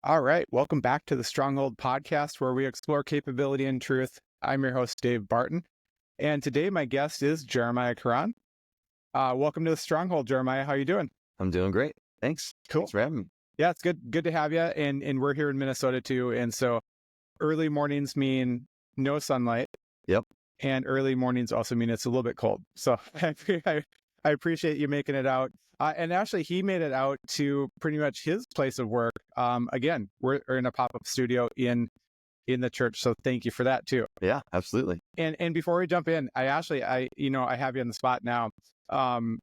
All right. Welcome back to the Stronghold Podcast, where we explore capability and truth. I'm your host, Dave Barton. And today my guest is Jeremiah Curran. Welcome to the Stronghold, Jeremiah. How are you doing? I'm doing great. Thanks. Cool. Thanks for having me. Yeah, it's good to have you. And we're here in Minnesota too. And so early mornings mean no sunlight. Yep. And early mornings also mean it's a little bit cold. So I appreciate you making it out. And actually, he made it out to pretty much his place of work. Again, we're in a pop-up studio in the church, so thank you for that too. Yeah, absolutely. And before we jump in, I have you on the spot now. I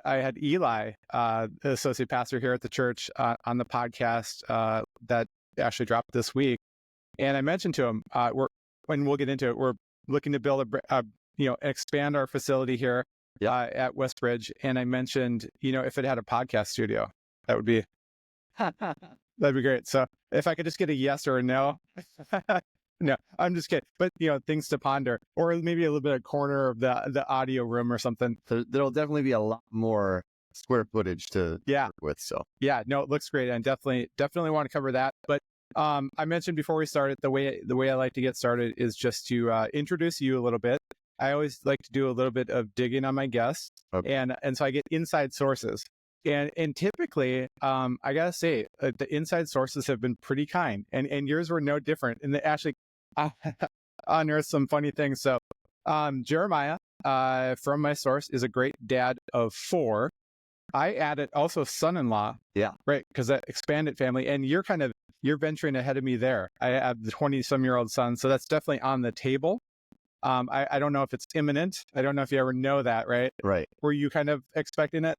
had Eli, the associate pastor here at the church, on the podcast that actually dropped this week, and I mentioned to him, we'll get into it. We're looking to build expand our facility here. At Westbridge, and I mentioned, if it had a podcast studio, that'd be great. So if I could just get a yes or a no, no, I'm just kidding. But things to ponder, or maybe a little bit of corner of the audio room or something. There'll definitely be a lot more square footage to work with. So no, it looks great, and definitely want to cover that. But I mentioned before we started, the way I like to get started is just to introduce you a little bit. I always like to do a little bit of digging on my guests, and so I get inside sources, and typically, I gotta say, the inside sources have been pretty kind, and yours were no different, and they actually unearthed some funny things. So, Jeremiah, from my source, is a great dad of 4. I added also son-in-law, right, because that expanded family, and you're venturing ahead of me there. I have the 20-some-year-old son, so that's definitely on the table. I don't know if it's imminent. I don't know if you ever know that, right? Right. Were you kind of expecting it?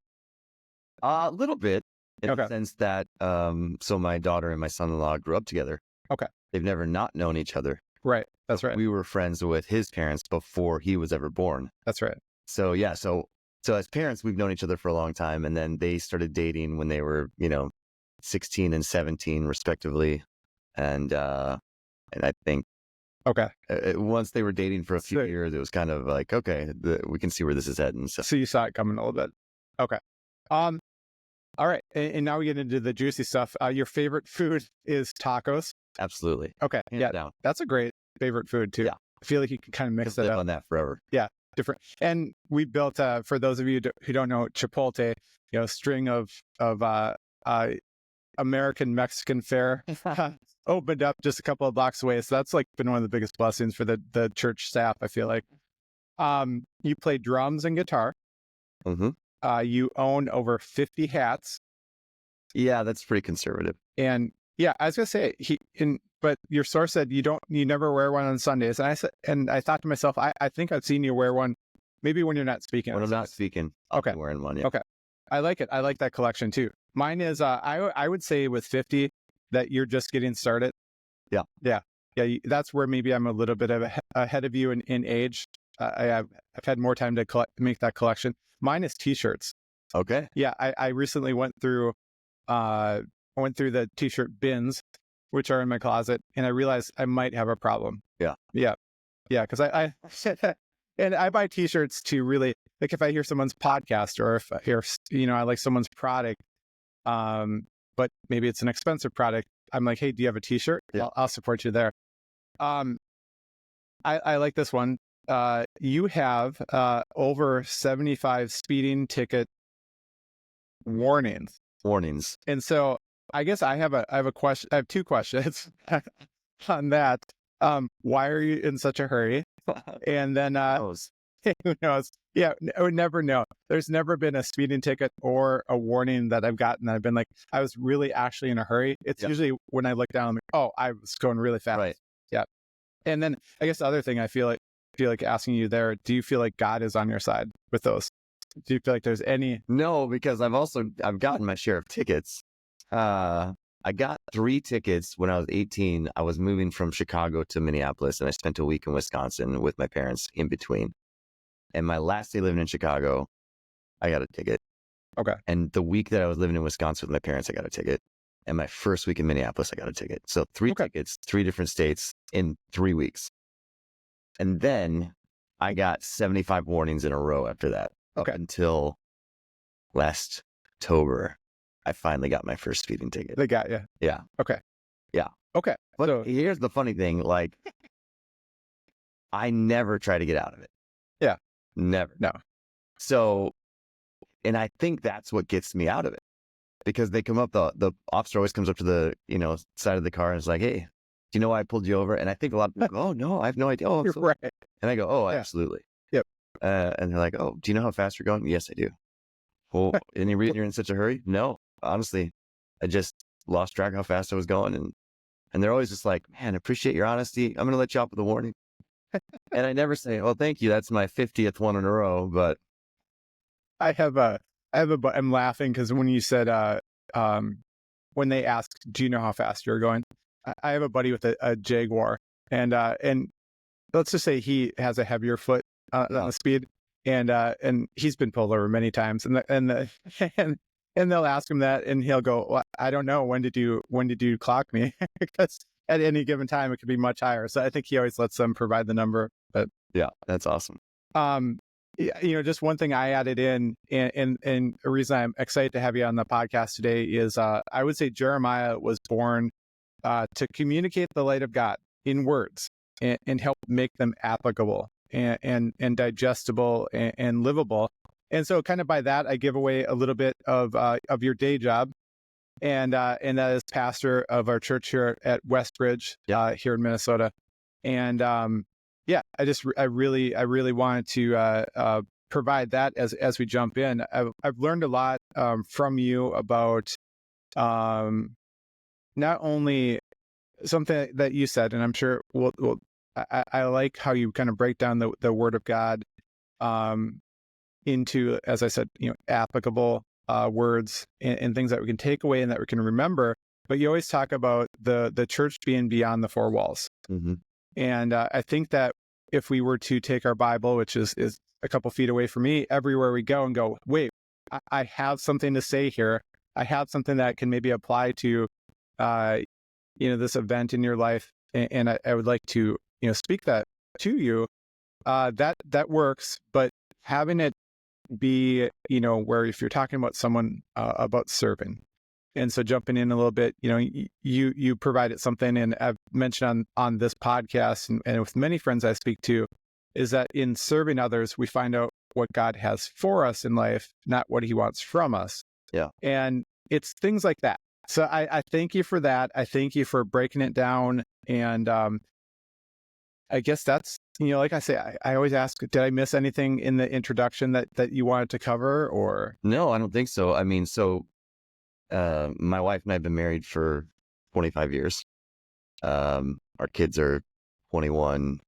A little bit, in the sense that, so my daughter and my son-in-law grew up together. Okay. They've never not known each other. Right. That's right. We were friends with his parents before he was ever born. That's right. So yeah, so as parents, we've known each other for a long time, and then they started dating when they were, 16 and 17 respectively. And I think, once they were dating for a few years, it was kind of like, okay, we can see where this is heading. So you saw it coming a little bit. Okay. All right. And now we get into the juicy stuff. Your favorite food is tacos. Absolutely. Okay. Hands down. That's a great favorite food too. Yeah. I feel like you can kind of mix it up on that forever. Yeah. Different. And we built, for those of you who don't know, Chipotle, string of American Mexican fare opened up just a couple of blocks away. So that's like been one of the biggest blessings for the church staff, I feel like. You play drums and guitar. Mm-hmm. You own over 50 hats. Yeah, that's pretty conservative. And yeah, I was gonna say but your source said you never wear one on Sundays. And I thought to myself, I think I've seen you wear one maybe when you're not speaking. When I'm not speaking, I'll be wearing one. Yeah. Okay. I like it. I like that collection too. Mine is, I would say with 50 that you're just getting started. Yeah. Yeah. Yeah. That's where maybe I'm a little bit ahead of you in age. I've had more time to make that collection. Mine is t-shirts. Okay. Yeah. I recently went through the t-shirt bins, which are in my closet, and I realized I might have a problem. Yeah. Yeah. Yeah. Cause and I buy t-shirts to really, like if I hear someone's podcast or if I hear, I like someone's product, but maybe it's an expensive product. I'm like, hey, do you have a t-shirt? Yeah. I'll support you there. I like this one. You have over 75 speeding ticket warnings. And so I guess I have a question. I have 2 questions on that. Why are you in such a hurry? And then, who knows? Yeah, I would never know. There's never been a speeding ticket or a warning that I've gotten that I've been like, I was really actually in a hurry. It's usually when I look down, I'm like, oh, I was going really fast. Right. Yeah. And then I guess the other thing I feel like asking you there, do you feel like God is on your side with those? Do you feel like there's any? No, because I've gotten my share of tickets. I got 3 tickets when I was 18. I was moving from Chicago to Minneapolis, and I spent a week in Wisconsin with my parents in between. And my last day living in Chicago, I got a ticket. Okay. And the week that I was living in Wisconsin with my parents, I got a ticket. And my first week in Minneapolis, I got a ticket. So 3 tickets, 3 different states in 3 weeks. And then I got 75 warnings in a row after that. Up until last October. I finally got my first speeding ticket. They got you. Yeah. Okay. Yeah. Okay. But So here's the funny thing, like, I never try to get out of it. Yeah. Never. No. So, and I think that's what gets me out of it, because they come up, the officer always comes up to the, side of the car and is like, "Hey, do you know why I pulled you over?" And I think a lot of people go, "Oh, no, I have no idea." Oh, You're right. and I go, "Oh, Yeah. absolutely." Yep. And they're like, "Oh, do you know how fast you're going?" "Yes, I do." "Well, any reason you're in such a hurry?" "No, honestly, I just lost track of how fast I was going." And they're always just like, "Man, I appreciate your honesty. I'm going to let you off with a warning." And I never say, "Oh, thank you. That's my 50th one in a row." But I'm laughing because when you said, when they asked, "Do you know how fast you're going?" I have a buddy with a Jaguar, and let's just say he has a heavier foot on the speed, and he's been pulled over many times, and they'll ask him that, and he'll go, "Well, I don't know. When did you clock me?" Because at any given time it could be much higher. So I think he always lets them provide the number. But yeah, that's awesome. Just one thing I added in, and the reason I'm excited to have you on the podcast today is, I would say Jeremiah was born to communicate the light of God in words and help make them applicable and digestible and livable. And so kind of by that, I give away a little bit of your day job. And that is pastor of our church here at Westbridge, here in Minnesota. And I really wanted to provide that as we jump in. I've learned a lot from you about not only something that you said, and I'm sure I like how you kind of break down the Word of God into, as I said, applicable words and things that we can take away and that we can remember. But you always talk about the church being beyond the four walls. Mm-hmm. And I think that if we were to take our Bible, which is a couple feet away from me, everywhere we go and go, wait, I have something to say here. I have something that can maybe apply to, this event in your life. And I would like to, speak that to you. That works, but having it be, where if you're talking about someone about serving. And so jumping in a little bit, you provided something, and I've mentioned on this podcast and with many friends I speak to, is that in serving others, we find out what God has for us in life, not what he wants from us. Yeah. And it's things like that. So I thank you for that. I thank you for breaking it down. And I guess that's, like I say, I always ask, did I miss anything in the introduction that you wanted to cover, or? No, I don't think so. I mean, my wife and I have been married for 25 years. Our kids are 21,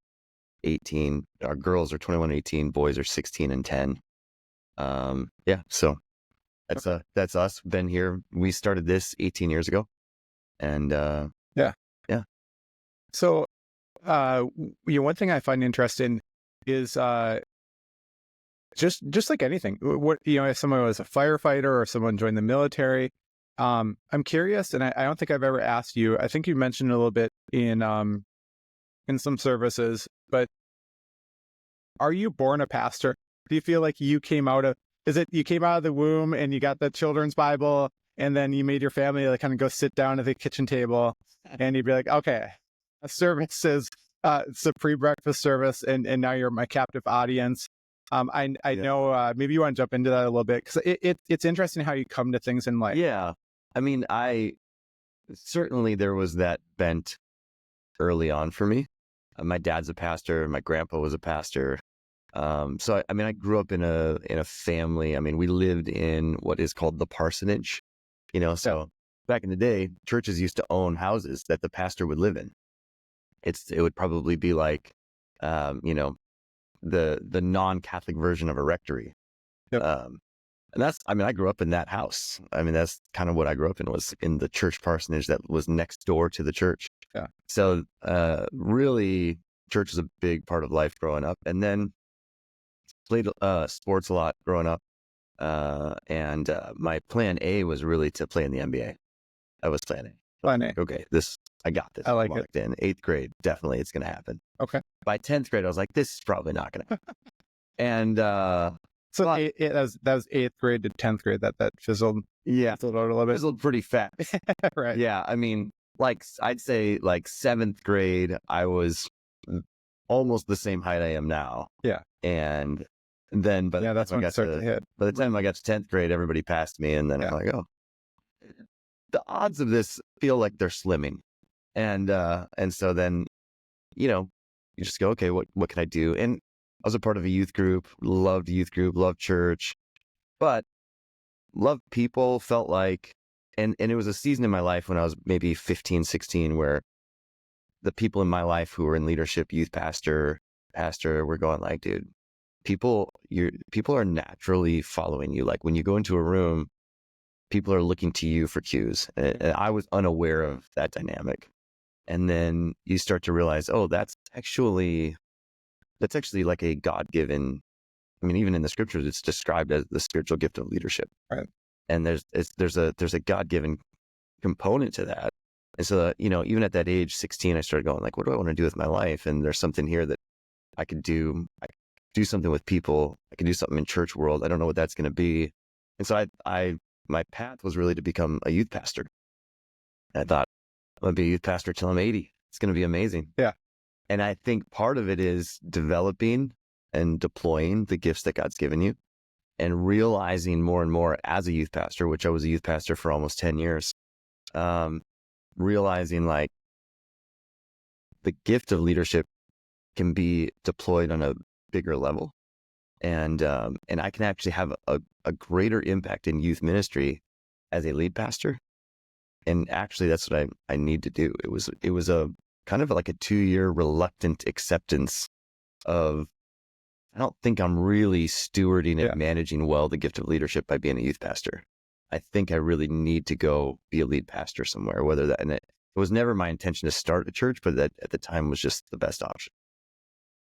18. Our girls are 21, 18. Boys are 16 and 10. So that's us. Been here. We started this 18 years ago. And yeah. So, one thing I find interesting is just like anything. What if someone was a firefighter or someone joined the military, I'm curious, and I don't think I've ever asked you. I think you mentioned a little bit in some services, but are you born a pastor? Do you feel like you came out of the womb and you got the children's Bible, and then you made your family like kind of go sit down at the kitchen table, and you'd be like, okay, a service is it's a pre-breakfast service, and now you're my captive audience. I know maybe you want to jump into that a little bit, because it's interesting how you come to things in life. Yeah. I mean, certainly there was that bent early on for me. My dad's a pastor. My grandpa was a pastor. So I grew up in a family. I mean, we lived in what is called the parsonage, so back in the day, churches used to own houses that the pastor would live in. It would probably be like, the non-Catholic version of a rectory. Yep. And I grew up in that house. I mean, that's kind of what I grew up in, was in the church parsonage that was next door to the church. Yeah. So, really, church is a big part of life growing up. And then played sports a lot growing up. And my plan A was really to play in the NBA. That was plan A. Plan A. Okay, I got this. I like it. In 8th grade, definitely it's going to happen. Okay. By 10th grade, I was like, this is probably not going to happen. And So But- that was 8th grade to 10th grade that fizzled Yeah. fizzled out a little bit. Fizzled pretty fast. Right. Yeah. I mean, like, I'd say like 7th grade, I was almost the same height I am now. Yeah. And then, but That's when it started to hit. by the time I got to 10th grade, everybody passed me. And then I'm like, oh, the odds of this feel like they're slimming. And so then, you just go, okay, what can I do? And I was a part of a youth group, loved church, but loved people, felt like, and it was a season in my life when I was maybe 15, 16, where the people in my life who were in leadership, youth pastor, were going like, dude, people are naturally following you. Like when you go into a room, people are looking to you for cues. And I was unaware of that dynamic. And then you start to realize, oh, that's actually like a God-given, I mean, even in the scriptures, it's described as the spiritual gift of leadership. Right. And there's a God-given component to that. And so, even at that age, 16, I started going like, what do I want to do with my life? And there's something here that I could do. I could do something with people. I could do something in church world. I don't know what that's going to be. And so my path was really to become a youth pastor. And I thought, I'm going to be a youth pastor till I'm 80. It's going to be amazing. Yeah. And I think part of it is developing and deploying the gifts that God's given you and realizing more and more as a youth pastor, which I was a youth pastor for almost 10 years, realizing like the gift of leadership can be deployed on a bigger level. And I can actually have a greater impact in youth ministry as a lead pastor. And actually that's what I need to do. It was a kind of like a 2-year reluctant acceptance of, I don't think I'm really stewarding and managing well the gift of leadership by being a youth pastor. I think I really need to go be a lead pastor somewhere, and it was never my intention to start a church, but that at the time was just the best option.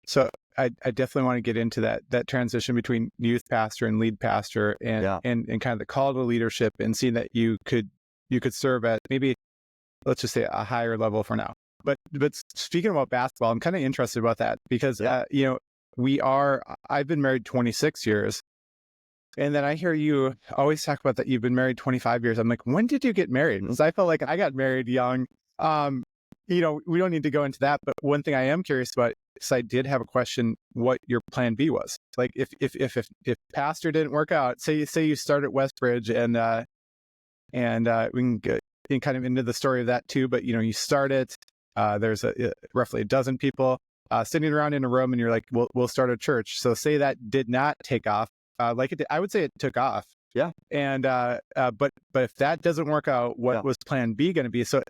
So I definitely want to get into that transition between youth pastor and lead pastor and kind of the call to leadership and seeing that you could serve at maybe, let's just say, a higher level for now. But speaking about basketball, I'm kind of interested about that because, I've been married 26 years. And then I hear you always talk about that you've been married 25 years. I'm like, when did you get married? Because I felt like I got married young. We don't need to go into that. But one thing I am curious about, because I did have a question, what your plan B was. Like if pastor didn't work out, say you start at Westbridge and we can get kind of into the story of that too. But, you start it, there's roughly a dozen people sitting around in a room and you're like, we'll start a church. So say that did not take off. Like it did, I would say it took off. Yeah. And, but if that doesn't work out, what was plan B going to be? So,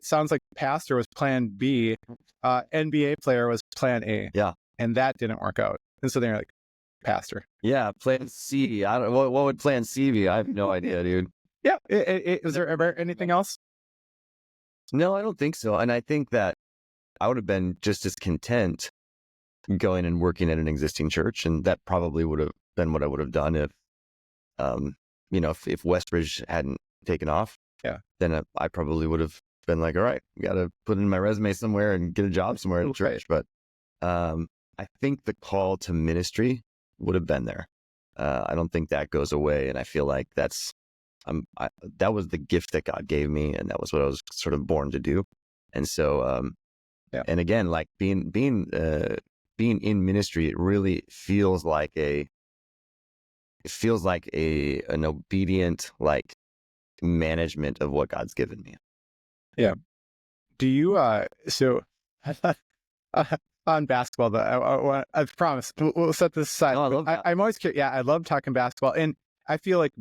sounds like pastor was plan B, NBA player was plan A. Yeah. And that didn't work out. And so they're like, pastor. Yeah. Plan C. I don't know. What would plan C be? I have no idea, dude. Yeah. Is there ever anything else? No, I don't think so. And I think that I would have been just as content going and working at an existing church. And that probably would have been what I would have done if Westbridge hadn't taken off. Yeah. Then I probably would have been like, all right, got to put in my resume somewhere and get a job somewhere at a church. But I think the call to ministry would have been there. I don't think that goes away. And I feel like that was the gift that God gave me. And that was what I was sort of born to do. And so, and again, like being in ministry, it really feels like an obedient, like, management of what God's given me. Yeah. Do you, on basketball, though, I promise we'll set this aside. No, I love that. I'm always curious. Yeah, I love talking basketball. And I feel like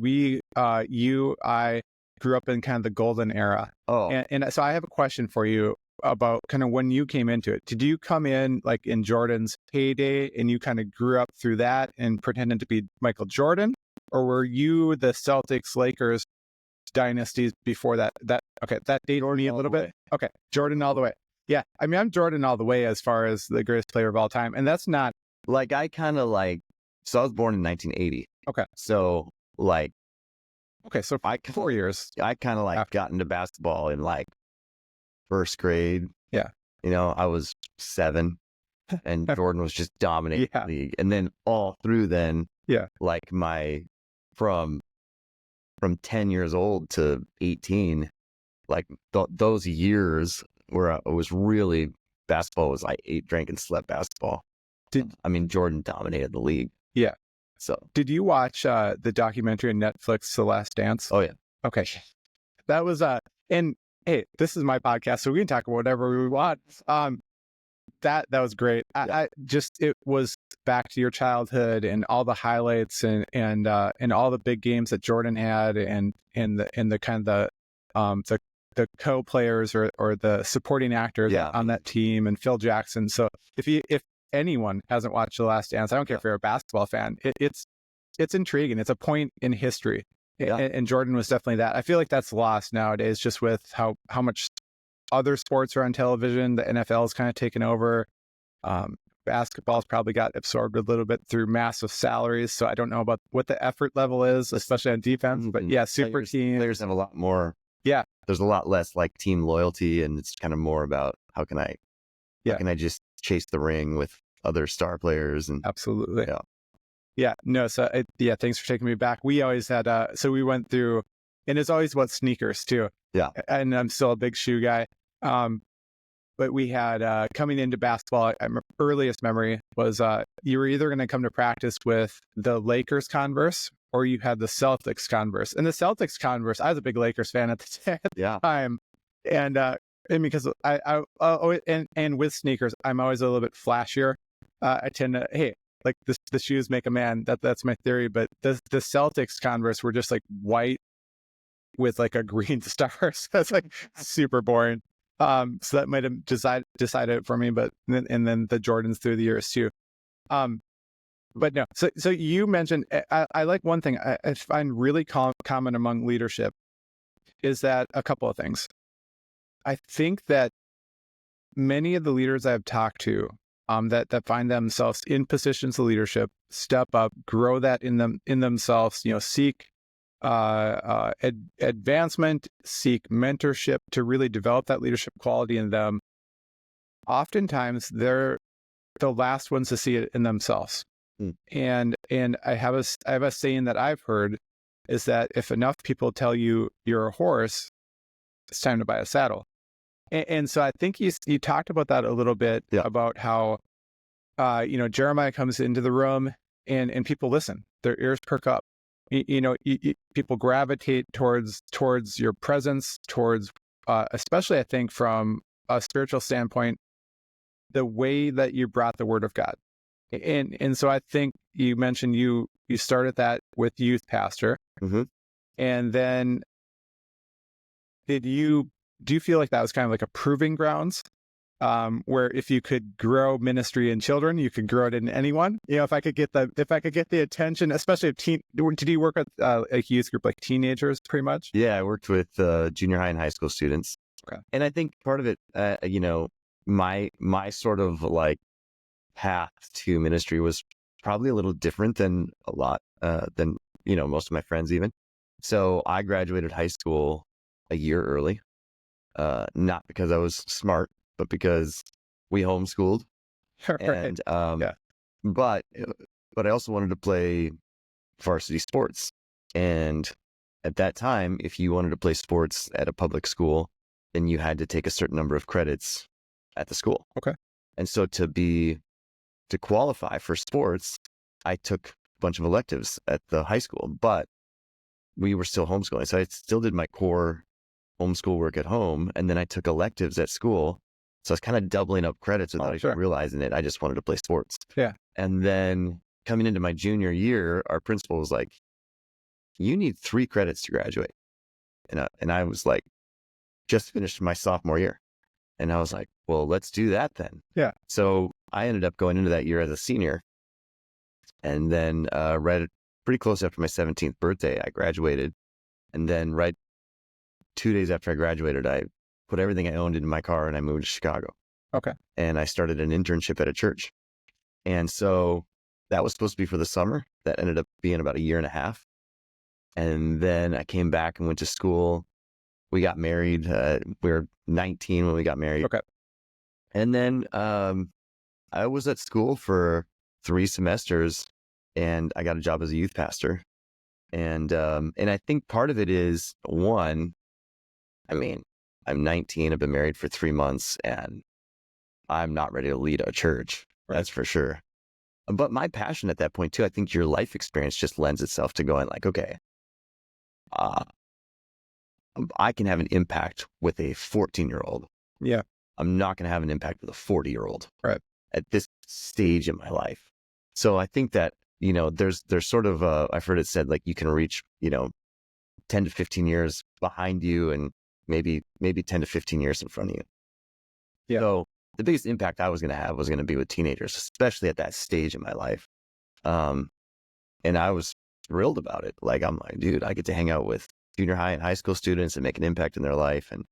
I grew up in kind of the golden era. Oh. And so I have a question for you about kind of when you came into it. Did you come in like in Jordan's heyday and you kind of grew up through that and pretended to be Michael Jordan? Or were you the Celtics, Lakers dynasties before that? Okay, that dated me a little bit. Okay, Jordan all the way. Yeah, I mean, I'm Jordan all the way as far as the greatest player of all time. And that's not... Like, I kind of like... So I was born in 1980. Okay. So, like... Okay, so 4 years. I kind of like got into basketball in like first grade. Yeah. I was 7. and Jordan was just dominating the league. And then all through then, like from 10 years old to 18, like those years where it was really, basketball was, I ate, drank, and slept basketball. Jordan dominated the league. Yeah. So did you watch the documentary on Netflix, The Last Dance? Oh yeah. Okay. That was and hey, this is my podcast, so we can talk about whatever we want. That was great. I just, it was back to your childhood and all the highlights and all the big games that Jordan had and the kind of the co-players or the supporting actors on that team and Phil Jackson. So if anyone hasn't watched The Last Dance, I don't care if you're a basketball fan, it's intriguing. It's a point in history. And Jordan was definitely that. I feel like that's lost nowadays, just with how much other sports are on television. The NFL is kind of taken over. Basketball's probably got absorbed a little bit through massive salaries. So I don't know about what the effort level is, especially on defense. But super teams. Players have a lot more. Yeah. There's a lot less like team loyalty, and it's kind of more about how can I just chase the ring with other star players. And absolutely. Yeah. No. So thanks for taking me back. We always had, so we went through, and it's always about sneakers too. Yeah. And I'm still a big shoe guy. But we had, coming into basketball, my earliest memory was, you were either going to come to practice with the Lakers Converse or you had the Celtics Converse. And the Celtics Converse, I was a big Lakers fan at the time. And because and with sneakers, I'm always a little bit flashier. I tend to, like the shoes make a man. That's my theory. But the Celtics Converse were just like white with like a green star. So that's like super boring. So that might have decided it for me. But and then the Jordans through the years too. But no. So you mentioned, I like one thing I find really common among leadership is that a couple of things. I think that many of the leaders I've talked to that find themselves in positions of leadership, step up, grow that in themselves, seek advancement, seek mentorship to really develop that leadership quality in them. Oftentimes they're the last ones to see it in themselves. And I have a saying that I've heard is that if enough people tell you you're a horse, it's time to buy a saddle. And so I think you talked about that a little bit about how, Jeremiah comes into the room and people listen, their ears perk up. People gravitate towards your presence, towards, especially I think from a spiritual standpoint, the way that you brought the word of God. And so I think you mentioned you started that with youth pastor. Mm-hmm. And then do you feel like that was kind of like a proving grounds, where if you could grow ministry in children, you could grow it in anyone? If I could get the attention, especially of did you work with a youth group like teenagers pretty much? Yeah, I worked with junior high and high school students. Okay. And I think part of it, my sort of like path to ministry was probably a little different than most of my friends even. So I graduated high school a year early, not because I was smart, but because we homeschooled. Right. And but I also wanted to play varsity sports. And at that time, if you wanted to play sports at a public school, then you had to take a certain number of credits at the school. Okay. And so to qualify for sports, I took a bunch of electives at the high school, but we were still homeschooling. So I still did my core homeschool work at home. And then I took electives at school. So I was kind of doubling up credits without even realizing it. I just wanted to play sports. Yeah. And then coming into my junior year, our principal was like, you need 3 credits to graduate. And I was like, just finished my sophomore year. And I was like, well, let's do that then. Yeah. So I ended up going into that year as a senior. And then right pretty close after my 17th birthday, I graduated. And then right 2 days after I graduated, I put everything I owned into my car and I moved to Chicago. Okay. And I started an internship at a church. And so that was supposed to be for the summer. That ended up being about a year and a half. And then I came back and went to school. We got married. We were 19 when we got married. Okay. And then I was at school for 3 semesters and I got a job as a youth pastor. And I think part of it is, one, I mean, I'm 19, I've been married for 3 months, and I'm not ready to lead a church. Right. That's for sure. But my passion at that point too, I think your life experience just lends itself to going like, okay, I can have an impact with a 14-year-old. Yeah. I'm not going to have an impact with a 40-year-old. Right. At this stage in my life. So I think that, there's sort of I've heard it said, like, you can reach, 10 to 15 years behind you and maybe 10 to 15 years in front of you. Yeah. So the biggest impact I was going to have was going to be with teenagers, especially at that stage in my life. And I was thrilled about it. Like, I'm like, dude, I get to hang out with junior high and high school students and make an impact in their life. And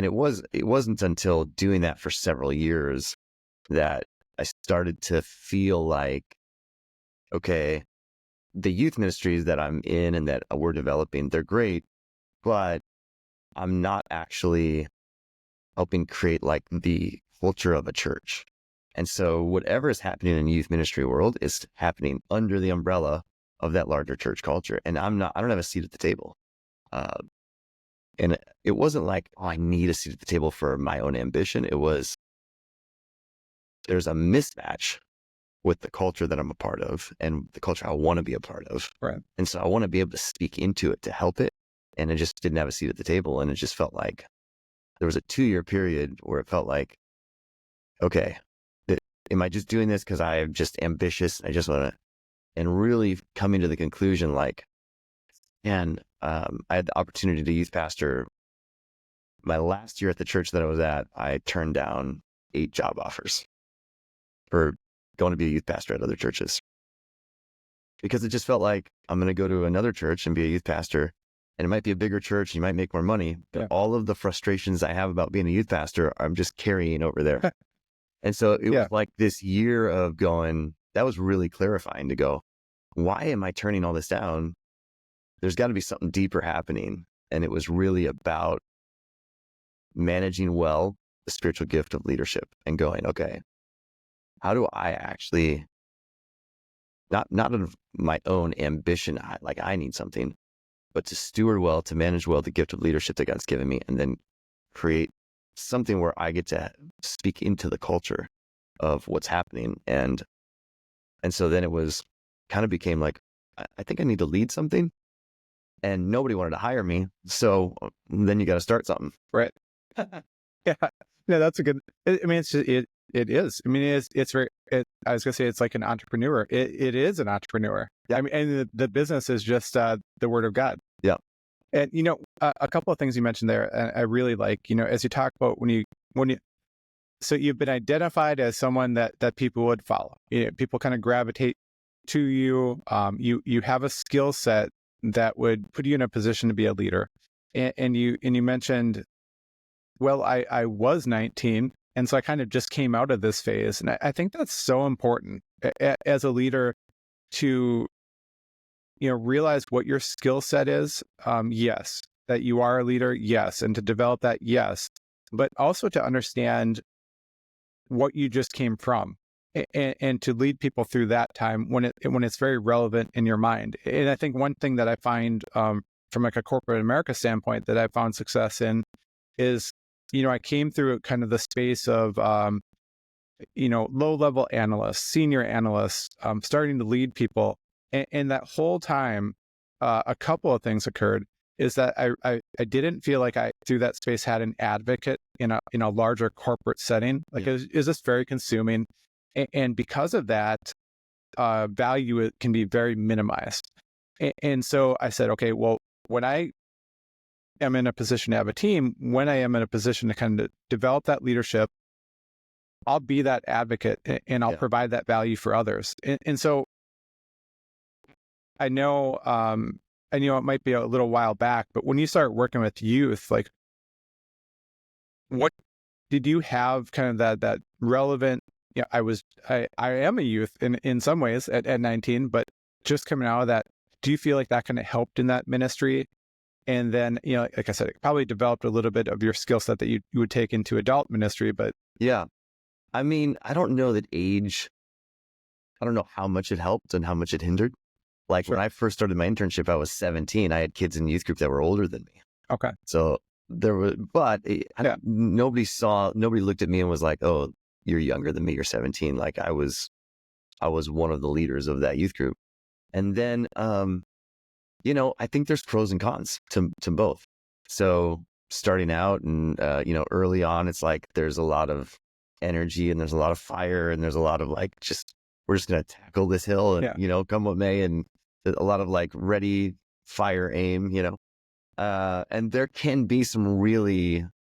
it wasn't until doing that for several years that I started to feel like, okay, the youth ministries that I'm in and that we're developing, they're great, but I'm not actually helping create like the culture of a church. And so whatever is happening in the youth ministry world is happening under the umbrella of that larger church culture. And I don't have a seat at the table. And it wasn't like, oh, I need a seat at the table for my own ambition. It was, there's a mismatch with the culture that I'm a part of and the culture I want to be a part of. Right. And so I want to be able to speak into it to help it. And I just didn't have a seat at the table. And it just felt like there was a 2-year period where it felt like, okay, am I just doing this because I'm just ambitious? I just want to, and really coming to the conclusion, like, and I had the opportunity to youth pastor. My last year at the church that I was at, I turned down 8 job offers for going to be a youth pastor at other churches, because it just felt like I'm going to go to another church and be a youth pastor, and it might be a bigger church, you might make more money, but all of the frustrations I have about being a youth pastor, I'm just carrying over there. And so it was like this year of going, that was really clarifying to go, why am I turning all this down? There's got to be something deeper happening. And it was really about managing well the spiritual gift of leadership and going, okay, how do I actually, not of my own ambition, like I need something, but to steward well, to manage well the gift of leadership that God's given me, and then create something where I get to speak into the culture of what's happening. And so then it was kind of became like, I think I need to lead something, and nobody wanted to hire me. So then you got to start something. Right. Yeah. That's a good, I mean, it's just, it is. I mean, it's very, I was gonna say it's like an entrepreneur. It is an entrepreneur. Yeah. I mean, and the business is just the word of God. Yeah. And, a couple of things you mentioned there, and I really like, as you talk about when you, so you've been identified as someone that people would follow. People kind of gravitate to you. You have a skill set that would put you in a position to be a leader. And you mentioned, well, I was 19, and so I kind of just came out of this phase. And I think that's so important as a leader to, realize what your skill set is. Yes, that you are a leader. Yes. And to develop that. Yes. But also to understand what you just came from and to lead people through that time when it's very relevant in your mind. And I think one thing that I find from like a corporate America standpoint that I found success in is, I came through kind of the space of, low-level analysts, senior analysts, starting to lead people. And that whole time, a couple of things occurred is that I didn't feel like I, through that space, had an advocate in a larger corporate setting. Like, it was just very consuming. And because of that, value can be very minimized. And so I said, okay, well, when I am in a position to have a team, when I am in a position to kind of develop that leadership, I'll be that advocate and I'll provide that value for others. And so I know it might be a little while back, but when you start working with youth, like, what did you have kind of that relevant, I am a youth in some ways at 19, but just coming out of that, do you feel like that kind of helped in that ministry? And then, like I said, it probably developed a little bit of your skill set that you would take into adult ministry, but. Yeah, I mean, I don't know that age, I don't know how much it helped and how much it hindered. Like Sure. when I first started my internship, I was 17. I had kids in the youth group that were older than me. Okay. So there was, but Yeah. nobody looked at me and was like, "Oh, you're younger than me. You're 17." Like I was one of the leaders of that youth group. And then, I think there's pros and cons to both. So starting out and, early on, it's like there's a lot of energy and there's a lot of fire and there's a lot of like, we're just going to tackle this hill and, come what may, and a lot of like ready, fire, aim, and there can be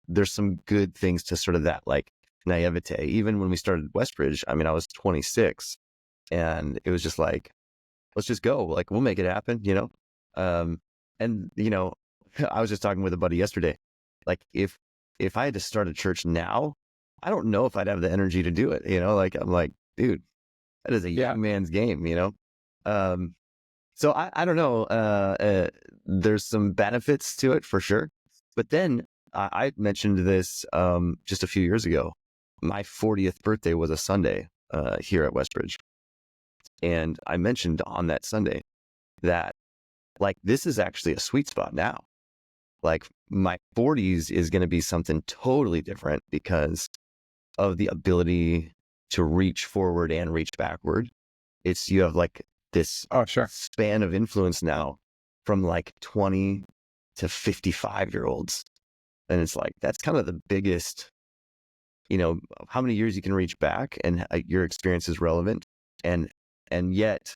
there's some good things to sort of that, like naivete. Even when we started Westbridge, I mean, I was 26 and it was just like, let's just go. Like, we'll make it happen, and, I was just talking with a buddy yesterday. Like if I had to start a church now, I don't know if I'd have the energy to do it, like, I'm like, dude, that is a young man's game, so I don't know. There's some benefits to it for sure. But then I mentioned this just a few years ago. My 40th birthday was a Sunday here at Westbridge. And I mentioned on that Sunday that like this is actually a sweet spot now. Like my 40s is going to be something totally different because of the ability to reach forward and reach backward. You have like this span of influence now from like 20 to 55-year-olds. And it's like, that's kind of the biggest, how many years you can reach back and your experience is relevant. And yet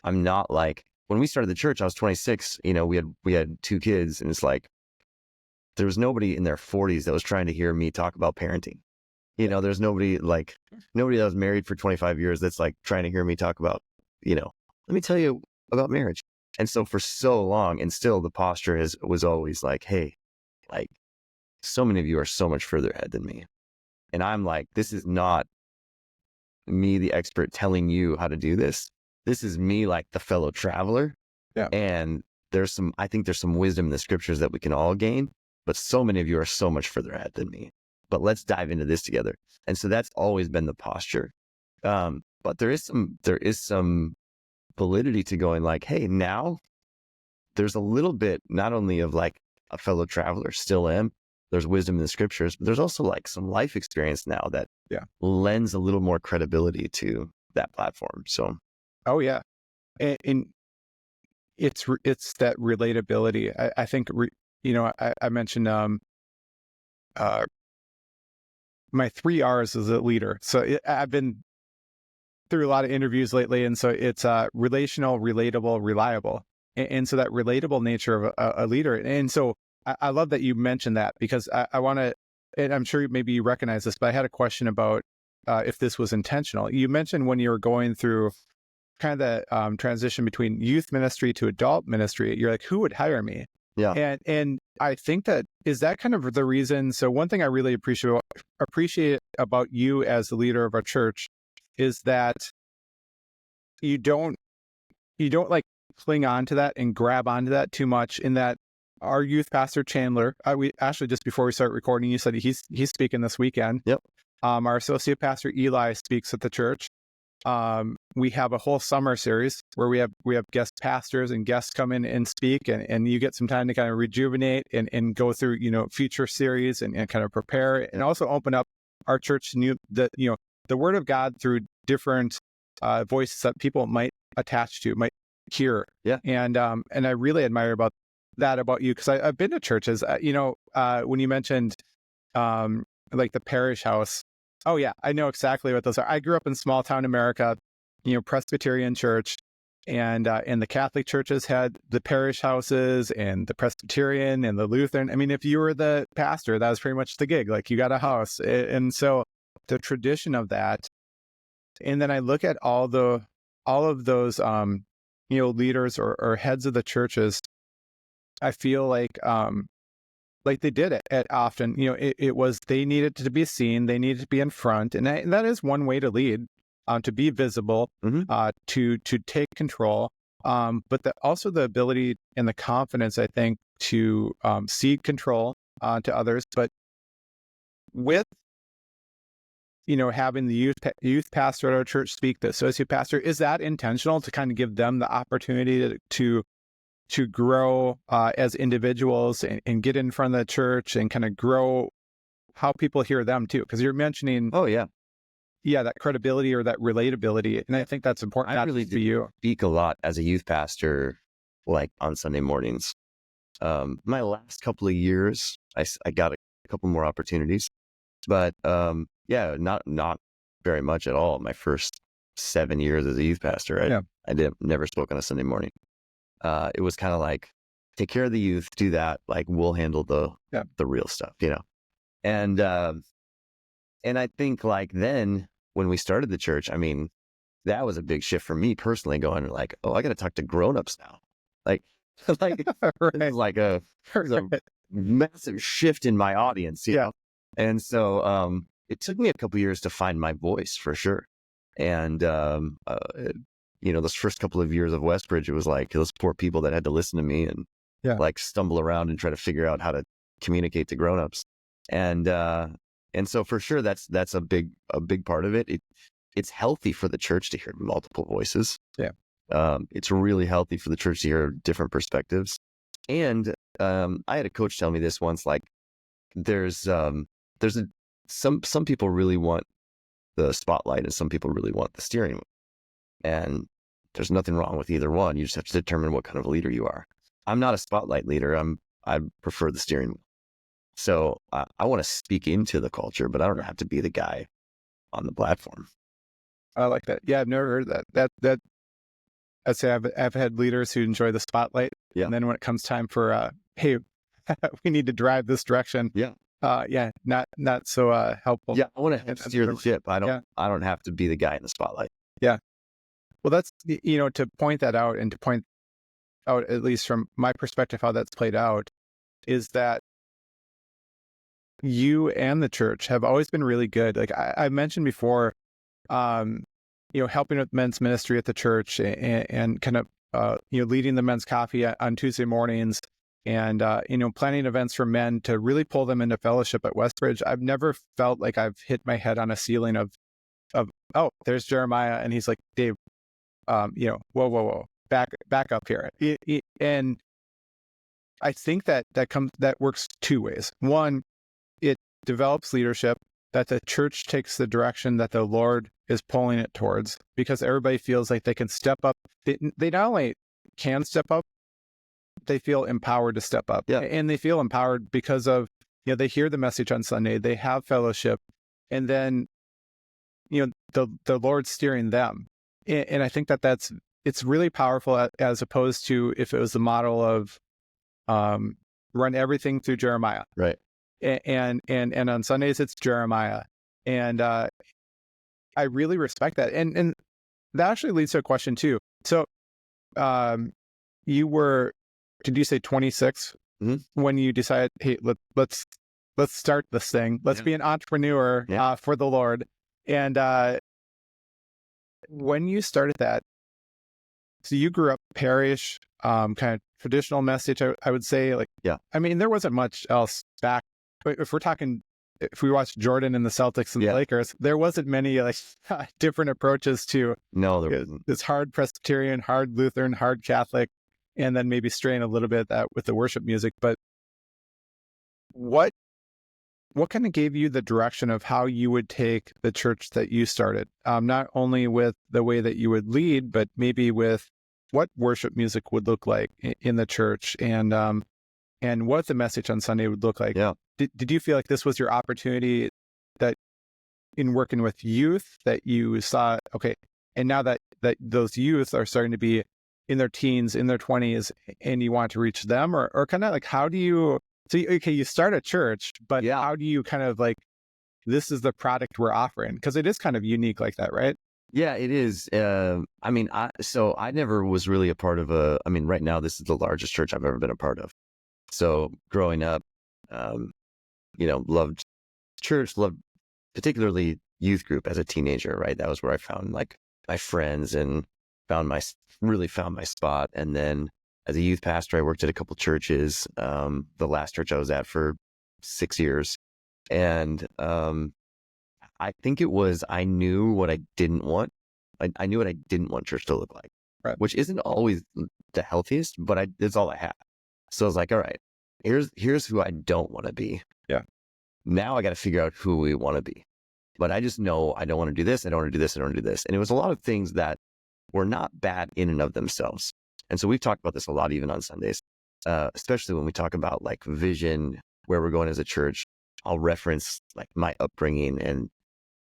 I'm not like, when we started the church, I was 26, we had 2 kids, and it's like, there was nobody in their 40s that was trying to hear me talk about parenting. There's nobody that was married for 25 years that's like trying to hear me talk about, let me tell you about marriage. And so for so long, and still the posture was always like, hey, like so many of you are so much further ahead than me. And I'm like, this is not me, the expert, telling you how to do this. This is me, like the fellow traveler. Yeah. And I think there's some wisdom in the scriptures that we can all gain, but so many of you are so much further ahead than me. But let's dive into this together. And so that's always been the posture. But there is some validity to going like, hey, now there's a little bit, not only of like a fellow traveler, still am, there's wisdom in the scriptures, but there's also like some life experience now that lends a little more credibility to that platform. So, oh yeah, and it's that relatability. I think I mentioned my 3 R's as a leader. So I've been through a lot of interviews lately, and so it's relational, relatable, reliable, and so that relatable nature of a leader. And so I love that you mentioned that, because I want to, and I'm sure maybe you recognize this, but I had a question about if this was intentional. You mentioned when you were going through kind of the transition between youth ministry to adult ministry, you're like, who would hire me? yeah. And I think that is that kind of the reason. So one thing I really appreciate about you as the leader of our church is that you don't like cling on to that and grab onto that too much. In that our youth pastor Chandler, we actually, just before we start recording, you said he's speaking this weekend. Yep. Our associate pastor Eli speaks at the church. We have a whole summer series where we have guest pastors and guests come in and speak, and you get some time to kind of rejuvenate and go through, future series and kind of prepare, and also open up our church to the word of God through different voices that people might attach to, might hear. Yeah. And I really admire about you, because I've been to churches, when you mentioned like the parish house. Oh yeah, I know exactly what those are. I grew up in small town America, Presbyterian church, and the Catholic churches had the parish houses, and the Presbyterian and the Lutheran. I mean, if you were the pastor, that was pretty much the gig. Like, you got a house, and so the tradition of that. And then I look at all of those leaders or heads of the churches. I feel like they did it at often, it was, they needed to be seen, they needed to be in front. And that is one way to lead, to be visible, to take control. But also the ability and the confidence, I think, to cede control to others. But with, having the youth pastor at our church speak, the associate pastor, is that intentional to kind of give them the opportunity to grow as individuals and get in front of the church and kind of grow how people hear them too? Because you're mentioning, Oh yeah, that credibility or that relatability, and I think that's important. I really for you. speak a lot as a youth pastor, like on Sunday mornings. My last couple of years, I got a couple more opportunities, but not very much at all. My first 7 years as a youth pastor, I never spoke on a Sunday morning. It was kind of like, take care of the youth, do that. Like, we'll handle the real stuff, And I think like then when we started the church, I mean, that was a big shift for me personally, going like, oh, I got to talk to grownups now. Like Right. it's like a massive shift in my audience, you know? And so it took me a couple years to find my voice for sure. And those first couple of years of Westbridge, it was like those poor people that had to listen to me and like stumble around and try to figure out how to communicate to grownups. And so for sure that's a big part of it. It's healthy for the church to hear multiple voices. Yeah. It's really healthy for the church to hear different perspectives. And I had a coach tell me this once, like some people really want the spotlight and some people really want the steering wheel. And there's nothing wrong with either one. You just have to determine what kind of a leader you are. I'm not a spotlight leader. I prefer the steering wheel. So I want to speak into the culture, but I don't have to be the guy on the platform. I like that. Yeah, I've never heard that. I'd say I've had leaders who enjoy the spotlight. Yeah. And then when it comes time for, hey, we need to drive this direction. Yeah. Not so helpful. Yeah. I want to steer the ship. I don't have to be the guy in the spotlight. Yeah. Well, that's, to point that out and to point out, at least from my perspective, how that's played out is that you and the church have always been really good. Like I mentioned before, helping with men's ministry at the church and kind of, leading the men's coffee on Tuesday mornings and, planning events for men to really pull them into fellowship at Westbridge. I've never felt like I've hit my head on a ceiling of, oh, there's Jeremiah. And he's like, Dave, whoa, back up here. And I think that works two ways. One, it develops leadership, that the church takes the direction that the Lord is pulling it towards, because everybody feels like they can step up. They not only can step up, they feel empowered to step up. Yeah. And they feel empowered because of, they hear the message on Sunday, they have fellowship, and then, the Lord's steering them. And I think it's really powerful as opposed to if it was the model of run everything through Jeremiah. Right. And on Sundays it's Jeremiah. And I really respect that. And that actually leads to a question too. So did you say 26 when you decided, hey, let's start this thing. Let's be an entrepreneur for the Lord. And when you started that, so you grew up parish, kind of traditional message, I would say, like, I mean, there wasn't much else back. If we watched Jordan and the Celtics and the Lakers, there wasn't many like different approaches to this hard Presbyterian, hard Lutheran, hard Catholic, and then maybe straying a little bit that with the worship music. But what kind of gave you the direction of how you would take the church that you started? Not only with the way that you would lead, but maybe with what worship music would look like in the church, and what the message on Sunday would look like. Yeah. Did you feel like this was your opportunity, that in working with youth that you saw, okay, and now that those youth are starting to be in their teens, in their 20s, and you want to reach them, or kind of like, how do you, you start a church, but how do you kind of like, this is the product we're offering? Because it is kind of unique like that, right? Yeah, it is. I never was really a part of right now, this is the largest church I've ever been a part of. So growing up, loved church, loved particularly youth group as a teenager, right? That was where I found like my friends and really found my spot. And then as a youth pastor, I worked at a couple churches. The last church I was at for 6 years. And I think it was, I knew what I didn't want. I knew what I didn't want church to look like, Right. which isn't always the healthiest, but it's all I had. So I was like, all right, here's who I don't want to be. Yeah. Now I got to figure out who we want to be. But I just know I don't want to do this. I don't want to do this. I don't want to do this. And it was a lot of things that were not bad in and of themselves. And so we've talked about this a lot, even on Sundays, especially when we talk about like vision, where we're going as a church. I'll reference like my upbringing, and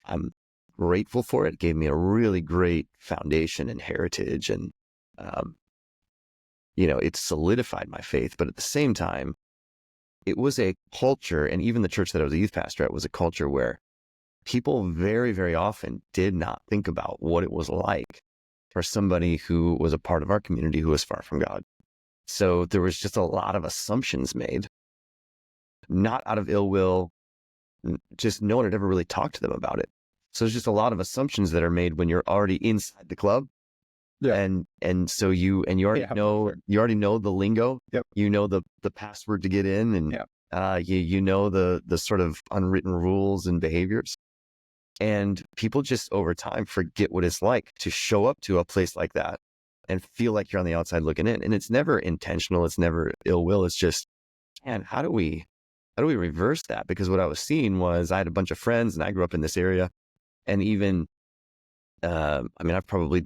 I'm grateful for it. It gave me a really great foundation and heritage, and it solidified my faith. But at the same time, it was a culture, and even the church that I was a youth pastor at was a culture where people very, very often did not think about what it was like for somebody who was a part of our community who was far from God. So there was just a lot of assumptions made, not out of ill will, just no one had ever really talked to them about it. So there's just a lot of assumptions that are made when you're already inside the club. Yeah. And so you already know the lingo. Yep. You know the password to get in, and you know the sort of unwritten rules and behaviors. And people just over time forget what it's like to show up to a place like that and feel like you're on the outside looking in. And it's never intentional. It's never ill will. It's just, man, how do we reverse that? Because what I was seeing was I had a bunch of friends, and I grew up in this area. And even, I've probably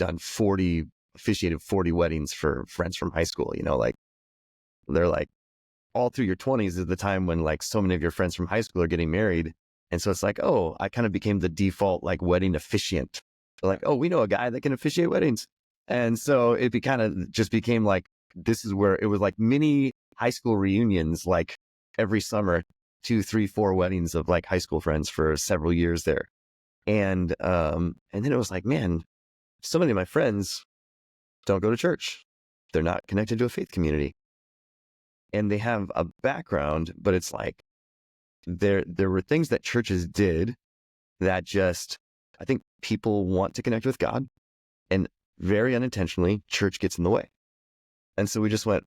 officiated 40 weddings for friends from high school, like they're like all through your 20s is the time when like so many of your friends from high school are getting married. And so it's like, oh, I kind of became the default like wedding officiant. They're like, oh, we know a guy that can officiate weddings. And so it just became like, this is where it was like mini high school reunions, like every summer, 2, 3, 4 weddings of like high school friends for several years there. And then it was like, man, so many of my friends don't go to church. They're not connected to a faith community. And they have a background, but it's like, there were things that churches did that just, I think people want to connect with God, and very unintentionally, church gets in the way. And so we just went,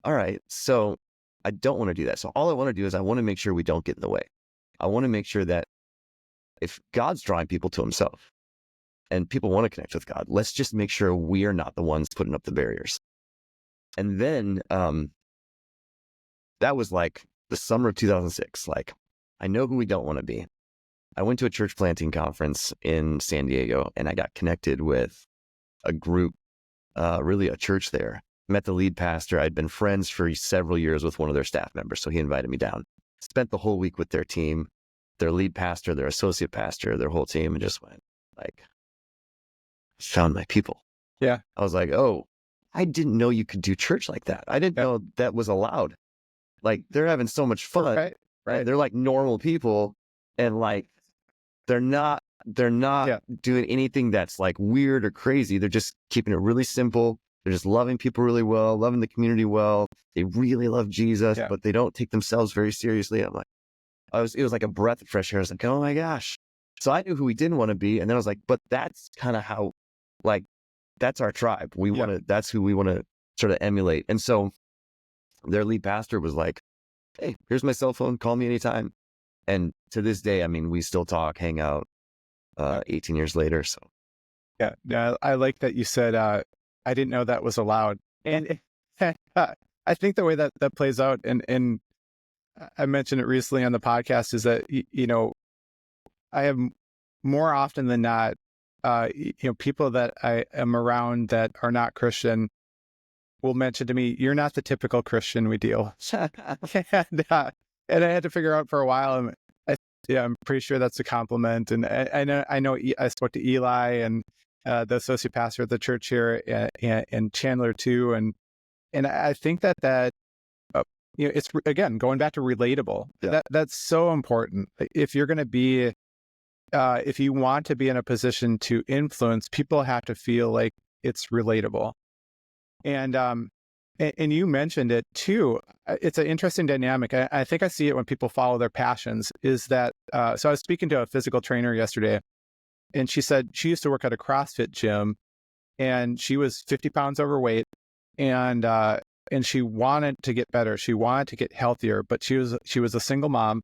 all right, so I don't want to do that. So all I want to do is I want to make sure we don't get in the way. I want to make sure that if God's drawing people to himself and people want to connect with God, let's just make sure we are not the ones putting up the barriers. And then that was like the summer of 2006. Like, I know who we don't want to be. I went to a church planting conference in San Diego, and I got connected with a group, really a church there. Met the lead pastor. I'd been friends for several years with one of their staff members, so he invited me down. Spent the whole week with their team, their lead pastor, their associate pastor, their whole team, and just went like, found my people. Yeah. I was like, oh, I didn't know you could do church like that. I didn't know that was allowed. Like, they're having so much fun. Right. They're like normal people, and like they're not doing anything that's like weird or crazy. They're just keeping it really simple. They're just loving people really well, loving the community well. They really love Jesus, but they don't take themselves very seriously. I'm like, it was like a breath of fresh air. I was like, oh my gosh. So I knew who we didn't want to be. And then I was like, but that's kind of how, like, that's our tribe. That's who we want to sort of emulate. And so their lead pastor was like, hey, here's my cell phone. Call me anytime. And to this day, I mean, we still talk, hang out 18 years later. So. Yeah. I like that you said, I didn't know that was allowed. And I think the way that plays out, and I mentioned it recently on the podcast, is that, I have more often than not, people that I am around that are not Christian will mention to me, you're not the typical Christian we deal with. And I had to figure out for a while, I'm pretty sure that's a compliment. And I know I spoke to Eli and the associate pastor at the church here, and Chandler too. And I think that it's, again, going back to relatable. That's so important. If you're going to be, if you want to be in a position to influence, people have to feel like it's relatable. And you mentioned it too. It's an interesting dynamic. I think I see it when people follow their passions, is that, so I was speaking to a physical trainer yesterday, and she said she used to work at a CrossFit gym, and she was 50 pounds overweight, and she wanted to get better. She wanted to get healthier, but she was a single mom,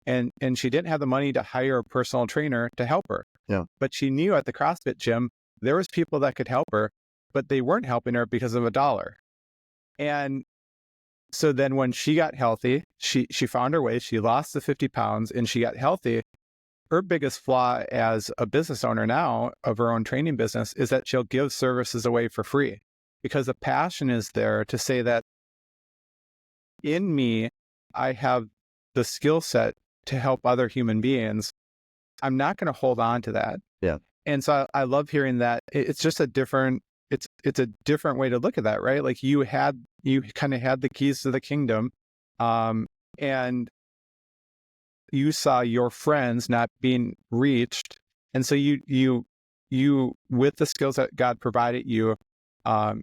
and she didn't have the money to hire a personal trainer to help her. Yeah. But she knew at the CrossFit gym, there was people that could help her, but they weren't helping her because of $1. And so then when she got healthy, she found her way, she lost the 50 pounds and she got healthy. Her biggest flaw as a business owner now of her own training business is that she'll give services away for free, because the passion is there to say that in me, I have the skill set to help other human beings. I'm not going to hold on to that. Yeah. And so I love hearing that. It's just a different, it's a different way to look at that, right? Like you kind of had the keys to the kingdom, and you saw your friends not being reached. And so you with the skills that God provided you,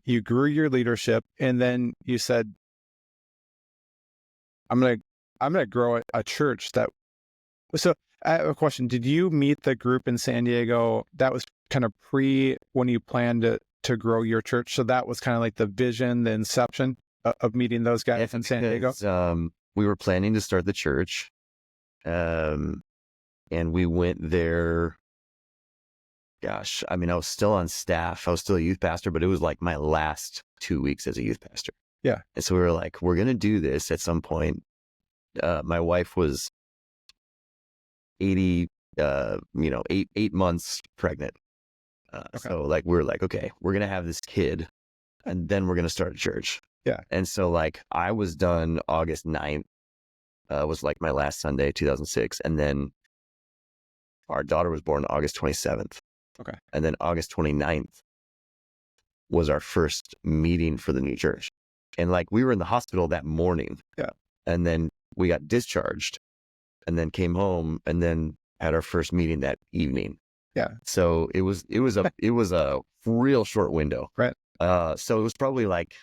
you grew your leadership, and then you said, I'm gonna grow a church that. So I have a question. Did you meet the group in San Diego? That was kind of pre when you planned to grow your church. So that was kind of like the vision, the inception of meeting those guys in San Diego. We were planning to start the church, and we went there. Gosh, I mean, I was still on staff. I was still a youth pastor, but it was like my last 2 weeks as a youth pastor. Yeah. And so we were like, we're going to do this at some point. My wife was 80, 8 months pregnant. Okay. So like, we're like, okay, we're going to have this kid and then we're going to start a church. Yeah. And so like, I was done August 9th, was like my last Sunday, 2006. And then our daughter was born August 27th. Okay. And then August 29th was our first meeting for the new church. And like, we were in the hospital that morning. Yeah. And then we got discharged and then came home and then had our first meeting that evening. Yeah. So it was a real short window. Right. So it was probably like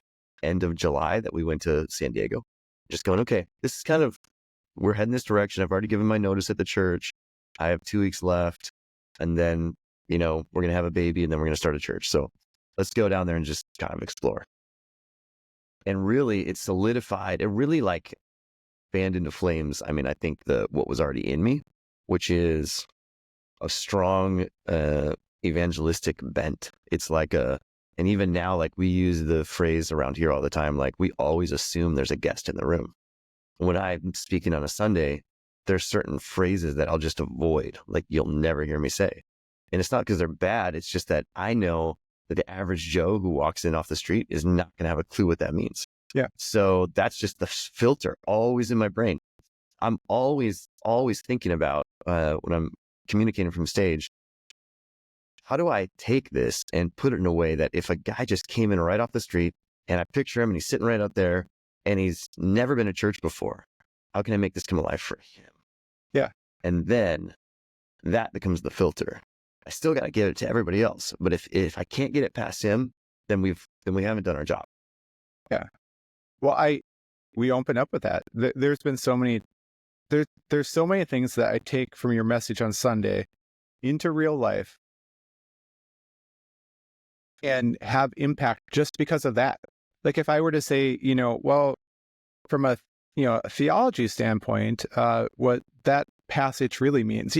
end of July that we went to San Diego, just going, okay, this is kind of, we're heading this direction. I've already given my notice at the church. I have 2 weeks left, and then, we're going to have a baby, and then we're going to start a church. So let's go down there and just kind of explore. And really it solidified, it really like fanned into flames. I mean, I think what was already in me, which is a strong evangelistic bent. It's like and even now, like we use the phrase around here all the time, like we always assume there's a guest in the room. When I'm speaking on a Sunday, there's certain phrases that I'll just avoid, like you'll never hear me say. And it's not because they're bad. It's just that I know that the average Joe who walks in off the street is not going to have a clue what that means. Yeah. So that's just the filter always in my brain. I'm always thinking about when I'm communicating from stage, how do I take this and put it in a way that if a guy just came in right off the street and I picture him and he's sitting right up there and he's never been to church before, how can I make this come alive for him? Yeah. And then that becomes the filter. I still got to give it to everybody else. But if I can't get it past him, then we haven't done our job. Yeah. Well, we open up with that. There's been so many, there's so many things that I take from your message on Sunday into real life and have impact just because of that. Like if I were to say, well, from a theology standpoint, what that passage really means,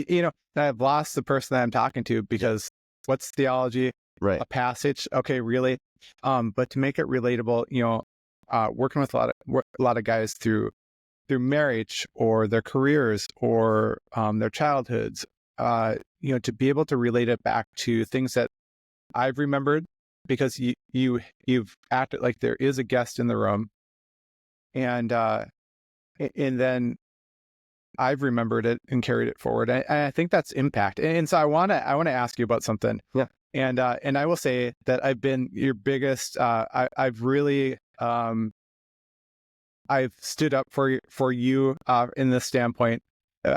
I've lost the person that I'm talking to because what's theology? Right. A passage. Okay. Really. But to make it relatable, working with a lot of guys through marriage or their careers or their childhoods, to be able to relate it back to things that I've remembered because you've acted like there is a guest in the room, and then I've remembered it and carried it forward. And I think that's impact. And so I want to ask you about something. Yeah. And I will say that I've been your biggest. I've really I've stood up for you in this standpoint,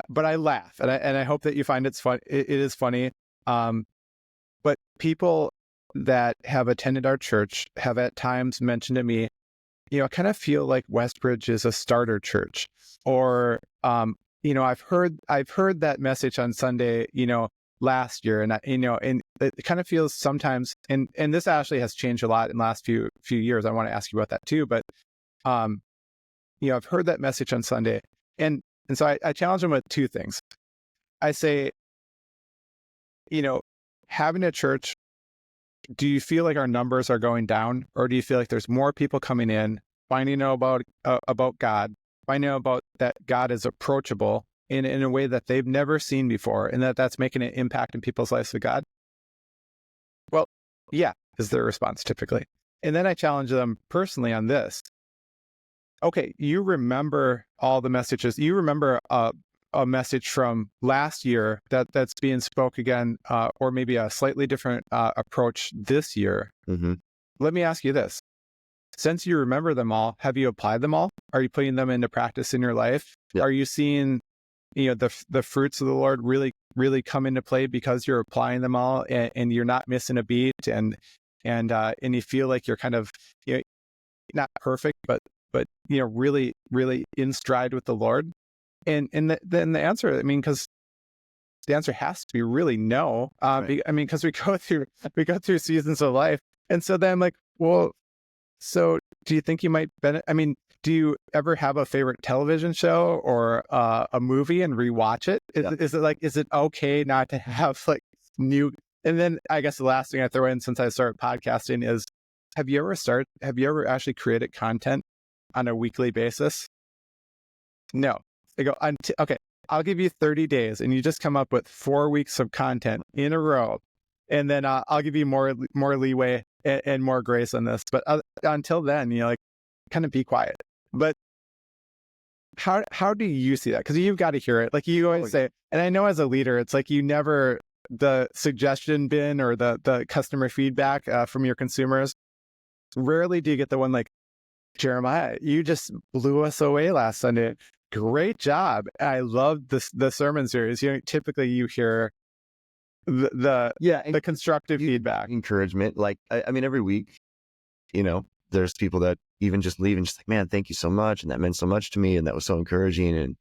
but I laugh and I hope that you find it's fun. It is funny. But people that have attended our church have at times mentioned to me, I kind of feel like Westbridge is a starter church, or I've heard that message on Sunday, last year, and and it kind of feels sometimes, and this actually has changed a lot in the last few years. I want to ask you about that too, but I've heard that message on Sunday, and And so I challenge them with two things. I say, having a church, do you feel like our numbers are going down, or do you feel like there's more people coming in, finding out about God, finding out about that God is approachable in a way that they've never seen before, and that's making an impact in people's lives with God? Well, yeah, is their response typically. And then I challenge them personally on this. Okay, you remember all the messages. You remember a message from last year that's being spoke again, or maybe a slightly different approach this year. Mm-hmm. Let me ask you this. Since you remember them all, have you applied them all? Are you putting them into practice in your life? Yeah. Are you seeing, the fruits of the Lord really, really come into play because you're applying them all, and you're not missing a beat, and you feel like you're kind of, not perfect, but really, really in stride with the Lord? And then the answer, because the answer has to be really no. Right. Because we go through seasons of life, and so then I'm like, well, so do you think you might benefit? Do you ever have a favorite television show or a movie and rewatch it? Is it okay not to have like new? And then I guess the last thing I throw in since I started podcasting is, have you ever actually created content on a weekly basis? No. I go, okay, I'll give you 30 days and you just come up with 4 weeks of content in a row. And then I'll give you more leeway and more grace on this. But until then, kind of be quiet. But how do you see that? Because you've got to hear it. Like you always say, and I know as a leader, it's like you never, the suggestion bin or the customer feedback from your consumers, rarely do you get the one like, Jeremiah, you just blew us away last Sunday. Great job. I love the sermon series. Typically you hear the constructive feedback, encouragement. Like, every week, there's people that even just leave and just like, man, thank you so much. And that meant so much to me. And that was so encouraging. And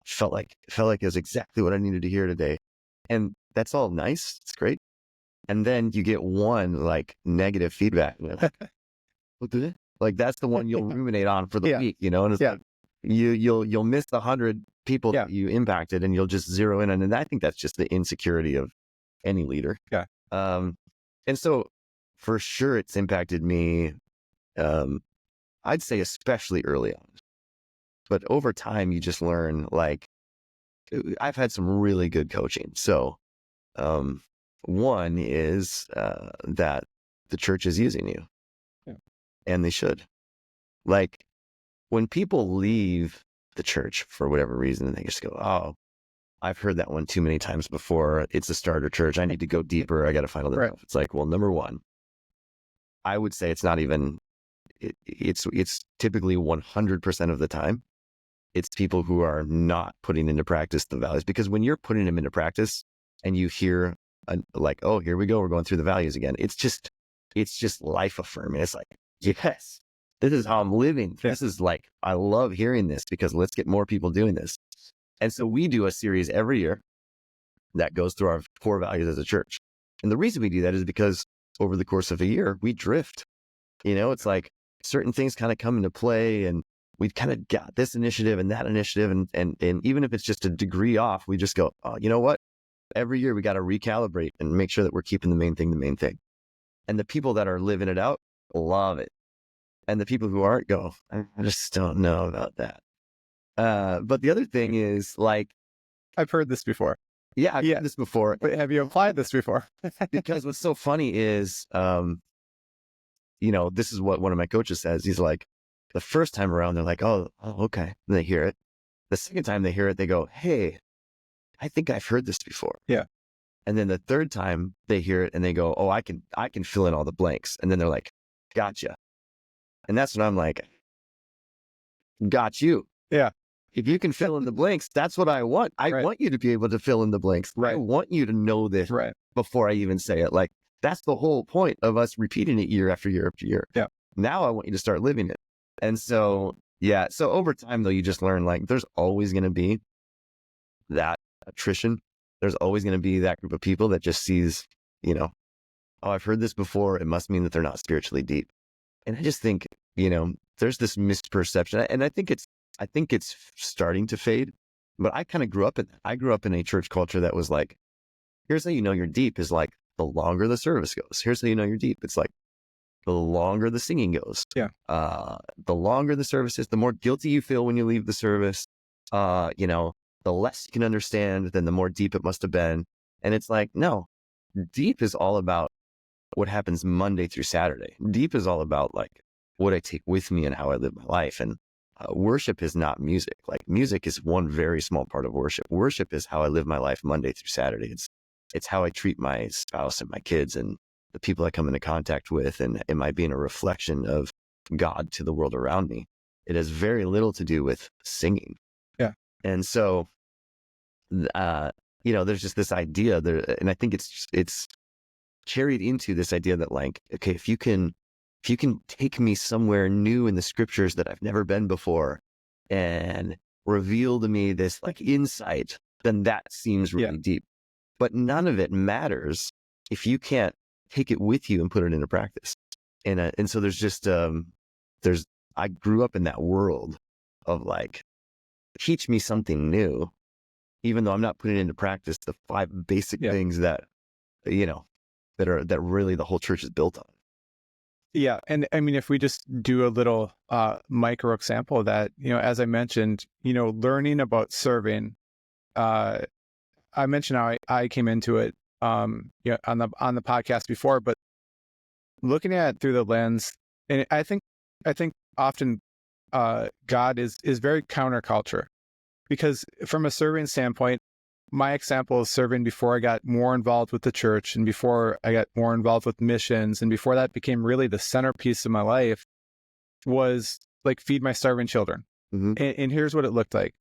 felt like it was exactly what I needed to hear today. And that's all nice. It's great. And then you get one like negative feedback. What did it? Like, that's the one you'll ruminate on for the week, and it's like, you'll miss the 100 people that you impacted, and you'll just zero in on. And I think that's just the insecurity of any leader. Yeah. And so for sure it's impacted me. I'd say especially early on, but over time you just learn, like, I've had some really good coaching. So, one is, that the church is using you. And they should. Like, when people leave the church for whatever reason, they just go, oh, I've heard that one too many times before. It's a starter church. I need to go deeper. I got to find other stuff. It's like, well, number one, I would say it's not even, it's typically 100% of the time, it's people who are not putting into practice the values. Because when you're putting them into practice and you hear like, oh, here we go, we're going through the values again. It's just life affirming. It's like, yes, this is how I'm living. This is like, I love hearing this, because let's get more people doing this. And so we do a series every year that goes through our core values as a church. And the reason we do that is because over the course of a year, we drift. It's like certain things kind of come into play, and we've kind of got this initiative and that initiative. And even if it's just a degree off, we just go, oh, you know what? Every year we got to recalibrate and make sure that we're keeping the main thing. And the people that are living it out love it. And the people who aren't go, I just don't know about that. But the other thing is, like, I've heard this before. Yeah, I've heard this before. But have you applied this before? Because what's so funny is, this is what one of my coaches says. He's like, the first time around, they're like, oh, okay. And they hear it. The second time they hear it, they go, hey, I think I've heard this before. Yeah. And then the third time they hear it and they go, oh, I can fill in all the blanks. And then they're like, gotcha. And that's when I'm like, got you. Yeah. If you can fill in the blanks, that's what I want. I want you to be able to fill in the blanks. I want you to know this before I even say it. Like, that's the whole point of us repeating it year after year after year. Yeah. Now I want you to start living it. And so, so over time though, you just learn, like, there's always going to be that attrition. There's always going to be that group of people that just sees, oh, I've heard this before. It must mean that they're not spiritually deep. And I just think, there's this misperception. And I think it's I think it's starting to fade, but I kind of grew up in a church culture that was like, here's how you know you're deep is like the longer the service goes. Here's how you know you're deep. It's like the longer the singing goes. Yeah. The longer the service is, the more guilty you feel when you leave the service. The less you can understand, then the more deep it must have been. And it's like, no, deep is all about what happens Monday through Saturday. Deep is all about like what I take with me and how I live my life. And worship is not music. Like music is one very small part of worship. Worship is how I live my life Monday through Saturday. It's how I treat my spouse and my kids and the people I come into contact with. And am I being a reflection of God to the world around me? It has very little to do with singing. Yeah. And so, there's just this idea there, and I think it's carried into this idea that like, okay, if you can take me somewhere new in the scriptures that I've never been before and reveal to me this like insight, then that seems really deep. But none of it matters if you can't take it with you and put it into practice. And so there's just, I grew up in that world of like, teach me something new, even though I'm not putting into practice the 5 basic things that, that really the whole church is built on. Yeah. And I mean, if we just do a little micro example of that, as I mentioned, learning about serving, I mentioned how I came into it, on the podcast before, but looking at it through the lens, and I think often God is very counterculture, because from a serving standpoint, my example is serving before I got more involved with the church and before I got more involved with missions and before that became really the centerpiece of my life, was like feed my starving children. Mm-hmm. And here's what it looked like.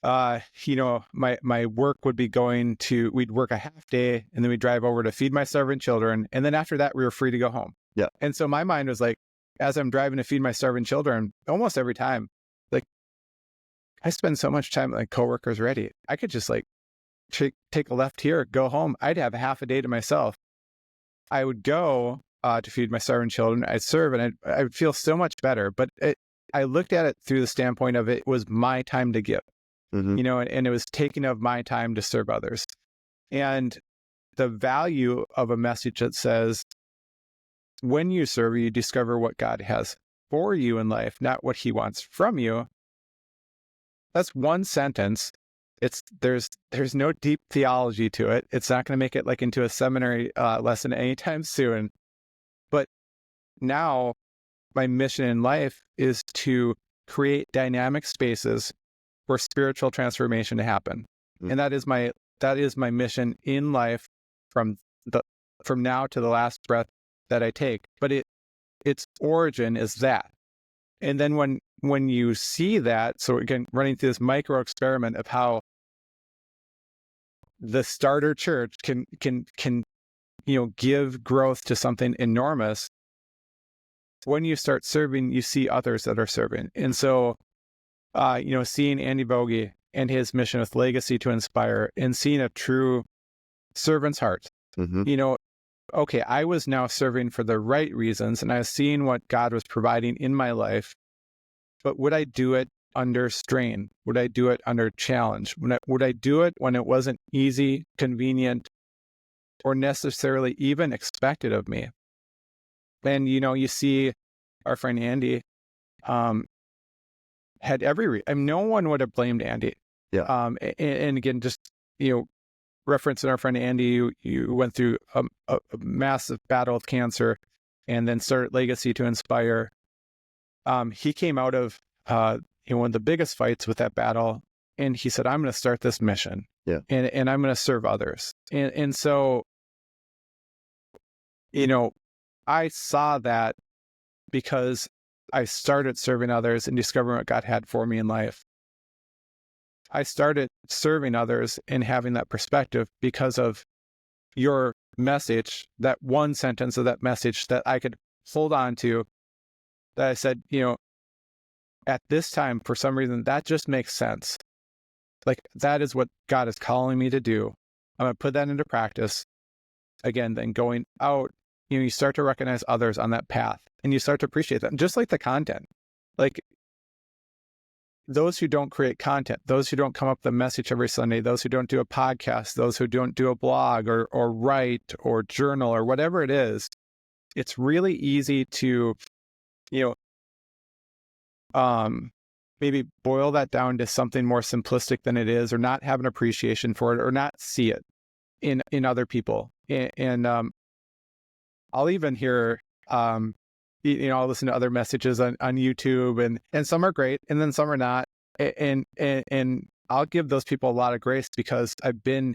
My work would be we'd work a half day and then we'd drive over to feed my starving children. And then after that, we were free to go home. Yeah. And so my mind was like, as I'm driving to feed my starving children, almost every time, like I spend so much time like coworkers ready. I could just like take a left here, go home. I'd have half a day to myself. I would go to feed my starving children. I'd serve and I would feel so much better. But I looked at it through the standpoint of it was my time to give. Mm-hmm. And it was taking of my time to serve others. And the value of a message that says, when you serve, you discover what God has for you in life, not what he wants from you. That's one sentence. There's no deep theology to it. It's not going to make it like into a seminary lesson anytime soon. But now my mission in life is to create dynamic spaces for spiritual transformation to happen. Mm-hmm. And that is my mission in life from now to the last breath that I take. But its origin is that. And then when you see that, so again, running through this micro experiment of how the starter church can give growth to something enormous. When you start serving, you see others that are serving. And so seeing Andy Bogie and his mission with Legacy to Inspire and seeing a true servant's heart. Mm-hmm. Okay, I was now serving for the right reasons and I was seeing what God was providing in my life, but would I do it under strain? Would I do it under challenge? Would I do it when it wasn't easy, convenient, or necessarily even expected of me? And, you see our friend Andy had no one would have blamed Andy. Yeah. And again, just, referencing our friend Andy, you went through a massive battle with cancer and then started Legacy to Inspire. He came out of one of the biggest fights with that battle, and he said, I'm going to start this mission. Yeah. And I'm going to serve others. And so, I saw that because I started serving others and discovering what God had for me in life. I started serving others and having that perspective because of your message, that one sentence of that message that I could hold on to, that I said, at this time, for some reason, that just makes sense. Like, that is what God is calling me to do. I'm going to put that into practice. Again, then going out, you start to recognize others on that path and you start to appreciate them, just like the content. Like, those who don't create content, those who don't come up with a message every Sunday, those who don't do a podcast, those who don't do a blog or write or journal or whatever it is, it's really easy to, maybe boil that down to something more simplistic than it is, or not have an appreciation for it, or not see it in other people. And I'll even hear, I'll listen to other messages on YouTube, and some are great, and then some are not. And I'll give those people a lot of grace because I've been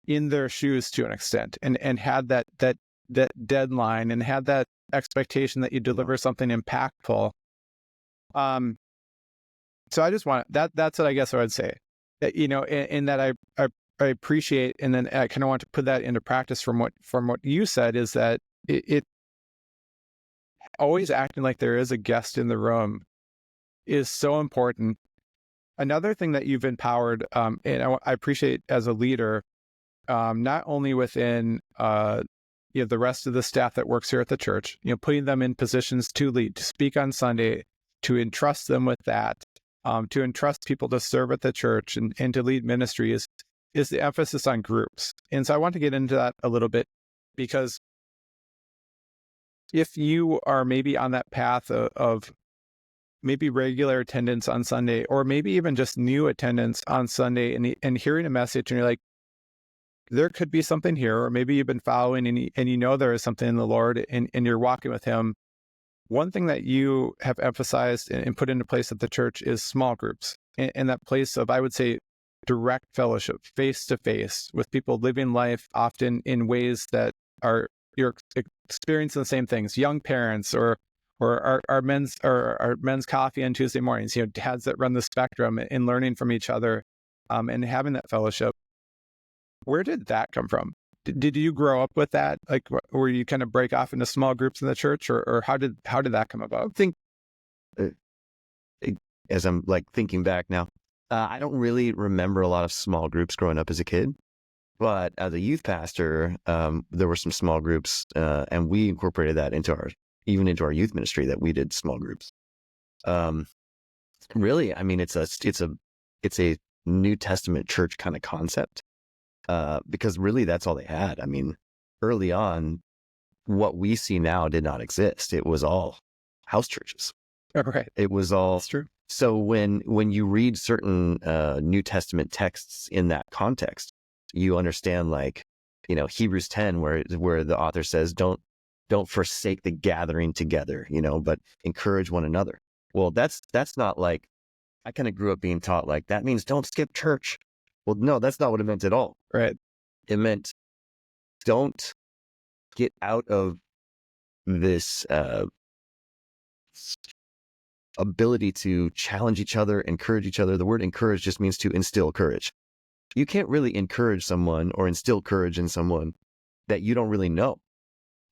in their shoes to an extent, and had that deadline, and had that expectation that you deliver something impactful. So I just want that's what I guess I would say, that, in that I appreciate, and then I kind of want to put that into practice from what you said, is that it always acting like there is a guest in the room is so important. Another thing that you've empowered, and I appreciate as a leader, not only within the rest of the staff that works here at the church, putting them in positions to lead, to speak on Sunday, to entrust them with that, to entrust people to serve at the church and to lead ministry, is the emphasis on groups. And so I want to get into that a little bit, because if you are maybe on that path of maybe regular attendance on Sunday, or maybe even just new attendance on Sunday, and hearing a message, and you're like, there could be something here, or maybe you've been following and there is something in the Lord, and you're walking with Him. One thing that you have emphasized and put into place at the church is small groups, and that place of, I would say, direct fellowship, face to face with people living life, often in ways that you're experiencing the same things. Young parents, or our men's coffee on Tuesday mornings. Dads that run the spectrum, and learning from each other, and having that fellowship. Where did that come from? Did you grow up with that? Like, where you kind of break off into small groups in the church, or how did that come about? I think, as I'm thinking back now, I don't really remember a lot of small groups growing up as a kid, but as a youth pastor, there were some small groups, and we incorporated that into our youth ministry, that we did small groups. Really, I mean, it's a New Testament church kind of concept. Because really that's all they had. I mean, early on, what we see now did not exist. It was all house churches. Right. It was all. That's true. So when you read certain New Testament texts in that context, you understand, Hebrews 10, where the author says, don't forsake the gathering together, but encourage one another. Well, that's not I kind of grew up being taught that means don't skip church. Well, no, that's not what it meant at all. Right. It meant don't get out of this ability to challenge each other, encourage each other. The word encourage just means to instill courage. You can't really encourage someone or instill courage in someone that you don't really know.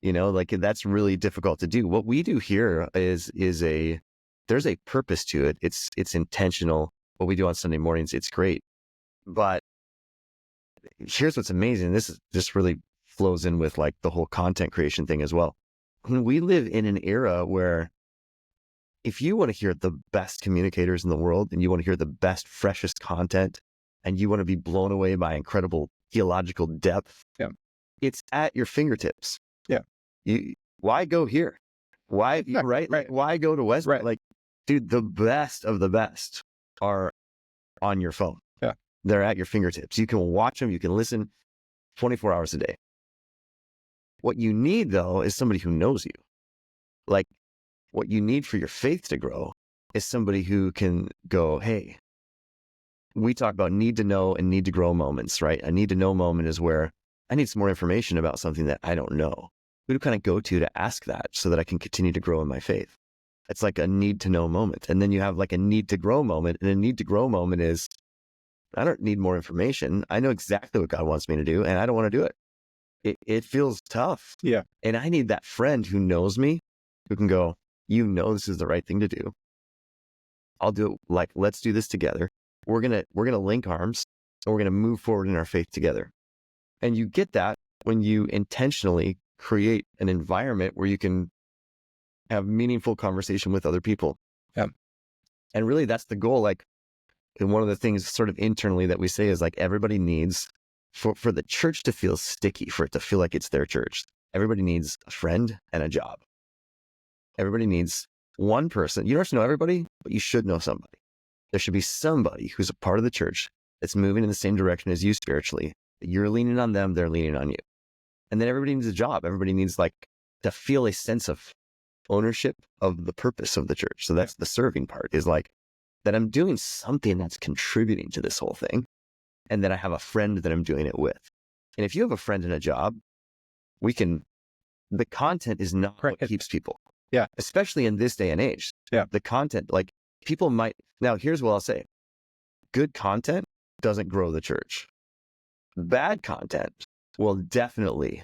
That's really difficult to do. What we do here is there's a purpose to it. It's intentional. What we do on Sunday mornings, it's great. But here's what's amazing. This really flows in with the whole content creation thing as well. We live in an era where if you want to hear the best communicators in the world, and you want to hear the best, freshest content, and you want to be blown away by incredible theological depth, it's at your fingertips. Yeah. Why go here? Why, right? Why go to Westbridge? Right. Dude, the best of the best are on your phone. Yeah. They're at your fingertips. You can watch them. You can listen 24 hours a day. What you need, though, is somebody who knows you. What you need for your faith to grow is somebody who can go, hey, we talk about need to know and need to grow moments, right? A need to know moment is where I need some more information about something that I don't know. Who to kind of go to ask that so that I can continue to grow in my faith. It's like a need to know moment. And then you have a need to grow moment. And a need to grow moment is, I don't need more information. I know exactly what God wants me to do, and I don't want to do it. It feels tough. Yeah. And I need that friend who knows me, who can go, this is the right thing to do. I'll do it. Let's do this together. We're going to link arms, and we're going to move forward in our faith together. And you get that when you intentionally create an environment where you can have meaningful conversation with other people. Yeah. And really that's the goal. Like, and one of the things sort of internally that we say is like, everybody needs for the church to feel sticky, for it to feel like it's their church. Everybody needs a friend and a job. Everybody needs one person. You don't have to know everybody, but you should know somebody. There should be somebody who's a part of the church that's moving in the same direction as you spiritually. You're leaning on them, they're leaning on you. And then everybody needs a job. Everybody needs like to feel a sense of ownership of the purpose of the church. So that's the serving part, is like that I'm doing something that's contributing to this whole thing, and that I have a friend that I'm doing it with. And if you have a friend and a job, the content is not what keeps people. Yeah. Especially in this day and age. Yeah. The content, like people might, now here's what I'll say. Good content doesn't grow the church. Bad content will definitely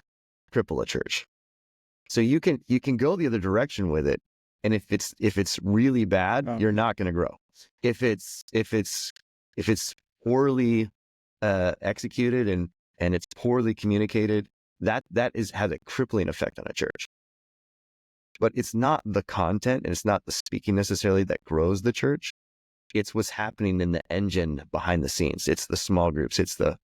cripple a church. So you can go the other direction with it. And if it's really bad, you're not going to grow. If it's poorly executed and it's poorly communicated, that has a crippling effect on a church. But it's not the content and it's not the speaking necessarily that grows the church. It's what's happening in the engine behind the scenes. It's the small groups. It's the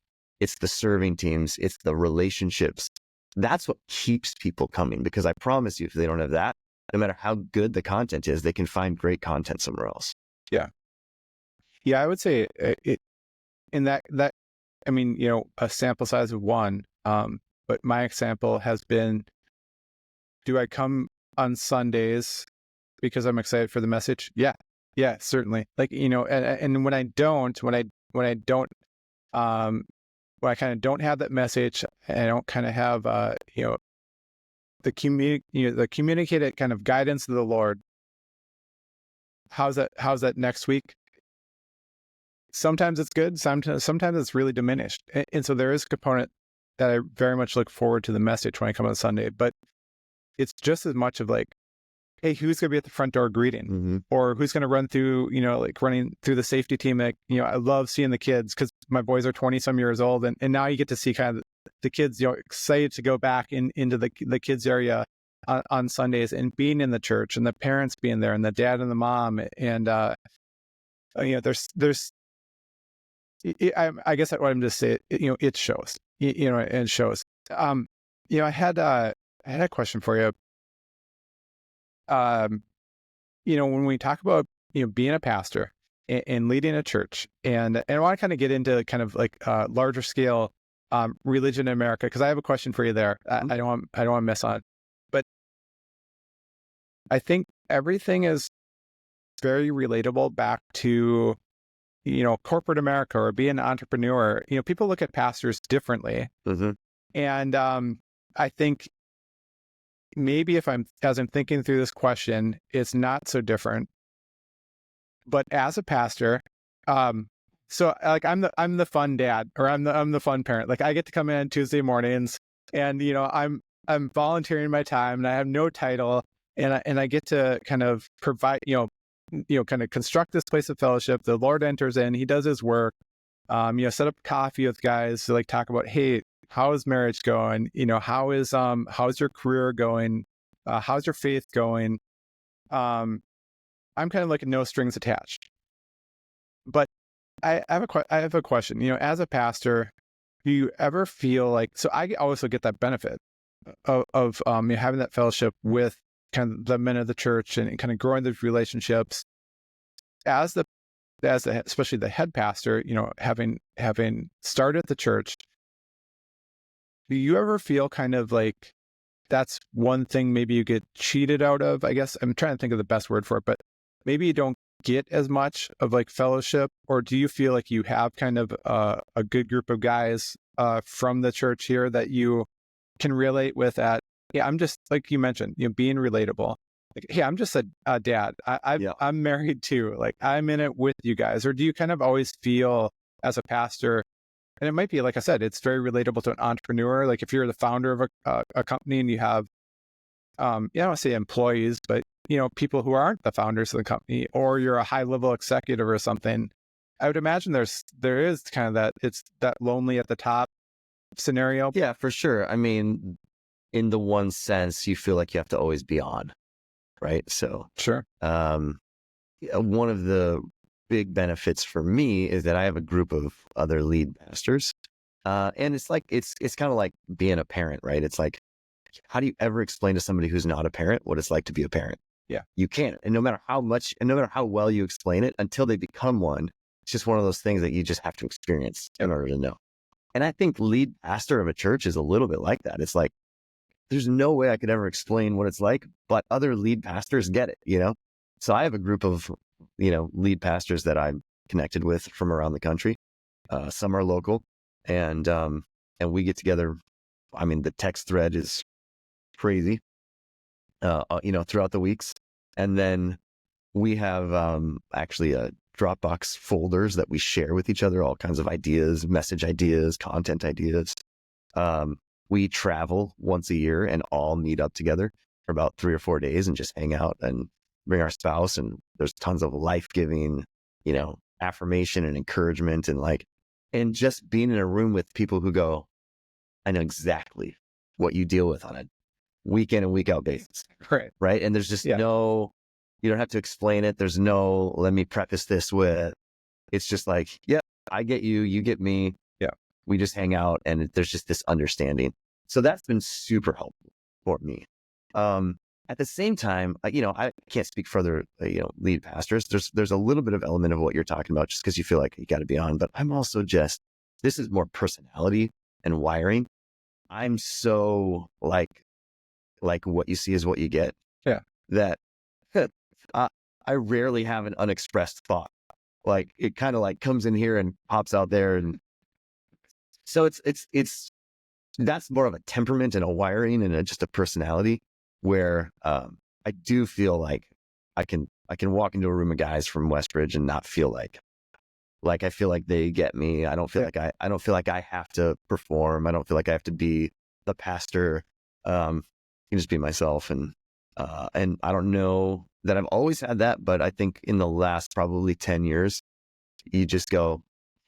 serving teams. It's the relationships. That's what keeps people coming, because I promise you, if they don't have that, no matter how good the content is, they can find great content somewhere else. Yeah. Yeah, I would say in that, I mean, a sample size of one, but my example has been, do I come on Sundays because I'm excited for the message? Yeah, certainly. Like, and when I kind of don't have that message, and I don't kind of have, the communicated kind of guidance of the Lord. How's that next week? Sometimes it's good. Sometimes it's really diminished. And so there is a component that I very much look forward to the message when I come on Sunday, but it's just as much of like, hey, who's going to be at the front door greeting? Mm-hmm. Or who's going to run through, like running through the safety team. Like, I love seeing the kids, because my boys are 20 some years old. And now you get to see kind of the kids, excited to go back into the kids area on Sundays, and being in the church, and the parents being there, and the dad and the mom. And, I guess what I'm just saying, it shows, and it shows. I had a question for you. When we talk about, being a pastor and leading a church, and I want to kind of get into kind of like larger scale religion in America, because I have a question for you there. I don't want to miss on, but I think everything is very relatable back to, corporate America, or being an entrepreneur. People look at pastors differently. Mm-hmm. And I think maybe as I'm thinking through this question, it's not so different. But as a pastor, so like I'm the fun dad, or I'm the fun parent. Like, I get to come in Tuesday mornings, and I'm volunteering my time, and I have no title, and I get to kind of provide, kind of construct this place of fellowship. The Lord enters in, He does His work. Set up coffee with guys to like talk about, hey, how is marriage going? How's your career going? How's your faith going? I'm kind of like no strings attached. But I have a question. As a pastor, do you ever feel like, so I also get that benefit of having that fellowship with kind of the men of the church, and kind of growing those relationships as especially the head pastor, having started the church. Do you ever feel kind of like that's one thing maybe you get cheated out of? I guess I'm trying to think of the best word for it, but maybe you don't get as much of like fellowship, or do you feel like you have kind of a good group of guys from the church here that you can relate with at, yeah, I'm just, like you mentioned, being relatable. Like, hey, I'm just a dad. I'm married too. Like, I'm in it with you guys. Or do you kind of always feel as a pastor, and it might be, like I said, it's very relatable to an entrepreneur. Like, if you're the founder of a company, and you have, I don't want to say employees, but, people who aren't the founders of the company, or you're a high level executive or something, I would imagine there is kind of that, it's that lonely at the top scenario. Yeah, for sure. I mean, in the one sense, you feel like you have to always be on, right? So Sure. one of the big benefits for me is that I have a group of other lead pastors. And it's kind of like being a parent, right? It's like, how do you ever explain to somebody who's not a parent what it's like to be a parent? Yeah. You can't. And no matter how much, and no matter how well you explain it, until they become one, it's just one of those things that you just have to experience in order to know. And I think lead pastor of a church is a little bit like that. It's like, there's no way I could ever explain what it's like, but other lead pastors get it, you know? So I have a group of, lead pastors that I'm connected with from around the country. Some are local, and we get together. I mean, the text thread is crazy, throughout the weeks. And then we have actually Dropbox folders that we share with each other, all kinds of ideas, message ideas, content ideas. We travel once a year and all meet up together for about 3 or 4 days and just hang out and bring our spouse. And there's tons of life-giving, affirmation and encouragement, and just being in a room with people who go, I know exactly what you deal with on a week in and week out basis. Right. Right. And there's just you don't have to explain it. There's no, let me preface this with, it's just like, yeah, I get you, you get me. Yeah. We just hang out, and there's just this understanding. So that's been super helpful for me. At the same time, I can't speak for other, lead pastors. There's a little bit of element of what you're talking about just because you feel like you got to be on, but I'm also this is more personality and wiring. I'm so like what you see is what you get. Yeah. That I rarely have an unexpressed thought. Like it kind of like comes in here and pops out there. And so that's more of a temperament and a wiring and just a personality where I do feel like I can walk into a room of guys from Westbridge and not feel like I feel like they get me. I don't feel like I have to perform. I don't feel like I have to be the pastor. I can just be myself, and I don't know that I've always had that, but I think in the last probably 10 years, you just go,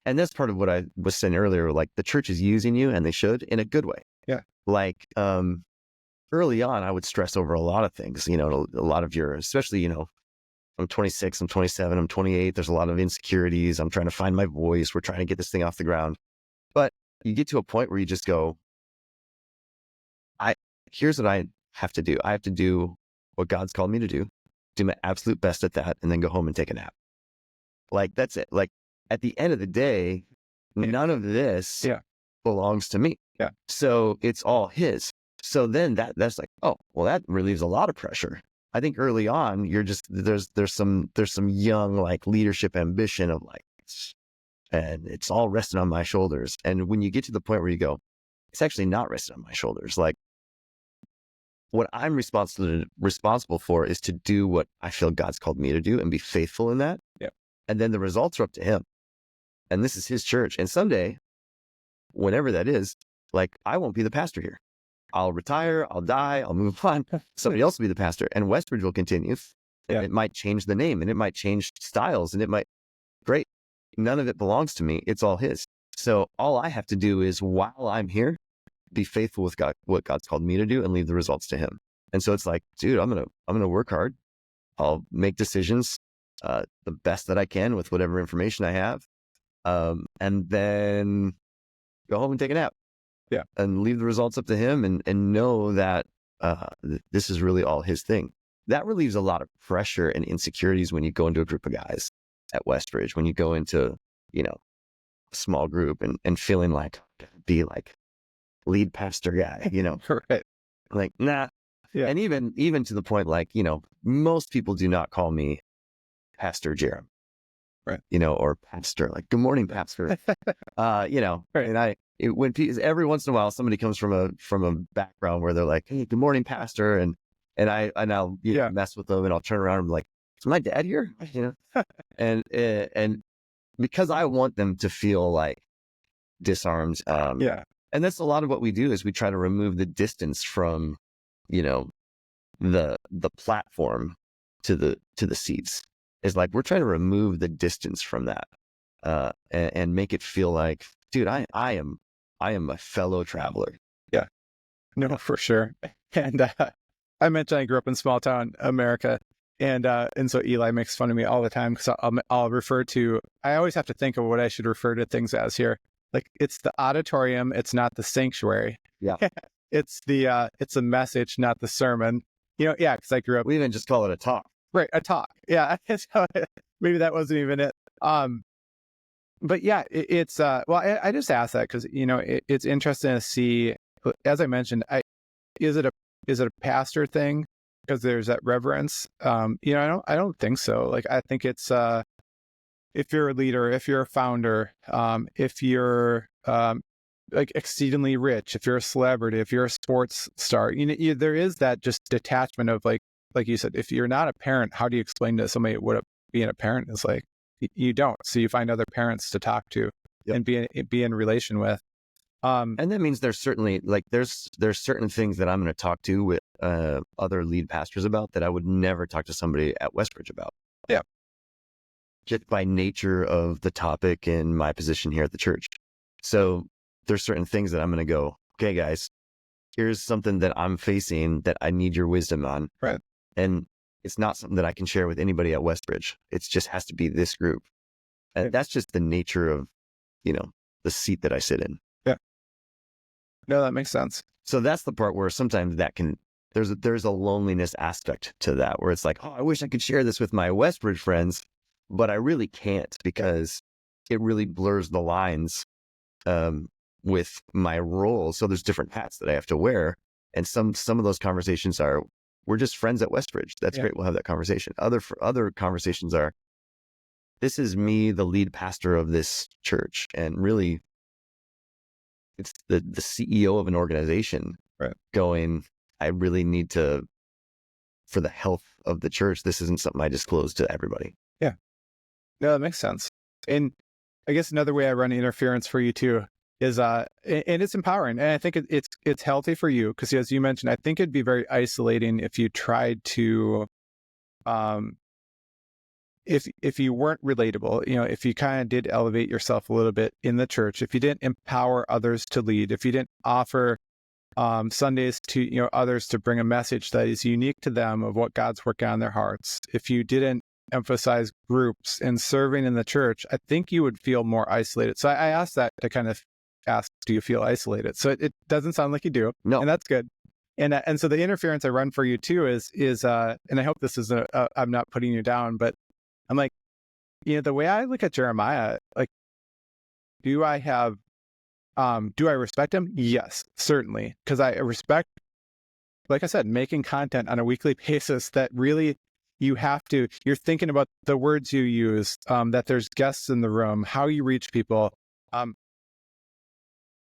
and that's part of what I was saying earlier, like the church is using you, and they should, in a good way. Yeah. Like early on, I would stress over a lot of things, a lot of especially, I'm 26, I'm 27, I'm 28. There's a lot of insecurities. I'm trying to find my voice. We're trying to get this thing off the ground. But you get to a point where you just go, here's what I have to do. I have to do what God's called me to do my absolute best at that, and then go home and take a nap. Like, that's it. Like, at the end of the day, none of this belongs to me. Yeah. So it's all his. So then that's like, oh, well, that relieves a lot of pressure. I think early on, you're just, there's some young, like, leadership ambition of like, and it's all resting on my shoulders. And when you get to the point where you go, it's actually not resting on my shoulders. Like, what I'm responsible for is to do what I feel God's called me to do and be faithful in that. Yeah. And then the results are up to him. And this is his church. And someday, whenever that is, like, I won't be the pastor here. I'll retire, I'll die, I'll move on. Somebody else will be the pastor, and Westbridge will continue. Yeah. And it might change the name, and it might change styles, and it might, great. None of it belongs to me. It's all his. So all I have to do is, while I'm here, be faithful with God, what God's called me to do, and leave the results to him. And so it's like, dude, I'm going to work hard. I'll make decisions, the best that I can with whatever information I have. And then go home and take a nap. Yeah. And leave the results up to him, and know that this is really all his thing. That relieves a lot of pressure and insecurities when you go into a group of guys at Westbridge, when you go into, a small group and feeling like, be like lead pastor guy, Right. like, nah. Yeah. And even to the point, like, most people do not call me Pastor Jeremiah. Right. Or pastor, like, good morning, pastor. Right. And every once in a while, somebody comes from a background where they're like, hey, good morning, pastor. And I'll mess with them, and I'll turn around and be like, is my dad here? And because I want them to feel like disarmed. And that's a lot of what we do, is we try to remove the distance from, the platform to the seats. Is like, we're trying to remove the distance from that, and make it feel like, dude, I am a fellow traveler. Yeah, no, for sure. And I mentioned I grew up in small town America, And so Eli makes fun of me all the time because I'll refer to, I always have to think of what I should refer to things as here. Like it's the auditorium, it's not the sanctuary. Yeah. It's a message, not the sermon. Yeah, because I grew up. We even just call it a talk. Right, a talk. Yeah, so maybe that wasn't even it. But yeah, it's well, I just asked that because it's interesting to see. As I mentioned, is it a pastor thing because there's that reverence? I don't think so. Like I think it's if you're a leader, if you're a founder, if you're like exceedingly rich, if you're a celebrity, if you're a sports star, there is that just detachment of like you said, if you're not a parent, how do you explain to somebody what being a parent is like? You don't. So you find other parents to talk to and be in relation with. And that means there's certainly like there's certain things that I'm going to talk to with other lead pastors about that I would never talk to somebody at Westbridge about. Yeah. Just by nature of the topic and my position here at the church. So there's certain things that I'm going to go, okay, guys, here's something that I'm facing that I need your wisdom on. Right. And it's not something that I can share with anybody at Westbridge. It just has to be this group. And that's just the nature of, the seat that I sit in. Yeah. No, that makes sense. So that's the part where sometimes there's a loneliness aspect to that, where it's like, oh, I wish I could share this with my Westbridge friends, but I really can't because it really blurs the lines with my role. So there's different hats that I have to wear. And some of those conversations are, we're just friends at Westbridge. That's great. We'll have that conversation. Other conversations are, this is me, the lead pastor of this church. And really, it's the CEO of an organization going, I really need to, for the health of the church, this isn't something I disclose to everybody. Yeah. No, that makes sense. And I guess another way I run interference for you too is, and it's empowering. And I think it's healthy for you because as you mentioned, I think it'd be very isolating if you tried to, if you weren't relatable, if you kind of did elevate yourself a little bit in the church, if you didn't empower others to lead, if you didn't offer Sundays to others to bring a message that is unique to them of what God's working on their hearts, if you didn't emphasize groups and serving in the church, I think you would feel more isolated. So I asked that to kind of ask, do you feel isolated? So it doesn't sound like you do. No. And that's good. And so the interference I run for you too is and I hope this isn't I'm not putting you down, but I'm like, the way I look at Jeremiah, like, do I respect him? Yes, certainly. Because I respect, like I said, making content on a weekly basis that really you're thinking about the words you use, that there's guests in the room, how you reach people,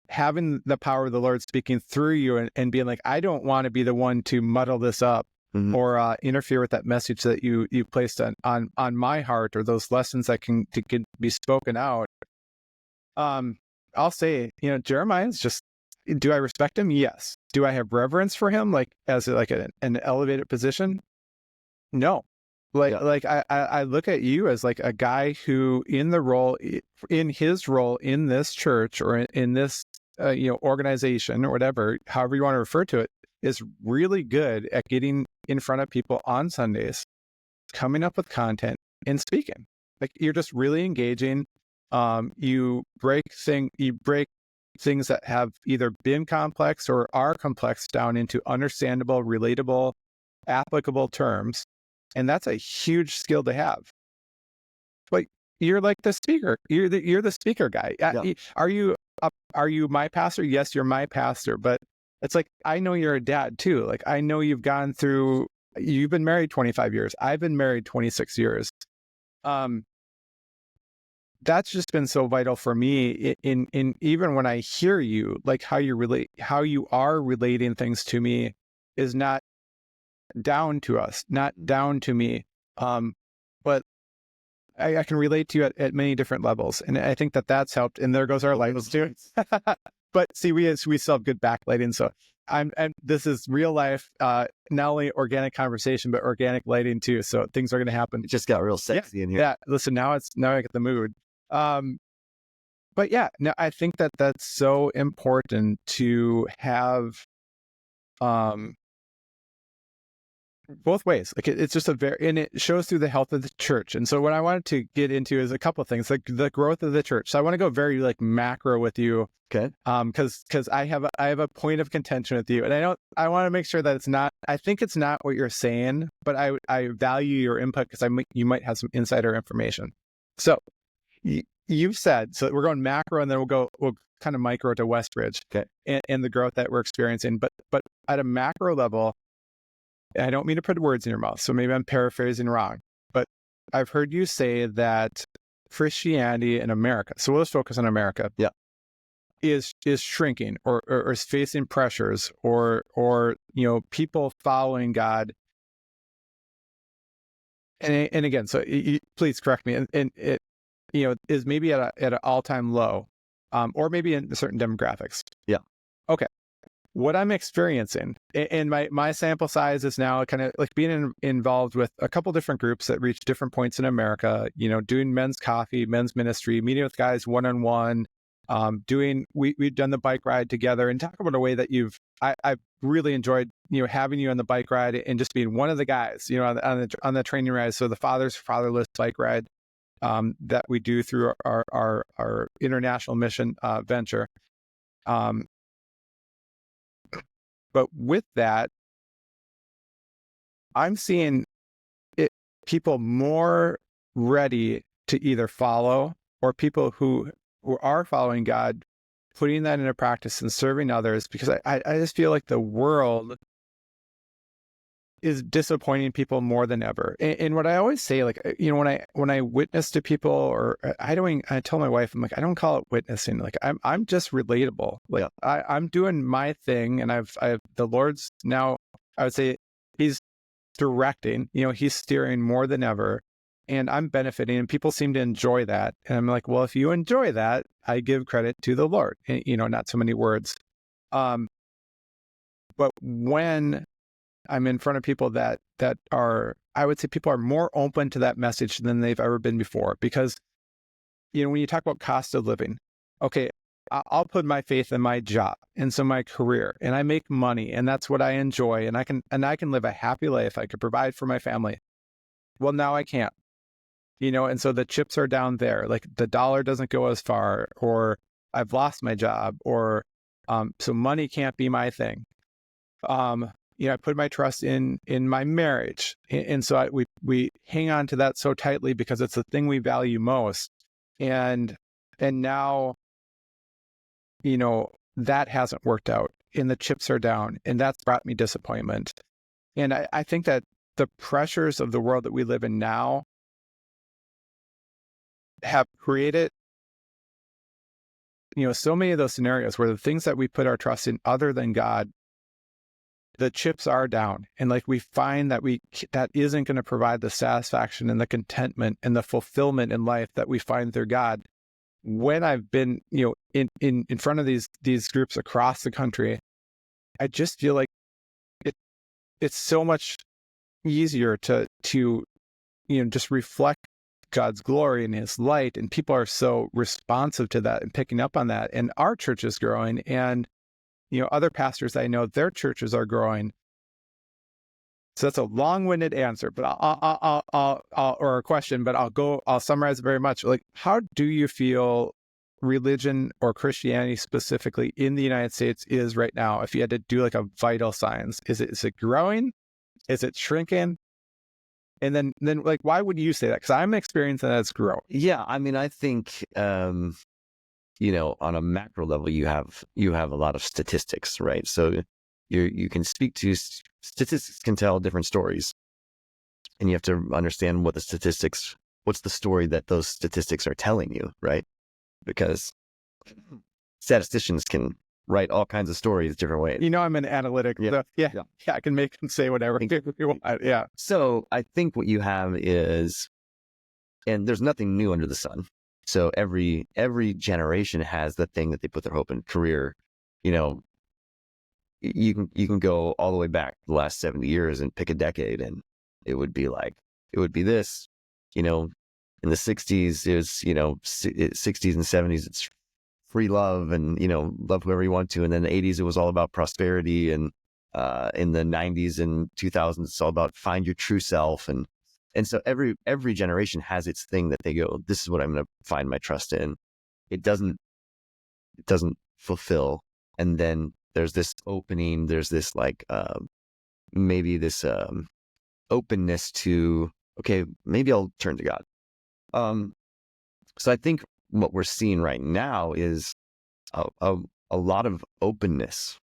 having the power of the Lord speaking through you and being like, I don't want to be the one to muddle this up or interfere with that message that you placed on my heart or those lessons that can be spoken out. I'll say, Jeremiah is just, do I respect him? Yes. Do I have reverence for him? Like as like an elevated position? No. I look at you as like a guy who in his role in this church or in this, organization or whatever, however you want to refer to it, is really good at getting in front of people on Sundays, coming up with content and speaking. Like you're just really engaging. You break things that have either been complex or are complex down into understandable, relatable, applicable terms. And that's a huge skill to have. But you're like the speaker. You're the speaker guy. Yeah. Are you my pastor? Yes, you're my pastor. But it's like, I know you're a dad too. Like I know you've been married 25 years. I've been married 26 years. That's just been so vital for me in even when I hear you, like how you are relating things to me is not down to us, not down to me. But I can relate to you at many different levels. And I think that's helped. And there goes our lights too. But see, we still have good backlighting. So this is real life, not only organic conversation, but organic lighting too. So things are going to happen. It just got real sexy in here. Yeah. Listen, now I get the mood. But yeah, no, I think that's so important to have, both ways. Like it's just and it shows through the health of the church. And so what I wanted to get into is a couple of things, like the growth of the church. So I want to go very like macro with you. Okay. Because I have a point of contention with you, and I want to make sure that it's not. I think it's not what you're saying, but I value your input because you might have some insider information. So you've said, so we're going macro, and then we'll kind of micro to Westbridge, okay, and the growth that we're experiencing. But at a macro level, I don't mean to put words in your mouth, so maybe I'm paraphrasing wrong, but I've heard you say that Christianity in America, so we'll just focus on America, is shrinking or is facing pressures or people following God. And again, so please correct me, and it is maybe at an all-time low, or maybe in certain demographics. Yeah. Okay. What I'm experiencing, and my sample size is now kind of like being involved with a couple different groups that reach different points in America, doing men's coffee, men's ministry, meeting with guys one-on-one, we've done the bike ride together, and talk about a way that I've really enjoyed, having you on the bike ride and just being one of the guys, on the training ride. So the Fathers Fatherless bike ride, that we do through our international mission, venture. But with that, I'm seeing people more ready to either follow, or people who are following God, putting that into practice and serving others, because I just feel like the world is disappointing people more than ever. And what I always say, like, when I witness to people, or I tell my wife, I'm like, I don't call it witnessing. Like I'm just relatable. Like I'm doing my thing, and I've the Lord's now, I would say he's directing, he's steering more than ever, and I'm benefiting, and people seem to enjoy that. And I'm like, well, if you enjoy that, I give credit to the Lord, not so many words. But when I'm in front of people that are, I would say people are more open to that message than they've ever been before. Because, when you talk about cost of living, okay, I'll put my faith in my job, and so my career, and I make money, and that's what I enjoy, and I can live a happy life. I could provide for my family. Well, now I can't, and so the chips are down there. Like the dollar doesn't go as far, or I've lost my job, or so money can't be my thing. I put my trust in my marriage. And so we hang on to that so tightly because it's the thing we value most. And now, that hasn't worked out, and the chips are down, and that's brought me disappointment. And I think that the pressures of the world that we live in now have created, so many of those scenarios where the things that we put our trust in other than God, the chips are down, and like we find that that isn't going to provide the satisfaction and the contentment and the fulfillment in life that we find through God. When I've been, in front of these groups across the country, I just feel like it's so much easier to just reflect God's glory and His light, and people are so responsive to that and picking up on that. And our church is growing, and other pastors I know, their churches are growing. So that's a long-winded answer, but I'll or a question, but I'll summarize it very much. Like, how do you feel religion, or Christianity specifically, in the United States is right now? If you had to do like a vital signs, is it growing? Is it shrinking? And then like, why would you say that? Because I'm experiencing that it's growing. Yeah, I mean, I think on a macro level, you have a lot of statistics, right? So you can speak to statistics, can tell different stories, and you have to understand what's the story that those statistics are telling you, right? Because statisticians can write all kinds of stories different ways. I'm an analytic. Yeah. So I can make them say whatever you want. Yeah. So I think what you have is, and there's nothing new under the sun. So every generation has the thing that they put their hope in. Career, you can go all the way back the last 70 years and pick a decade, and it would be this, in the 60s, it was, 60s and 70s, it's free love, and, love whoever you want to. And then the 80s, it was all about prosperity and, In the 90s and 2000s, it's all about find your true self. And so every generation has its thing that they go, this is what I'm going to find my trust in. It doesn't fulfill. And then there's this opening, there's this like, maybe this, openness to, okay, maybe I'll turn to God. So I think what we're seeing right now is a lot of openness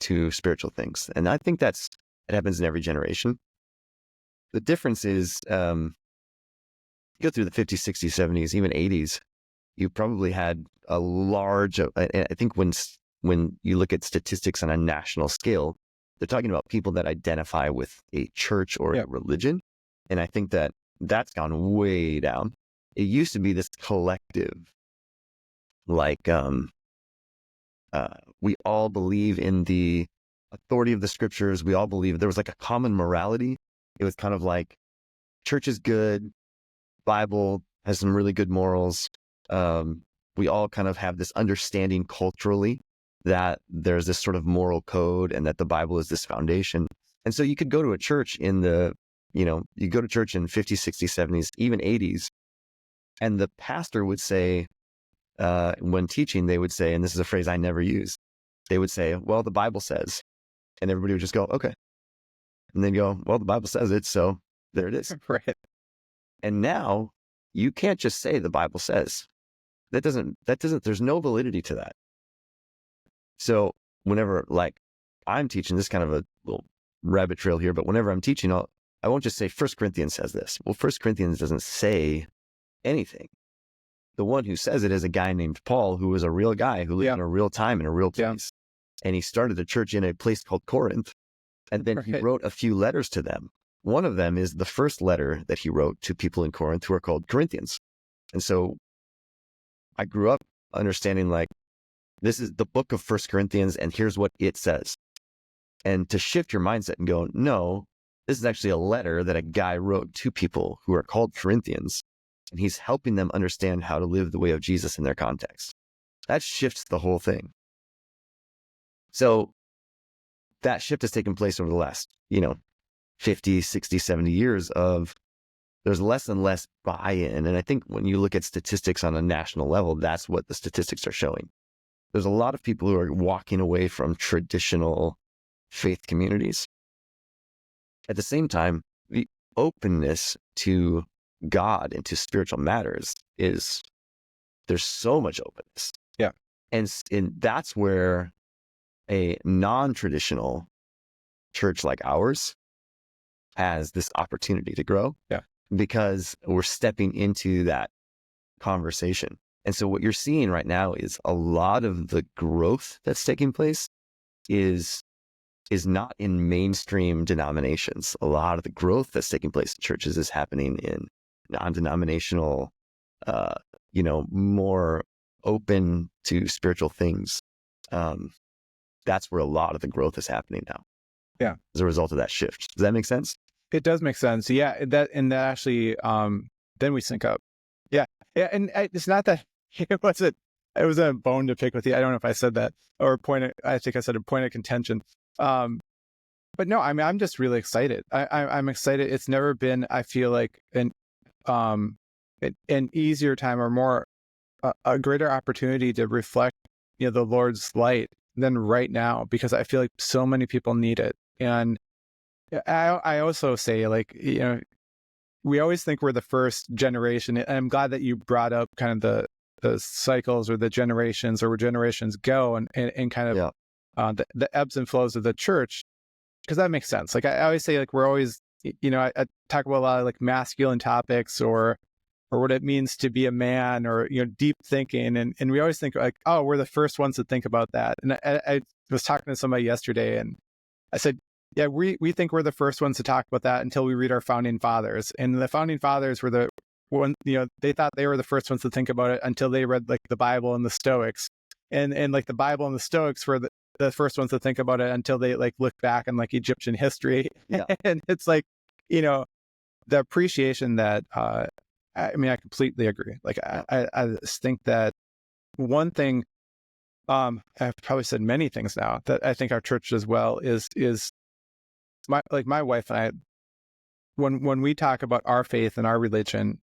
to spiritual things. And I think it happens in every generation. The difference is, you go through the 50s, 60s, 70s, even 80s, you probably had a large, I think when you look at statistics on a national scale, they're talking about people that identify with a church or a religion. And I think that's gone way down. It used to be this collective, like, we all believe in the authority of the scriptures. We all believe there was like a common morality. It was kind of like church is good, Bible has some really good morals. We all kind of have this understanding culturally that there's this sort of moral code and that the Bible is this foundation. And so you could go to a church you go to church in 50s, 60s, 70s, even 80s, and the pastor would say, when teaching, they would say, and this is a phrase I never use, they would say, well, the Bible says, and everybody would just go, okay. And then go, well, the Bible says it, so there it is. Right. And now you can't just say the Bible says. That doesn't, there's no validity to that. So whenever, like, I'm teaching, this kind of a little rabbit trail here, but whenever I'm teaching, I won't just say 1 Corinthians says this. Well, 1 Corinthians doesn't say anything. The one who says it is a guy named Paul, who was a real guy who lived in a real time in a real place. And he started a church in a place called Corinth. And then he wrote a few letters to them. One of them is the first letter that he wrote to people in Corinth who are called Corinthians. And so I grew up understanding, like, this is the book of 1 Corinthians, and here's what it says. And to shift your mindset and go, no, this is actually a letter that a guy wrote to people who are called Corinthians, and he's helping them understand how to live the way of Jesus in their context. That shifts the whole thing. So that shift has taken place over the last, 50, 60, 70 years of there's less and less buy-in. And I think when you look at statistics on a national level, that's what the statistics are showing. There's a lot of people who are walking away from traditional faith communities. At the same time, the openness to God and to spiritual matters there's so much openness. Yeah. And that's where a non-traditional church like ours has this opportunity to grow. Yeah. Because we're stepping into that conversation. And so what you're seeing right now is a lot of the growth that's taking place is not in mainstream denominations. A lot of the growth that's taking place in churches is happening in non-denominational, more open to spiritual things. That's where a lot of the growth is happening now. Yeah. As a result of that shift. Does that make sense? It does make sense. Yeah. That actually, then we sync up. Yeah. Yeah. And it's not that it was a bone to pick with you. I don't know if I said that or I think I said a point of contention. But no, I mean, I'm just really excited. I'm excited. It's never been, I feel like an easier time or more, a greater opportunity to reflect, the Lord's light than right now, because I feel like so many people need it. And I also say, like, we always think we're the first generation. And I'm glad that you brought up kind of the cycles or the generations or where generations go and kind of the ebbs and flows of the church, because that makes sense. Like I always say, like, we're always, I talk about a lot of like masculine topics or what it means to be a man or, deep thinking. And we always think like, oh, we're the first ones to think about that. And I was talking to somebody yesterday and I said, yeah, we think we're the first ones to talk about that until we read our founding fathers. And the founding fathers were the one, they thought they were the first ones to think about it until they read like the Bible and the Stoics. And like the Bible and the Stoics were the first ones to think about it until they like look back on like Egyptian history. Yeah. And it's like, the appreciation that, I completely agree. Like, I just think that one thing I've probably said many things now that I think our church does well is my wife and I, when we talk about our faith and our religion,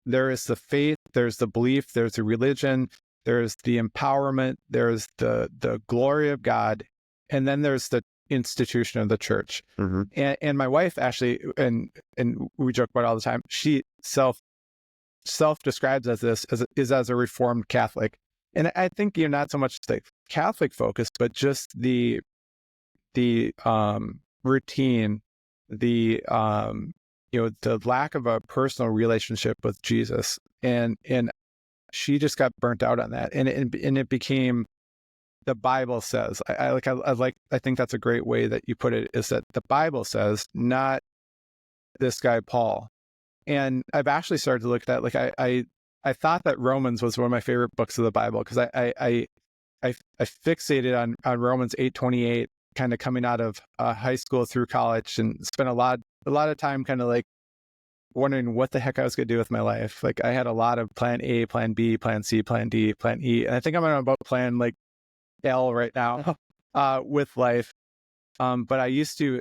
there is the faith, there's the belief, there's the religion, there's the empowerment, there's the glory of God, and then there's the institution of the church. Mm-hmm. And my wife actually, and we joke about it all the time, she self describes as a Reformed Catholic. And I think you're not so much the Catholic focus, but just the routine, the the lack of a personal relationship with Jesus, and she just got burnt out on that, and it became the Bible says. I think that's a great way that you put it, is that the Bible says, not this guy Paul. And I've actually started to look at that. Like I thought that Romans was one of my favorite books of the Bible, because I fixated on Romans 8:28, kind of coming out of high school through college, and spent a lot of time kind of like wondering what the heck I was going to do with my life. Like I had a lot of plan A, plan B, plan C, plan D, plan E, and I think I'm on about plan like L right now with life. But I used to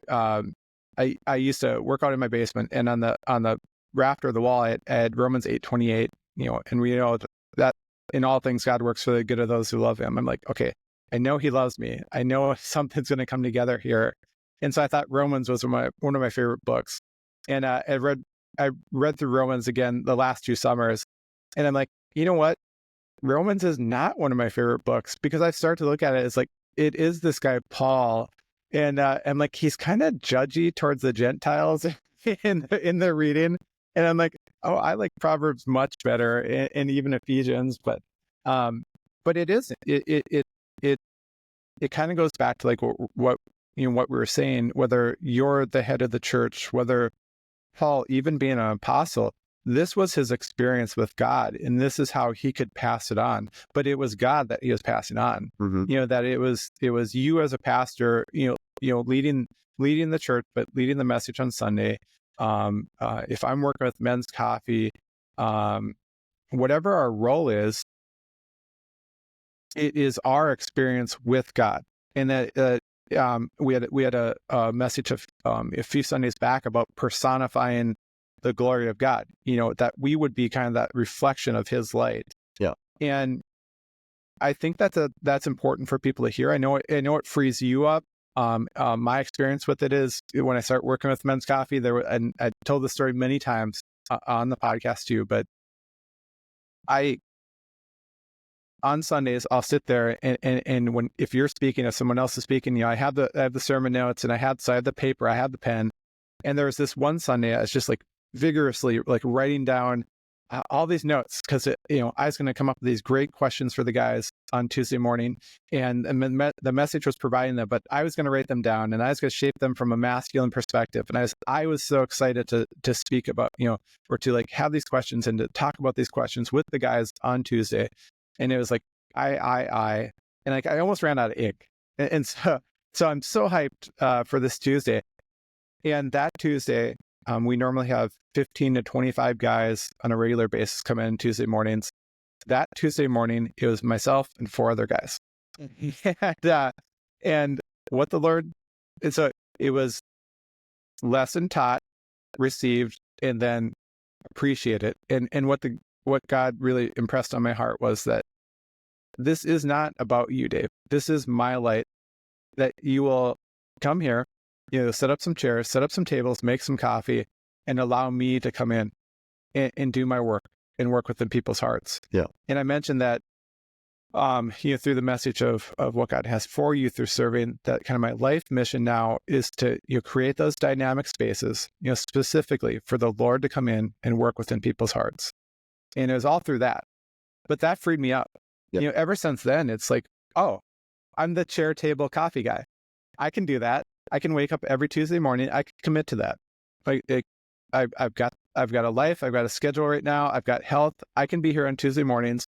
I used to work out in my basement, and on the rafter of the wall, I had Romans 8:28. And we know that in all things God works for the good of those who love Him. I'm like, okay, I know He loves me. I know something's going to come together here. And so I thought Romans was one of my favorite books. And I read through Romans again the last 2 summers, and I'm like, you know what? Romans is not one of my favorite books, because I start to look at it as like, it is this guy Paul, and I'm like, he's kind of judgy towards the Gentiles in the reading, and I'm like, oh, I like Proverbs much better, and even Ephesians, but it isn't. It kind of goes back to like what we were saying, whether you're the head of the church, whether Paul, even being an apostle, this was his experience with God, and this is how he could pass it on. But it was God that he was passing on. Mm-hmm. That it was you as a pastor, leading the church, but leading the message on Sunday. If I'm working with men's coffee, whatever our role is, it is our experience with God. And that we had a message a few Sundays back about personifying the glory of God, that we would be kind of that reflection of His light. Yeah. And I think that's important for people to hear. I know it frees you up. My experience with it is when I start working with men's coffee, and I told this story many times on the podcast too, but on Sundays, I'll sit there and if you're speaking, if someone else is speaking, I have the sermon notes, and I have the paper, I have the pen, and there was this one Sunday I was just like vigorously like writing down all these notes, because I was going to come up with these great questions for the guys on Tuesday morning, and the message was providing them, but I was going to write them down, and I was going to shape them from a masculine perspective, and I was so excited to speak about or to like have these questions and to talk about these questions with the guys on Tuesday. And it was like, and like, I almost ran out of ink. And so I'm so hyped for this Tuesday. And that Tuesday, we normally have 15 to 25 guys on a regular basis come in Tuesday mornings. That Tuesday morning, it was myself and 4 other guys. And what the Lord, and so it was lesson taught, received, and then appreciated. And what God really impressed on my heart was that this is not about you, Dave. This is my light, that you will come here, set up some chairs, set up some tables, make some coffee, and allow me to come in and do my work and work within people's hearts. Yeah. And I mentioned that, through the message of what God has for you through serving, that kind of my life mission now is to create those dynamic spaces, specifically for the Lord to come in and work within people's hearts. And it was all through that. But that freed me up. Yep. Ever since then, it's like, oh, I'm the chair table coffee guy. I can do that. I can wake up every Tuesday morning. I can commit to that. I've got a life. I've got a schedule right now. I've got health. I can be here on Tuesday mornings.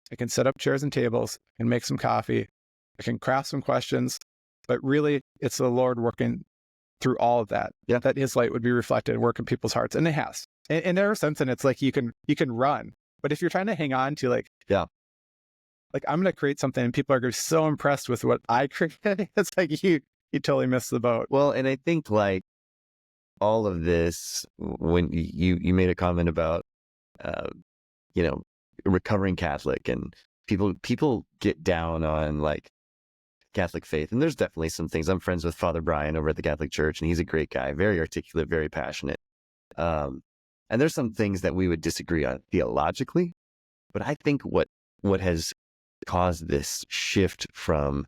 I can set up chairs and tables and make some coffee. I can craft some questions. But really, it's the Lord working through all of that. Yeah. That His light would be reflected and work in people's hearts. And it has. And ever since then, it's like you can run. But if you're trying to hang on to like, yeah, like I'm going to create something and people are going to be so impressed with what I created. It's like you totally missed the boat. Well, and I think like all of this, when you made a comment about, you know, recovering Catholic, and people get down on like Catholic faith. And there's definitely some things. I'm friends with Father Brian over at the Catholic Church, and he's a great guy, very articulate, very passionate. And there's some things that we would disagree on theologically, but I think what has caused this shift from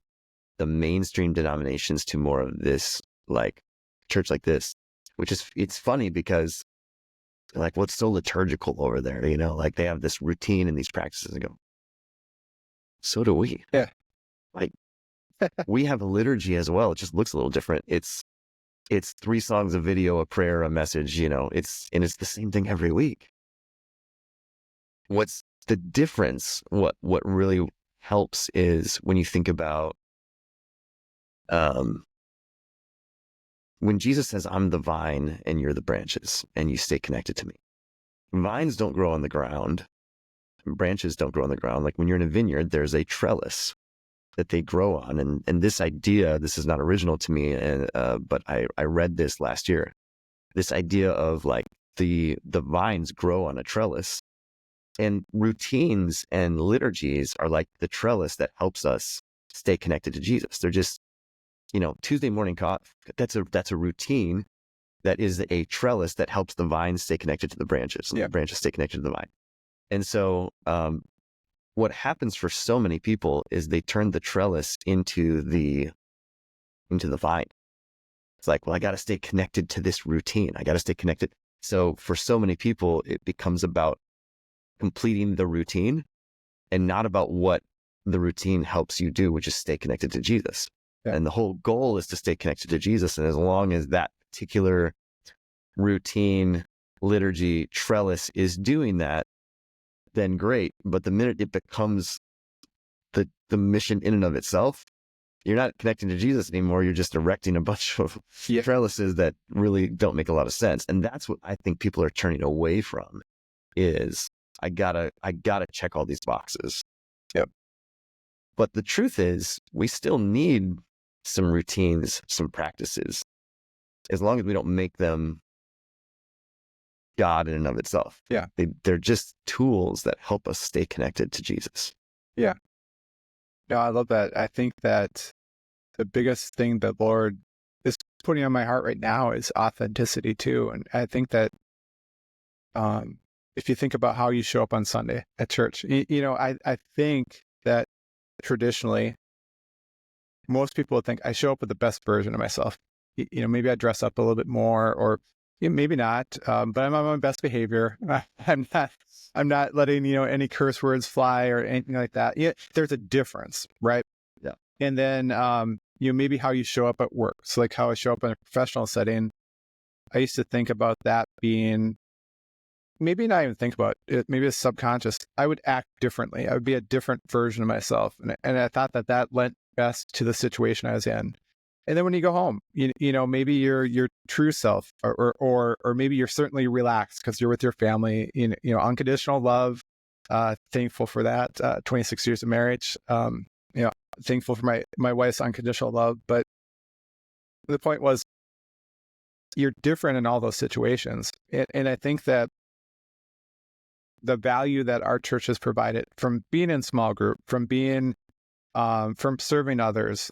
the mainstream denominations to more of this like church like this, which is, it's funny because like, what's so liturgical over there, you know, like they have this routine and these practices, and go, so do we. Yeah. Like we have a liturgy as well. It just looks a little different. It's 3 songs, a video, a prayer, a message, you know, it's the same thing every week. What's the difference? What really helps is when you think about, when Jesus says, I'm the vine and you're the branches, and you stay connected to me. Vines don't grow on the ground. Branches don't grow on the ground. Like when you're in a vineyard, there's a trellis that they grow on. And this idea, this is not original to me, but I read this last year. This idea of like the vines grow on a trellis, and routines and liturgies are like the trellis that helps us stay connected to Jesus. They're just, you know, Tuesday morning coffee, that's a routine that is a trellis that helps the vine stay connected to the branches, and the branches stay connected to the vine. And so what happens for so many people is they turn the trellis into the vine. It's like, well, I got to stay connected to this routine. I got to stay connected. So for so many people, it becomes about completing the routine and not about what the routine helps you do, which is stay connected to Jesus. Yeah. And the whole goal is to stay connected to Jesus. And as long as that particular routine, liturgy, trellis is doing that, then great. But the minute it becomes the mission in and of itself, you're not connecting to Jesus anymore. You're just erecting a bunch of trellises that really don't make a lot of sense. And that's what I think people are turning away from, is I gotta check all these boxes. Yep. But the truth is, we still need some routines, some practices, as long as we don't make them God in and of itself. Yeah. They're just tools that help us stay connected to Jesus. Yeah. No, I love that. I think that the biggest thing that Lord is putting on my heart right now is authenticity too. And I think that if you think about how you show up on Sunday at church, you know, I think that traditionally most people would think I show up with the best version of myself. You know, maybe I dress up a little bit more, or maybe not, but I'm on my best behavior. I'm not letting, you know, any curse words fly or anything like that. Yeah, there's a difference, right? Yeah. And then, you know, maybe how you show up at work. So like how I show up in a professional setting, I used to think about that being, maybe not even think about it, maybe it's subconscious. I would act differently. I would be a different version of myself. And I thought that lent best to the situation I was in. And then when you go home, you know, maybe your true self, or maybe you're certainly relaxed because you're with your family, you know, unconditional love, thankful for that, 26 years of marriage, you know, thankful for my wife's unconditional love. But the point was, you're different in all those situations. And I think that the value that our church has provided, from being in small group, from being, from serving others,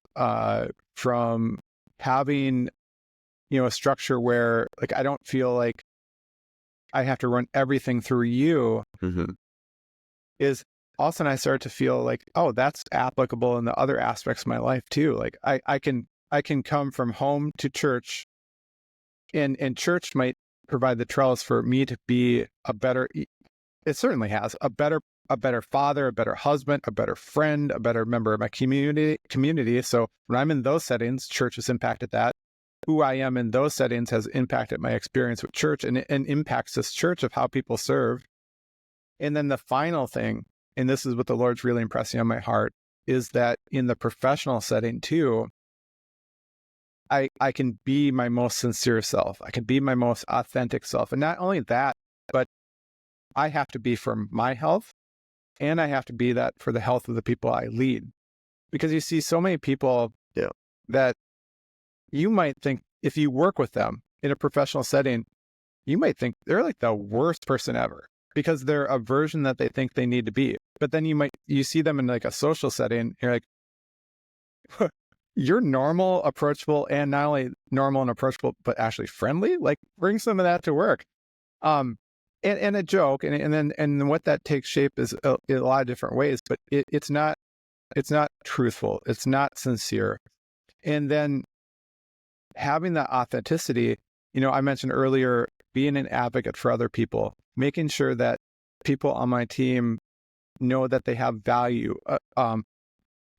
from having, you know, a structure where like, I don't feel like I have to run everything through you, is all of a sudden I started to feel like, oh, that's applicable in the other aspects of my life too. Like I can come from home to church, and church might provide the trellis for me to be a better, it certainly has a better father, a better husband, a better friend, a better member of my community. So when I'm in those settings, church has impacted that. Who I am in those settings has impacted my experience with church, and impacts this church of how people serve. And then the final thing, and this is what the Lord's really impressing on my heart, is that in the professional setting too, I can be my most sincere self. I can be my most authentic self. And not only that, but I have to be for my health, and I have to be that for the health of the people I lead. Because you see so many people that you might think, if you work with them in a professional setting, you might think they're like the worst person ever because they're a version that they think they need to be. But then you see them in like a social setting, you're like, you're normal, approachable, and not only normal and approachable, but actually friendly. Like, bring some of that to work. And a joke, and then what that takes shape is a lot of different ways. But it's not truthful. It's not sincere. And then having that authenticity, I mentioned earlier, being an advocate for other people, making sure that people on my team know that they have value,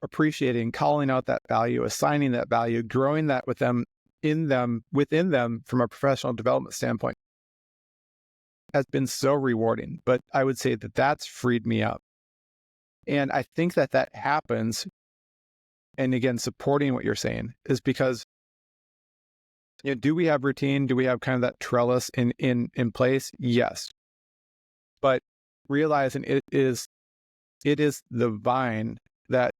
appreciating, calling out that value, assigning that value, growing that within them from a professional development standpoint has been so rewarding. But I would say that that's freed me up. And I think that happens, and again, supporting what you're saying, is because do we have routine? Do we have kind of that trellis in place? Yes. But realizing it is the vine that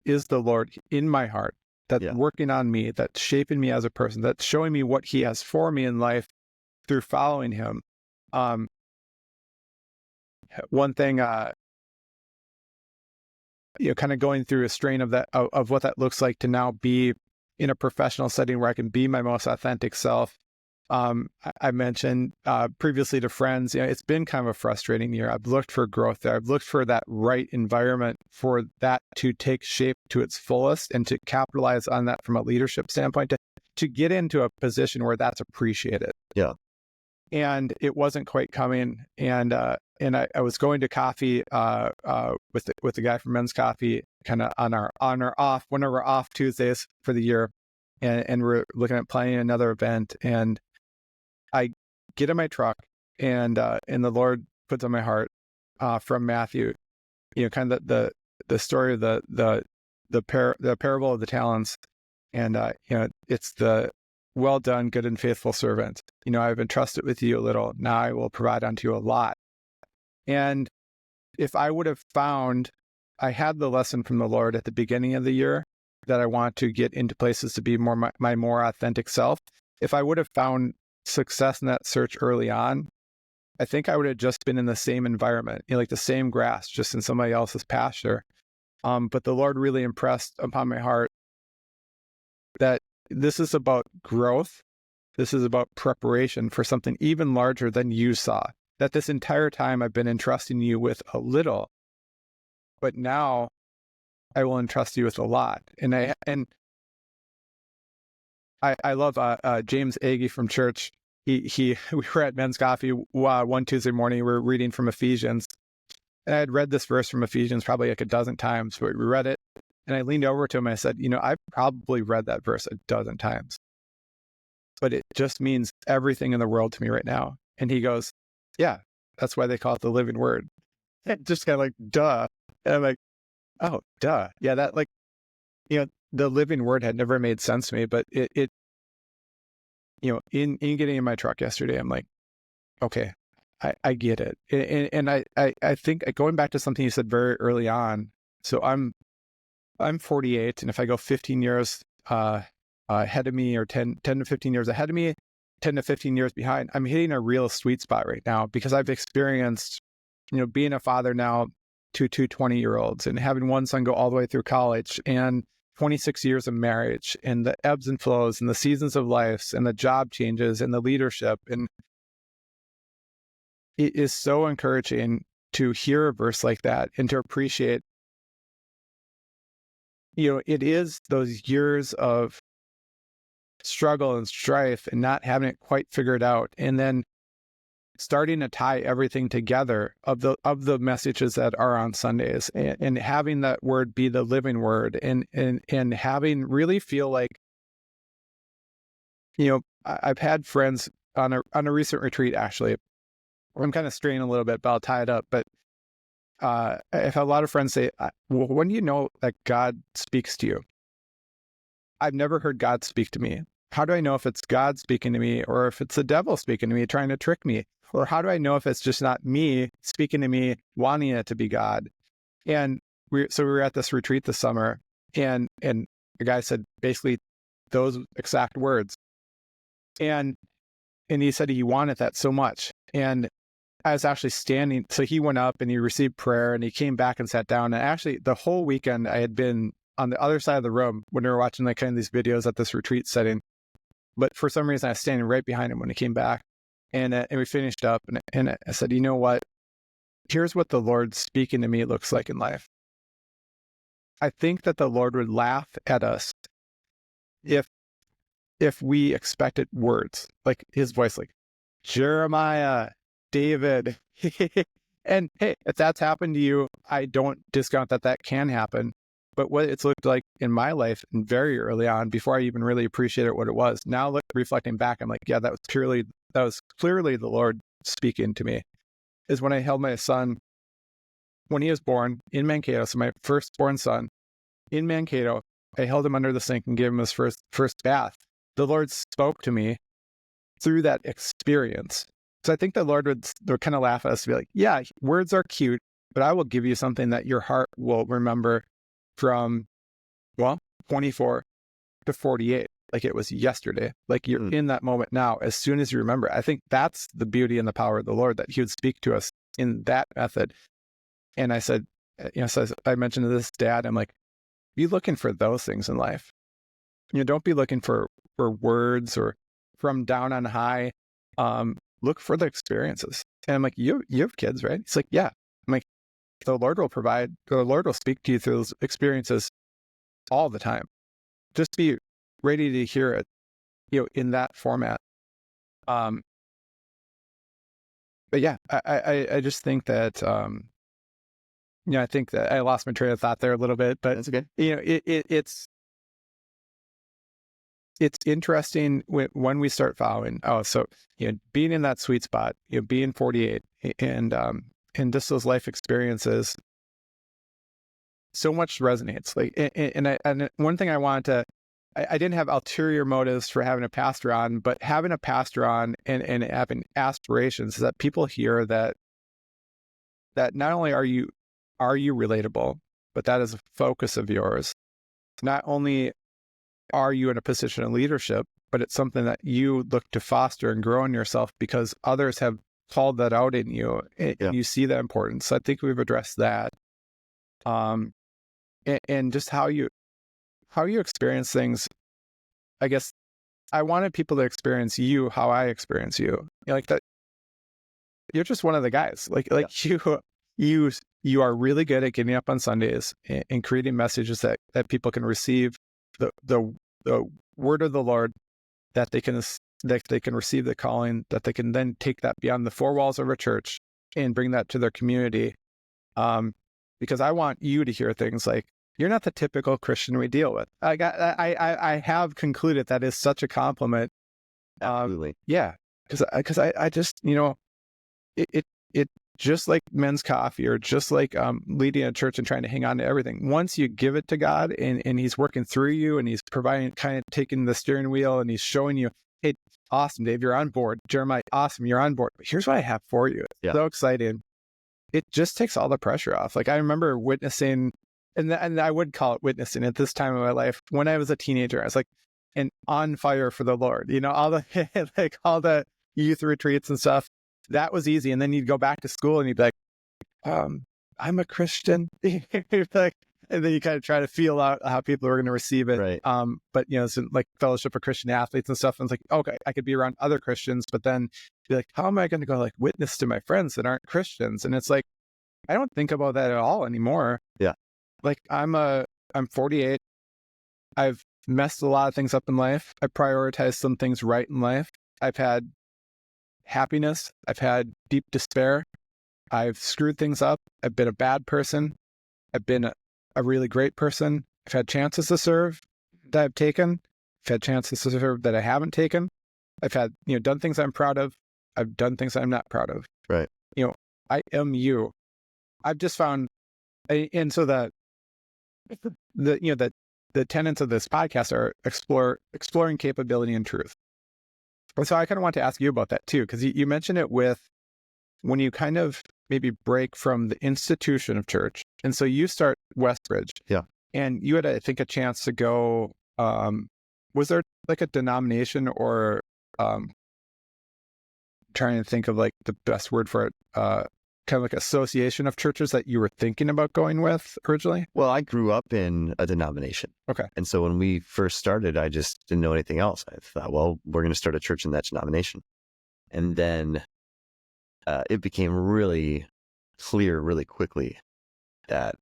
is the Lord in my heart, that's working on me, that's shaping me as a person, that's showing me what he has for me in life through following him. One thing, kind of going through a strain of that, of what that looks like to now be in a professional setting where I can be my most authentic self. I mentioned previously to friends, it's been kind of a frustrating year. I've looked for growth there. I've looked for that right environment for that to take shape to its fullest and to capitalize on that from a leadership standpoint, to get into a position where that's appreciated. Yeah. And it wasn't quite coming. And I was going to coffee with the guy from Men's Coffee, kind of on our off, one of our off Tuesdays for the year, and we're looking at planning another event. And I get in my truck, and the Lord puts on my heart from Matthew, kind of the story of the parable of the talents, and it's the well done, good and faithful servant. I've entrusted with you a little, now I will provide unto you a lot. And if I would have found, I had the lesson from the Lord at the beginning of the year that I want to get into places to be my more authentic self. If I would have found success in that search early on, I think I would have just been in the same environment, like the same grass, just in somebody else's pasture. But the Lord really impressed upon my heart that this is about growth. This is about preparation for something even larger than you saw. That this entire time I've been entrusting you with a little, but now I will entrust you with a lot. And I love James Agee from church. We were at Men's Coffee one Tuesday morning. We were reading from Ephesians, and I had read this verse from Ephesians probably like a dozen times. But we read it, and I leaned over to him and I said, I've probably read that verse a dozen times, but it just means everything in the world to me right now. And he goes, yeah, that's why they call it the living word. And just kind of like, duh. And I'm like, oh, duh. Yeah, that the living word had never made sense to me, but it in getting in my truck yesterday, I'm like, okay, I get it. And I think going back to something you said very early on. So I'm 48, and if I go 15 years ahead of me, or 10 to 15 years ahead of me, 10 to 15 years behind, I'm hitting a real sweet spot right now, because I've experienced, being a father now to two 20-year-olds, and having one son go all the way through college, and 26 years of marriage, and the ebbs and flows, and the seasons of life, and the job changes, and the leadership. And it is so encouraging to hear a verse like that and to appreciate, it is those years of struggle and strife and not having it quite figured out, and then starting to tie everything together of the messages that are on Sundays, and having that word be the living word, and having really feel like, I've had friends on a recent retreat, actually, I'm kind of straying a little bit, but I'll tie it up. But I've had a lot of friends say, well, when do you know that God speaks to you? I've never heard God speak to me. How do I know if it's God speaking to me or if it's the devil speaking to me, trying to trick me? Or how do I know if it's just not me speaking to me, wanting it to be God? And we were at this retreat this summer, and the guy said basically those exact words. And he said he wanted that so much. And I was actually standing, so he went up and he received prayer and he came back and sat down. And actually the whole weekend I had been on the other side of the room when we were watching like kind of these videos at this retreat setting. But for some reason I was standing right behind him when he came back. And we finished up and I said, you know what? Here's what the Lord speaking to me looks like in life. I think that the Lord would laugh at us if we expected words, like his voice, like Jeremiah, David. And hey, if that's happened to you, I don't discount that can happen. But what it's looked like in my life and very early on, before I even really appreciated what it was, now reflecting back, I'm like, yeah, that was clearly the Lord speaking to me, is when I held my son, when he was born in Mankato, so my firstborn son in Mankato, I held him under the sink and gave him his first bath. The Lord spoke to me through that experience. So I think the Lord would kind of laugh at us to be like, yeah, words are cute, but I will give you something that your heart will remember from, 24 to 48, like it was yesterday. Like you're in that moment now, as soon as you remember. I think that's the beauty and the power of the Lord, that he would speak to us in that method. And I said, so I mentioned to this dad, I'm like, be looking for those things in life. Don't be looking for words or from down on high. Look for the experiences. And I'm like, you have kids, right? He's like, yeah. I'm like, the Lord will provide, the Lord will speak to you through those experiences all the time. Just be ready to hear it, in that format. But yeah, I just think that, I think that I lost my train of thought there a little bit, but that's okay. It's interesting when we start following. Being in that sweet spot, being 48 and just those life experiences, so much resonates. Like, and one thing I wanted to, I didn't have ulterior motives for having a pastor on, but having a pastor on and having aspirations is that people hear that not only are you relatable, but that is a focus of yours. Not only are you in a position of leadership, but it's something that you look to foster and grow in yourself because others have called that out in you. You see the importance. So I think we've addressed that. And just how you experience things. I guess I wanted people to experience you how I experience you. Like that. You're just one of the guys. You are really good at getting up on Sundays and creating messages that people can receive the word of the Lord, that they can receive the calling, that they can then take that beyond the four walls of a church and bring that to their community. Because I want you to hear things like, you're not the typical Christian we deal with. I have concluded that is such a compliment. Absolutely. Yeah. Because I just, it just like men's coffee, or just like leading a church and trying to hang on to everything. Once you give it to God and he's working through you and he's providing, kind of taking the steering wheel, and he's showing you, hey, awesome, Dave, you're on board. Jeremiah, awesome, you're on board. Here's what I have for you. It's so exciting. It just takes all the pressure off. Like I remember witnessing, and I would call it witnessing at this time of my life. When I was a teenager, I was like, on fire for the Lord, all the youth retreats and stuff. That was easy. And then you'd go back to school and you'd be like, I'm a Christian. And then you kind of try to feel out how people are going to receive it. Right. But so like Fellowship of Christian Athletes and stuff. And it's like, okay, I could be around other Christians, but then be like, how am I going to go like witness to my friends that aren't Christians? And it's like, I don't think about that at all anymore. Yeah. Like I'm 48. I've messed a lot of things up in life. I prioritized some things right in life. I've had happiness. I've had deep despair. I've screwed things up. I've been a bad person. I've been a really great person. I've had chances to serve that I've taken. I've had chances to serve that I haven't taken. I've had, done things I'm proud of. I've done things I'm not proud of. Right. I am you. I've just found, and so the tenets of this podcast are exploring capability and truth. And so I kind of want to ask you about that too, because you mentioned it with when you kind of maybe break from the institution of church, and so you start Westbridge, Yeah. and you had, I think, a chance to go. Was there like a denomination or trying to think of like the best word for it, kind of like association of churches that you were thinking about going with originally? Well, I grew up in a denomination. Okay. And so when we first started, I just didn't know anything else. I thought, well, we're going to start a church in that denomination. And then it became really clear really quickly that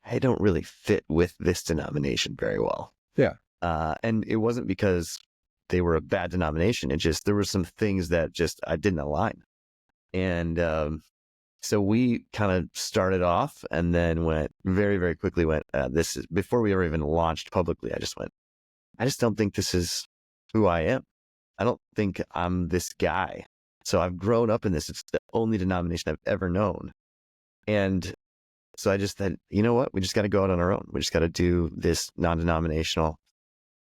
I don't really fit with this denomination very well. Yeah. And it wasn't because they were a bad denomination. It just, there were some things that just, I didn't align. And so we kind of started off and then went very, very quickly this is, before we ever even launched publicly, I just don't think this is who I am. I don't think I'm this guy. So I've grown up in this. It's the only denomination I've ever known. And so I just said, you know what? We just got to go out on our own. We just got to do this non-denominational,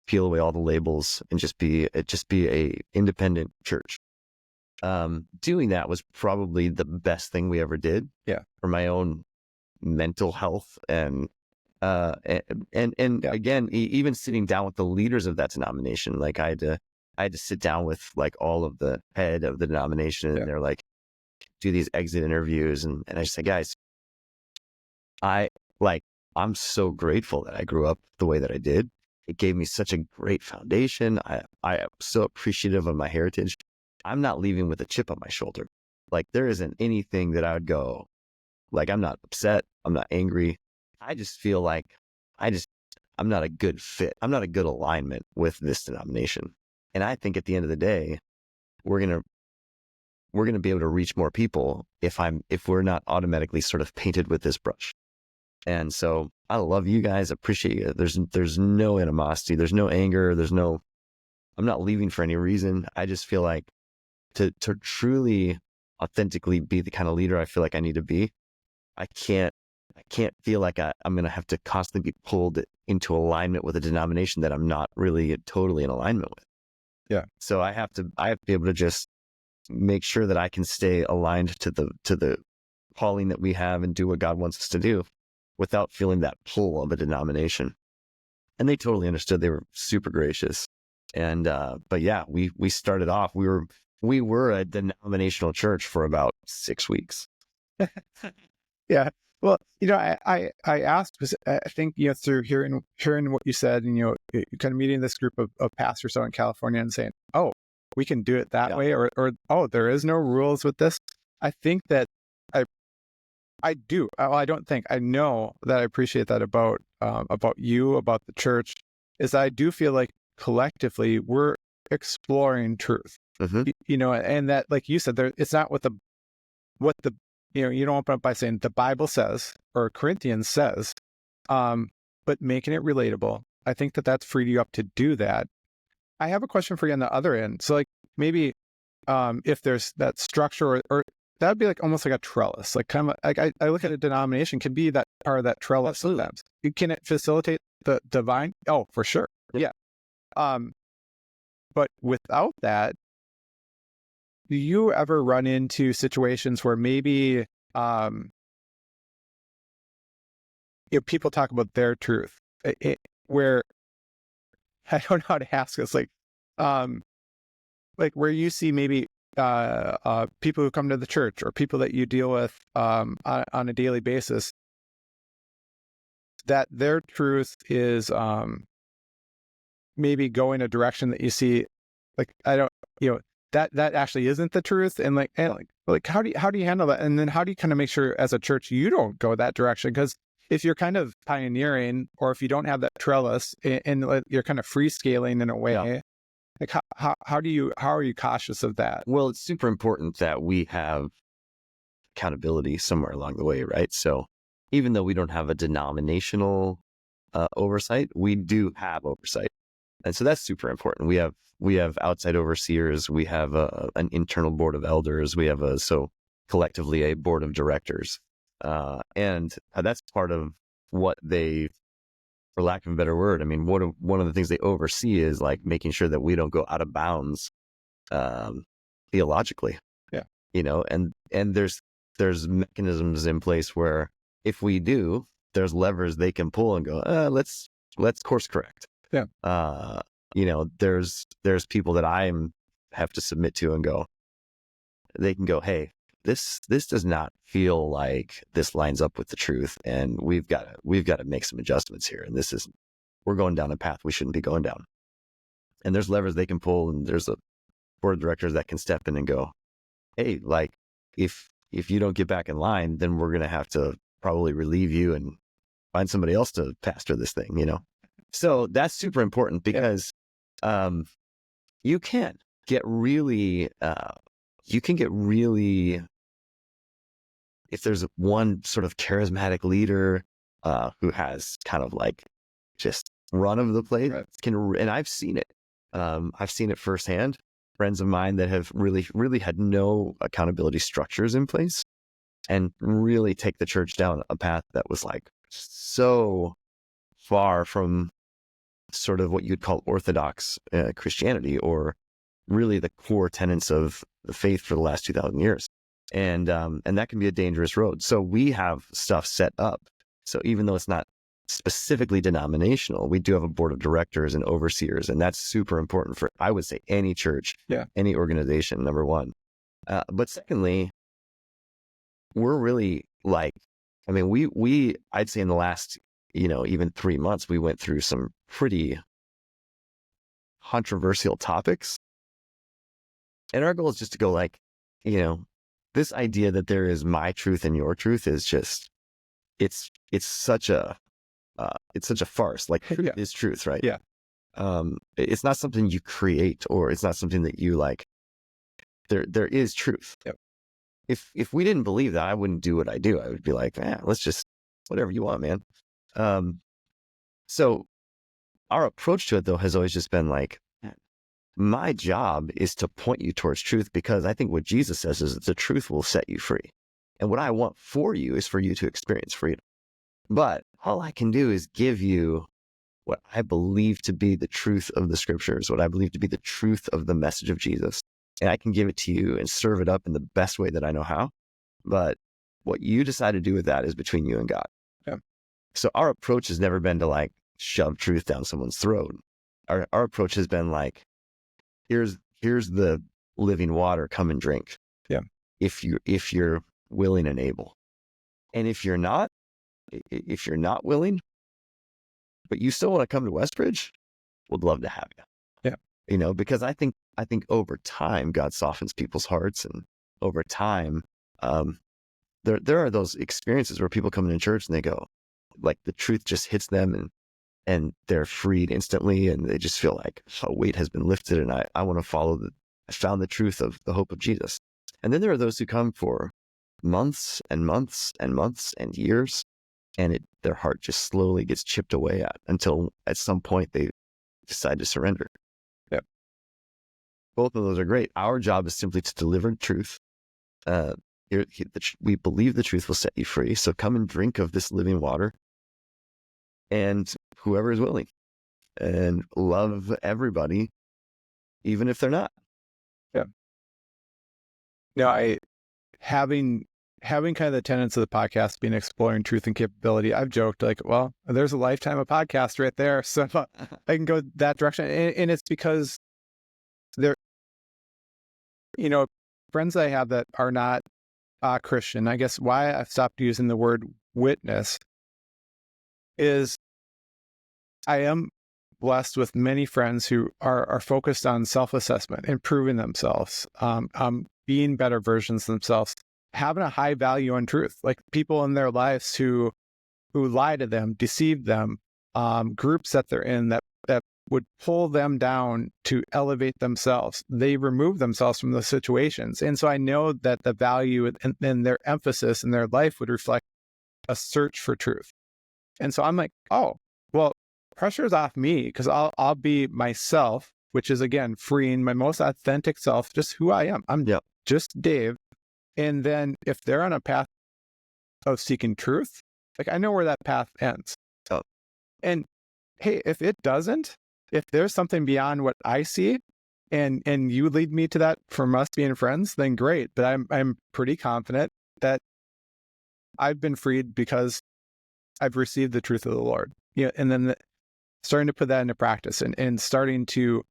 peel away all the labels and just be a independent church. Doing that was probably the best thing we ever did. Yeah. For my own mental health and again, even sitting down with the leaders of that denomination, like I had to sit down with like all of the head of the denomination and they're like, do these exit interviews. And I just say, guys, I'm so grateful that I grew up the way that I did. It gave me such a great foundation. I am so appreciative of my heritage. I'm not leaving with a chip on my shoulder. Like there isn't anything that I would go, like I'm not upset. I'm not angry. I just feel like I'm not a good fit. I'm not a good alignment with this denomination. And I think at the end of the day, we're going to be able to reach more people if we're not automatically sort of painted with this brush. And so I love you guys, appreciate you. There's no animosity. There's no anger. I'm not leaving for any reason. I just feel like to truly authentically be the kind of leader I feel like I need to be, I can't feel like I'm going to have to constantly be pulled into alignment with a denomination that I'm not really totally in alignment with. Yeah. So I have to be able to just make sure that I can stay aligned to the calling that we have and do what God wants us to do without feeling that pull of a denomination. And they totally understood. They were super gracious. And, but yeah, we started off, we were a denominational church for about 6 weeks. Yeah. Well, I asked, because I think, through hearing what you said and, kind of meeting this group of pastors out in California and saying, oh, we can do it that way, or, oh, there is no rules with this. I think that I do. Well, I don't think, I know that I appreciate that about you, about the church, is I do feel like collectively we're exploring truth, and that, like you said, it's not what the you don't open up by saying the Bible says or Corinthians says, but making it relatable. I think that that's freed you up to do that. I have a question for you on the other end. So like maybe if there's that structure or that'd be like almost like a trellis, like kind of like I look at a denomination can be that part of that trellis. Absolutely. Sometimes. Can it facilitate the divine? Oh, for sure. Yeah. But without that, do you ever run into situations where maybe people talk about their truth, where I don't know how to ask this, like where you see maybe people who come to the church or people that you deal with on a daily basis, that their truth is maybe going a direction that you see, like I don't, that actually isn't the truth, and how do you handle that, and then how do you kind of make sure as a church you don't go that direction? Because if you're kind of pioneering, or if you don't have that trellis and you're kind of free scaling in a way, like how are you cautious of that? Well, it's super important that we have accountability somewhere along the way, right? So even though we don't have a denominational oversight, we do have oversight. And so that's super important. We have outside overseers. We have an internal board of elders. We have collectively a board of directors. And that's part of what they, for lack of a better word, I mean, one of the things they oversee is like making sure that we don't go out of bounds theologically. Yeah. and there's mechanisms in place where if we do, there's levers they can pull and go, let's course correct. Yeah. There's people that have to submit to and go, they can go, hey, this does not feel like this lines up with the truth, and we've got to make some adjustments here, and we're going down a path we shouldn't be going down. And there's levers they can pull, and there's a board of directors that can step in and go, hey, like if you don't get back in line, then we're going to have to probably relieve you and find somebody else to pastor this thing, So that's super important because you can get really, if there's one sort of charismatic leader who has kind of like just run of the place, right, and I've seen it. I've seen it firsthand. Friends of mine that have really, really had no accountability structures in place and really take the church down a path that was like so far from sort of what you'd call orthodox Christianity, or really the core tenets of the faith for the last 2,000 years. And that can be a dangerous road. So we have stuff set up. So even though it's not specifically denominational, we do have a board of directors and overseers, and that's super important for, I would say, any church, any organization, number one. But secondly, we're really like, I mean, I'd say in the last, even 3 months, we went through some pretty controversial topics. And our goal is just to go like, this idea that there is my truth and your truth is just, it's such a farce. Like truth is truth, right? Yeah. It's not something you create, or it's not something that you like. There is truth. Yep. If we didn't believe that, I wouldn't do what I do. I would be like, let's just, whatever you want, man. So our approach to it though has always just been like, my job is to point you towards truth, because I think what Jesus says is that the truth will set you free. And what I want for you is for you to experience freedom. But all I can do is give you what I believe to be the truth of the scriptures, what I believe to be the truth of the message of Jesus. And I can give it to you and serve it up in the best way that I know how. But what you decide to do with that is between you and God. Yeah. So our approach has never been to like shove truth down someone's throat. Our approach has been like, here's the living water, come and drink. Yeah. If you're willing and able. And if you're not willing, but you still want to come to Westbridge, we'd love to have you. Yeah. Because I think over time, God softens people's hearts, and over time, there are those experiences where people come into church and they go, like the truth just hits them, and they're freed instantly, and they just feel like a weight has been lifted, and I want to I found the truth of the hope of Jesus. And then there are those who come for months and months and months and years, and their heart just slowly gets chipped away at until at some point they decide to surrender. Yeah. Both of those are great. Our job is simply to deliver truth. We believe the truth will set you free. So come and drink of this living water, and whoever is willing, and love everybody, even if they're not. Yeah. Now, having kind of the tenets of the podcast being exploring truth and capability, I've joked like, well, there's a lifetime of podcast right there. So I can go that direction. And it's because there, friends I have that are not Christian, I guess why I've stopped using the word witness is I am blessed with many friends who are focused on self-assessment, improving themselves, being better versions of themselves, having a high value on truth, like people in their lives who lie to them, deceive them, groups that they're in that would pull them down to elevate themselves. They remove themselves from those situations. And so I know that the value and their emphasis in their life would reflect a search for truth. And so I'm like, oh, well, pressure's off me, because I'll be myself, which is, again, freeing my most authentic self, just who I am. I'm just Dave. And then if they're on a path of seeking truth, like I know where that path ends. And hey, if it doesn't, if there's something beyond what I see, and you lead me to that from us being friends, then great. But I'm pretty confident that I've been freed because I've received the truth of the Lord. And then starting to put that into practice and starting to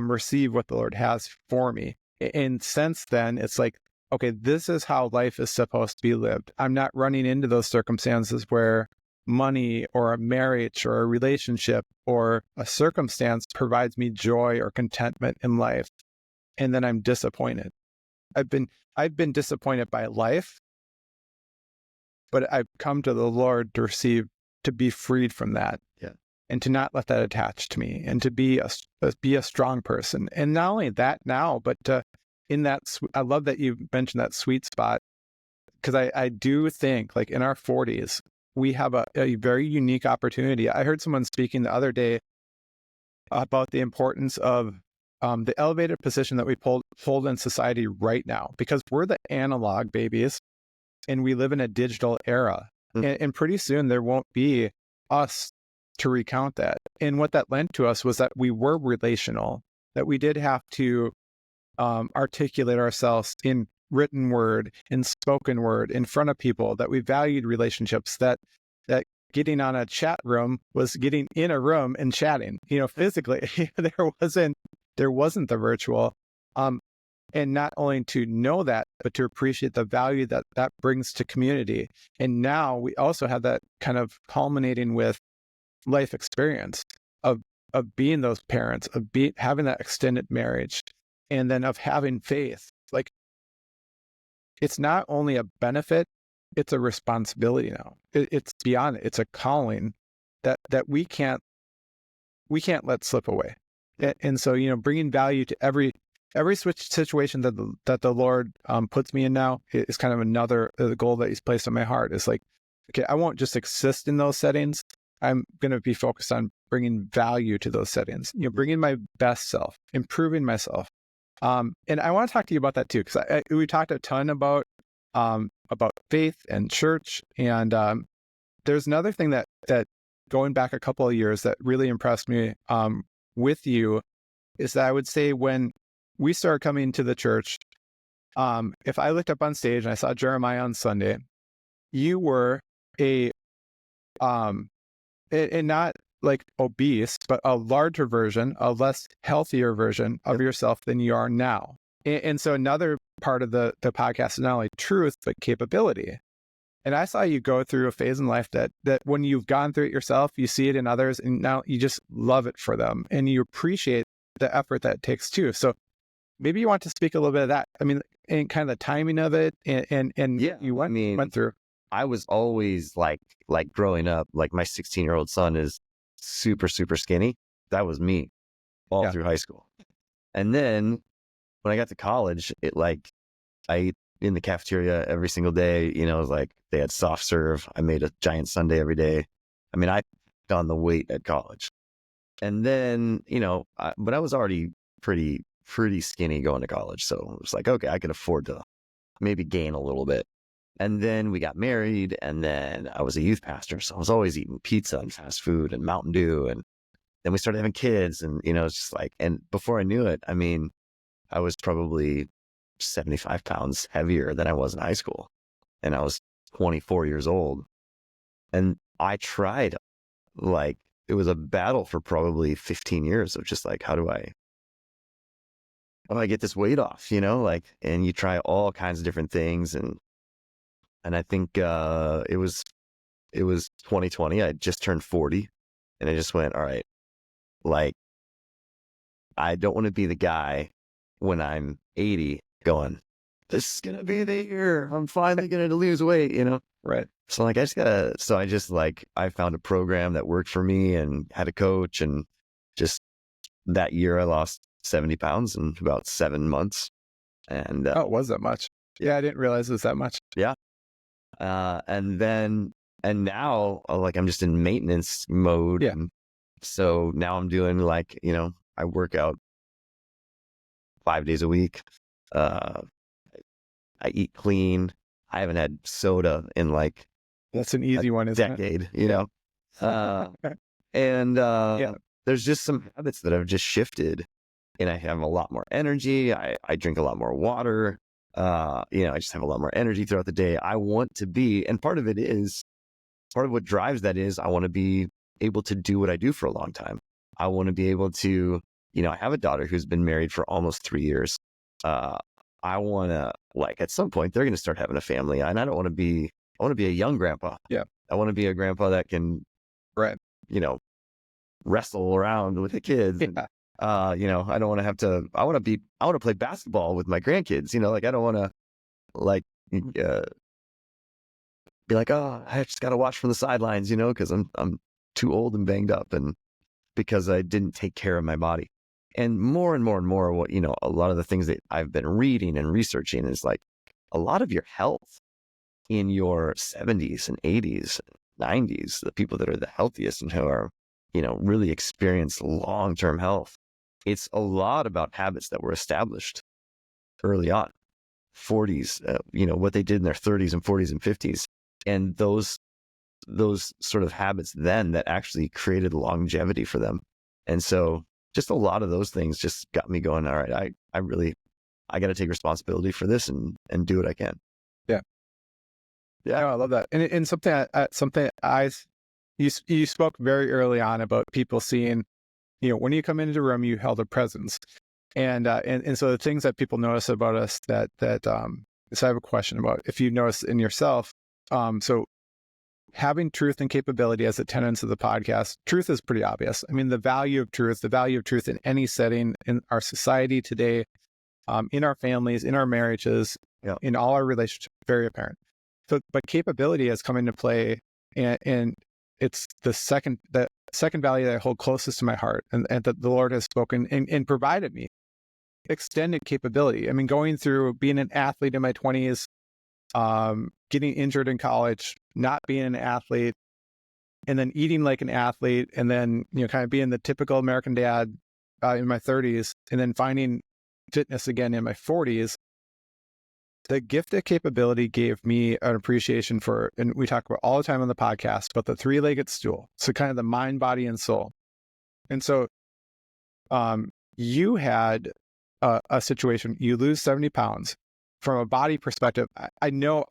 receive what the Lord has for me. And since then, it's like, okay, this is how life is supposed to be lived. I'm not running into those circumstances where money or a marriage or a relationship or a circumstance provides me joy or contentment in life, and then I'm disappointed. I've been disappointed by life, but I've come to the Lord to be freed from that. Yeah. And to not let that attach to me, and to be a strong person. And not only that now, but I love that you mentioned that sweet spot, because I do think, like, in our 40s, we have a very unique opportunity. I heard someone speaking the other day about the importance of the elevated position that we hold in society right now, because we're the analog babies and we live in a digital era. And pretty soon there won't be us to recount that. And what that lent to us was that we were relational, that we did have to articulate ourselves in written word, in spoken word, in front of people, that we valued relationships, that getting on a chat room was getting in a room and chatting, physically. there wasn't the virtual. And not only to know that, but to appreciate the value that brings to community. And now we also have that kind of culminating with life experience of being those parents, of having that extended marriage, and then of having faith. Like, it's not only a benefit, it's a responsibility now. It's beyond it. It's a calling that we can't let slip away. And so, bringing value to every situation that the Lord puts me in now is kind of another goal that He's placed on my heart. Is like, okay, I won't just exist in those settings. I'm going to be focused on bringing value to those settings, bringing my best self, improving myself. And I want to talk to you about that too, because we talked a ton about faith and church. And there's another thing that going back a couple of years that really impressed me with you is that I would say when we started coming to the church, if I looked up on stage and I saw Jeremiah on Sunday, you were and not like obese, but a larger version, a less healthier version of yourself than you are now. And so another part of the podcast is not only truth, but capability. And I saw you go through a phase in life that when you've gone through it yourself, you see it in others, and now you just love it for them, and you appreciate the effort that it takes too. So maybe you want to speak a little bit of that. I mean, and kind of the timing of it, and yeah, you went through. I was always like growing up, like my 16-year-old son is super, super skinny. That was me all through high school. And then when I got to college, I ate in the cafeteria every single day. It was like they had soft serve. I made a giant sundae every day. I mean, I put on the weight at college. And then, but I was already pretty skinny going to college. So it was like, okay, I could afford to maybe gain a little bit. And then we got married, and then I was a youth pastor. So I was always eating pizza and fast food and Mountain Dew. And then we started having kids, and, it's just like, and before I knew it, I mean, I was probably 75 pounds heavier than I was in high school. And I was 24 years old. And I tried, like, it was a battle for probably 15 years of just like, how do I get this weight off, and you try all kinds of different things. And I think it was 2020. I just turned 40, and I just went, all right, like, I don't want to be the guy when I'm 80 going, this is going to be the year I'm finally going to lose weight, Right. So like, I found a program that worked for me and had a coach, and just that year I lost 70 pounds in about 7 months. And it was that much. Yeah, I didn't realize it was that much. Yeah. And now I'm just in maintenance mode. Yeah. And so now I'm doing I work out 5 days a week. I eat clean. I haven't had soda in that's an easy one, isn't decade, and there's just some habits that have just shifted. and I have a lot more energy. I drink a lot more water. I just have a lot more energy throughout the day. I want to be, and part of what drives that is I want to be able to do what I do for a long time. I want to be able to, I have a daughter who's been married for almost 3 years. I want to, at some point they're going to start having a family, and I want to be a young grandpa. Yeah. I want to be a grandpa that can, right. Wrestle around with the kids. Yeah. I don't want to have to, I want to play basketball with my grandkids, I don't want to be like, oh, I just got to watch from the sidelines, because I'm too old and banged up, and because I didn't take care of my body. And more and more and more, what, a lot of the things that I've been reading and researching is like a lot of your health in your 70s and 80s, 90s, the people that are the healthiest and who are, really experience long-term health. It's a lot about habits that were established early on, 40s, what they did in their 30s and 40s and 50s. And those sort of habits then that actually created longevity for them. And so just a lot of those things just got me going, all right, I got to take responsibility for this and do what I can. Yeah. Yeah. No, I love that. And something you spoke very early on about people seeing, when you come into a room, you held a presence. And so the things that people notice about us so I have a question about if you notice in yourself. So having truth and capability as the tenets of the podcast, truth is pretty obvious. I mean, the value of truth in any setting in our society today, in our families, in our marriages, in all our relationships, very apparent. So, but capability has come into play, and it's the second value that I hold closest to my heart, and that the Lord has spoken and provided me extended capability. I mean, going through being an athlete in my 20s, getting injured in college, not being an athlete, and then eating like an athlete, and then, kind of being the typical American dad in my 30s, and then finding fitness again in my 40s. The gift of capability gave me an appreciation for, and we talk about all the time on the podcast, about the three-legged stool. So kind of the mind, body, and soul. And so you had a situation, you lose 70 pounds. From a body perspective, I know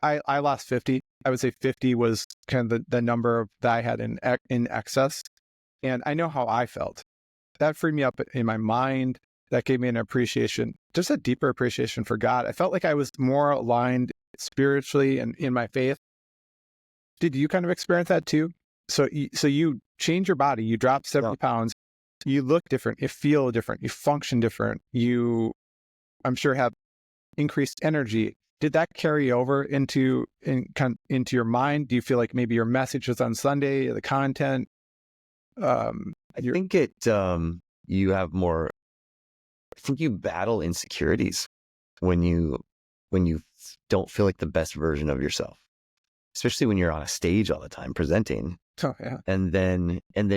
I lost 50. I would say 50 was kind of the number that I had in excess. And I know how I felt. That freed me up in my mind. That gave me an appreciation, just a deeper appreciation for God. I felt like I was more aligned spiritually and in my faith. Did you kind of experience that too? So you change your body, you drop 70 pounds, you look different, you feel different, you function different, you, I'm sure, have increased energy. Did that carry over into your mind? Do you feel like maybe your message was on Sunday, the content? I think you have more. I think you battle insecurities when you don't feel like the best version of yourself, especially when you're on a stage all the time presenting. Oh, yeah. And then I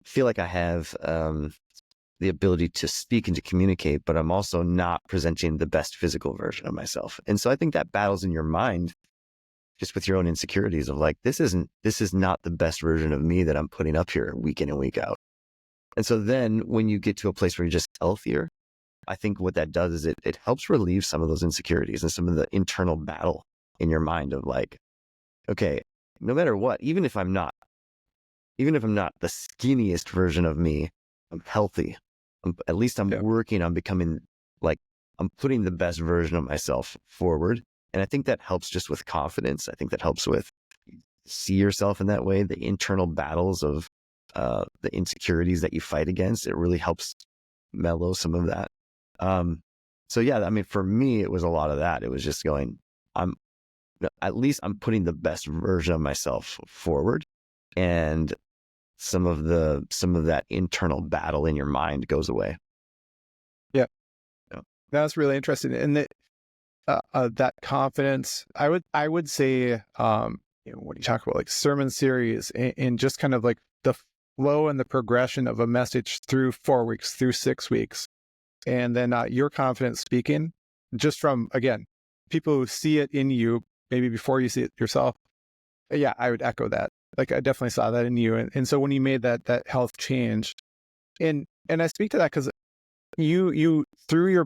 feel like I have the ability to speak and to communicate, but I'm also not presenting the best physical version of myself. And so I think that battles in your mind just with your own insecurities of like, this is not the best version of me that I'm putting up here week in and week out. And so then when you get to a place where you're just healthier, I think what that does is it helps relieve some of those insecurities and some of the internal battle in your mind of like, okay, no matter what, even if I'm not the skinniest version of me, I'm healthy. At least I'm working on becoming like, I'm putting the best version of myself forward. And I think that helps just with confidence. I think that helps with see yourself in that way, the internal battles of the insecurities that you fight against. It really helps mellow some of that. So yeah, I mean, for me, it was a lot of that. It was just going, at least I'm putting the best version of myself forward, and some of that internal battle in your mind goes away. Yeah. That's really interesting. And that confidence, I would say, when you talk about like sermon series and just kind of like the flow and the progression of a message through 4 weeks, through 6 weeks, and then your confidence speaking, just from, again, people who see it in you, maybe before you see it yourself. Yeah, I would echo that. Like I definitely saw that in you. And so when you made that health change, and I speak to that because you through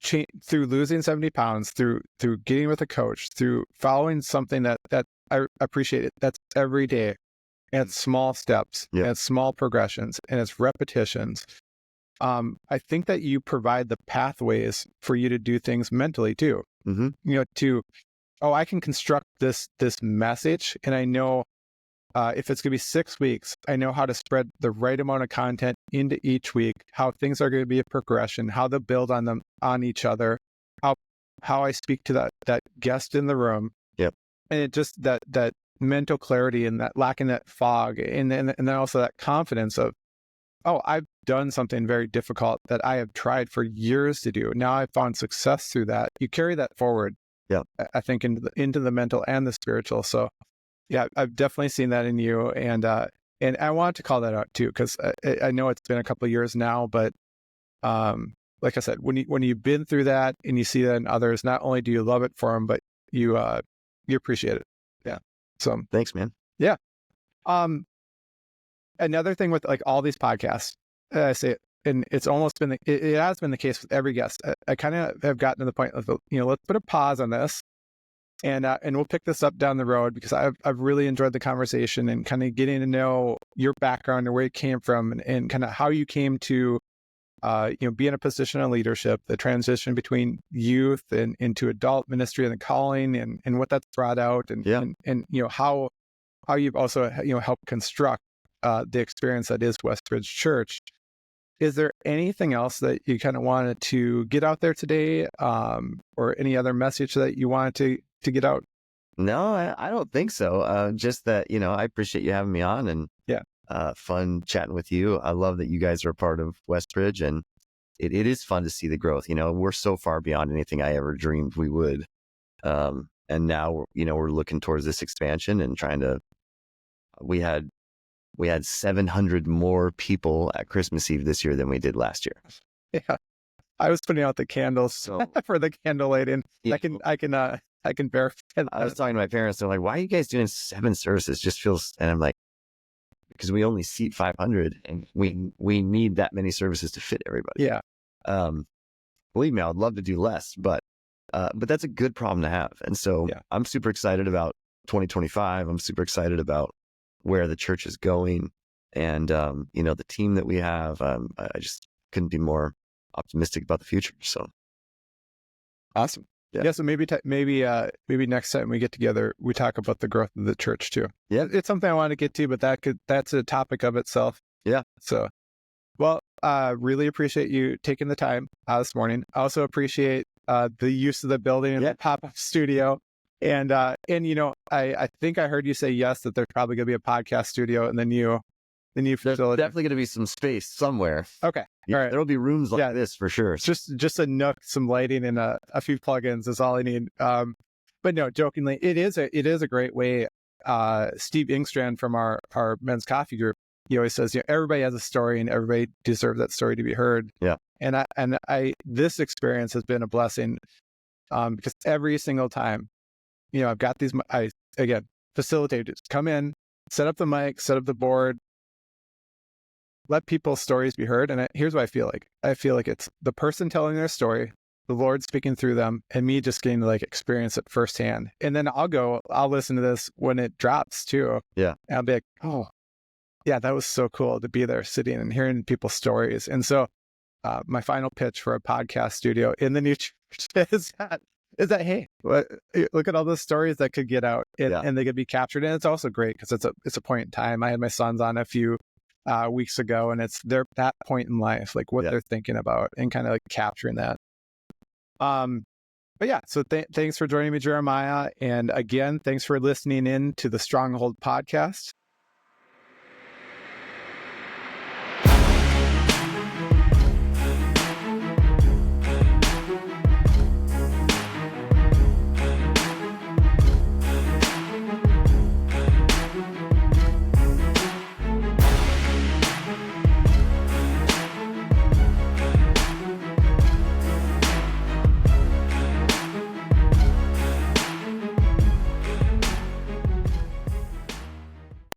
through losing 70 pounds, through getting with a coach, through following something that I appreciate it. That's every day, and it's small steps, and it's small progressions, and it's repetitions. I think that you provide the pathways for you to do things mentally too. I can construct this message, and I know if it's going to be 6 weeks, I know how to spread the right amount of content into each week, how things are going to be a progression, how to build on each other, how I speak to that guest in the room. Yep. And it just that mental clarity and that lacking that fog, and then also that confidence of, oh, I've done something very difficult that I have tried for years to do. Now I've found success through that. You carry that forward. Yeah. I think into the mental and the spiritual. So yeah, I've definitely seen that in you. And I want to call that out too, because I know it's been a couple of years now, but like I said, when you've been through that and you see that in others, not only do you love it for them, but you appreciate it. Yeah. So thanks, man. Yeah. Another thing with like all these podcasts, I say it, and it's almost been it has been the case with every guest. I kind of have gotten to the point of, let's put a pause on this, and we'll pick this up down the road, because I've really enjoyed the conversation and kind of getting to know your background and where you came from, and kind of how you came to be in a position of leadership, the transition between youth and into adult ministry and the calling, and what that's brought out, and how you've also helped construct the experience that is Westbridge Church. Is there anything else that you kind of wanted to get out there today, or any other message that you wanted to get out? No, I don't think so. Just that, I appreciate you having me on, and fun chatting with you. I love that you guys are a part of Westbridge, and it is fun to see the growth. We're so far beyond anything I ever dreamed we would. And now, we're looking towards this expansion and trying to, we had 700 more people at Christmas Eve this year than we did last year. Yeah. I was putting out the candles for the candle lighting. I can verify that. I was talking to my parents. They're like, why are you guys doing 7 services? Just feels, and I'm like, because we only seat 500 and we need that many services to fit everybody. Yeah. Believe me, I would love to do less, but that's a good problem to have. And so I'm super excited about 2025. I'm super excited about where the church is going, and the team that we have. I just couldn't be more optimistic about the future. So awesome. Yeah. So maybe next time we get together, we talk about the growth of the church too. Yeah. It's something I want to get to, but that's a topic of itself. Yeah. So, well, really appreciate you taking the time this morning. I also appreciate the use of the building and the pop-up studio. And I think I heard you say yes, that there's probably going to be a podcast studio in the new facility. There's definitely going to be some space somewhere. Okay. All right. There'll be rooms like this for sure. Just a nook, some lighting, and a few plugins is all I need. But no, jokingly, it is a great way. Steve Ingstrand from our men's coffee group, he always says, everybody has a story and everybody deserves that story to be heard. Yeah. And this experience has been a blessing, because every single time, I've got these, facilitators come in, set up the mic, set up the board, let people's stories be heard. And here's what I feel like. I feel like it's the person telling their story, the Lord speaking through them, and me just getting to experience it firsthand. And then I'll listen to this when it drops too. Yeah. And I'll be like, oh yeah, that was so cool to be there sitting and hearing people's stories. And so my final pitch for a podcast studio in the new church is that, hey, look at all those stories that could get out and they could be captured. And it's also great because it's a point in time. I had my sons on a few weeks ago, and it's that point in life, what they're thinking about, and kind of capturing that. But yeah, so thanks for joining me, Jeremiah. And again, thanks for listening in to the Stronghold Podcast.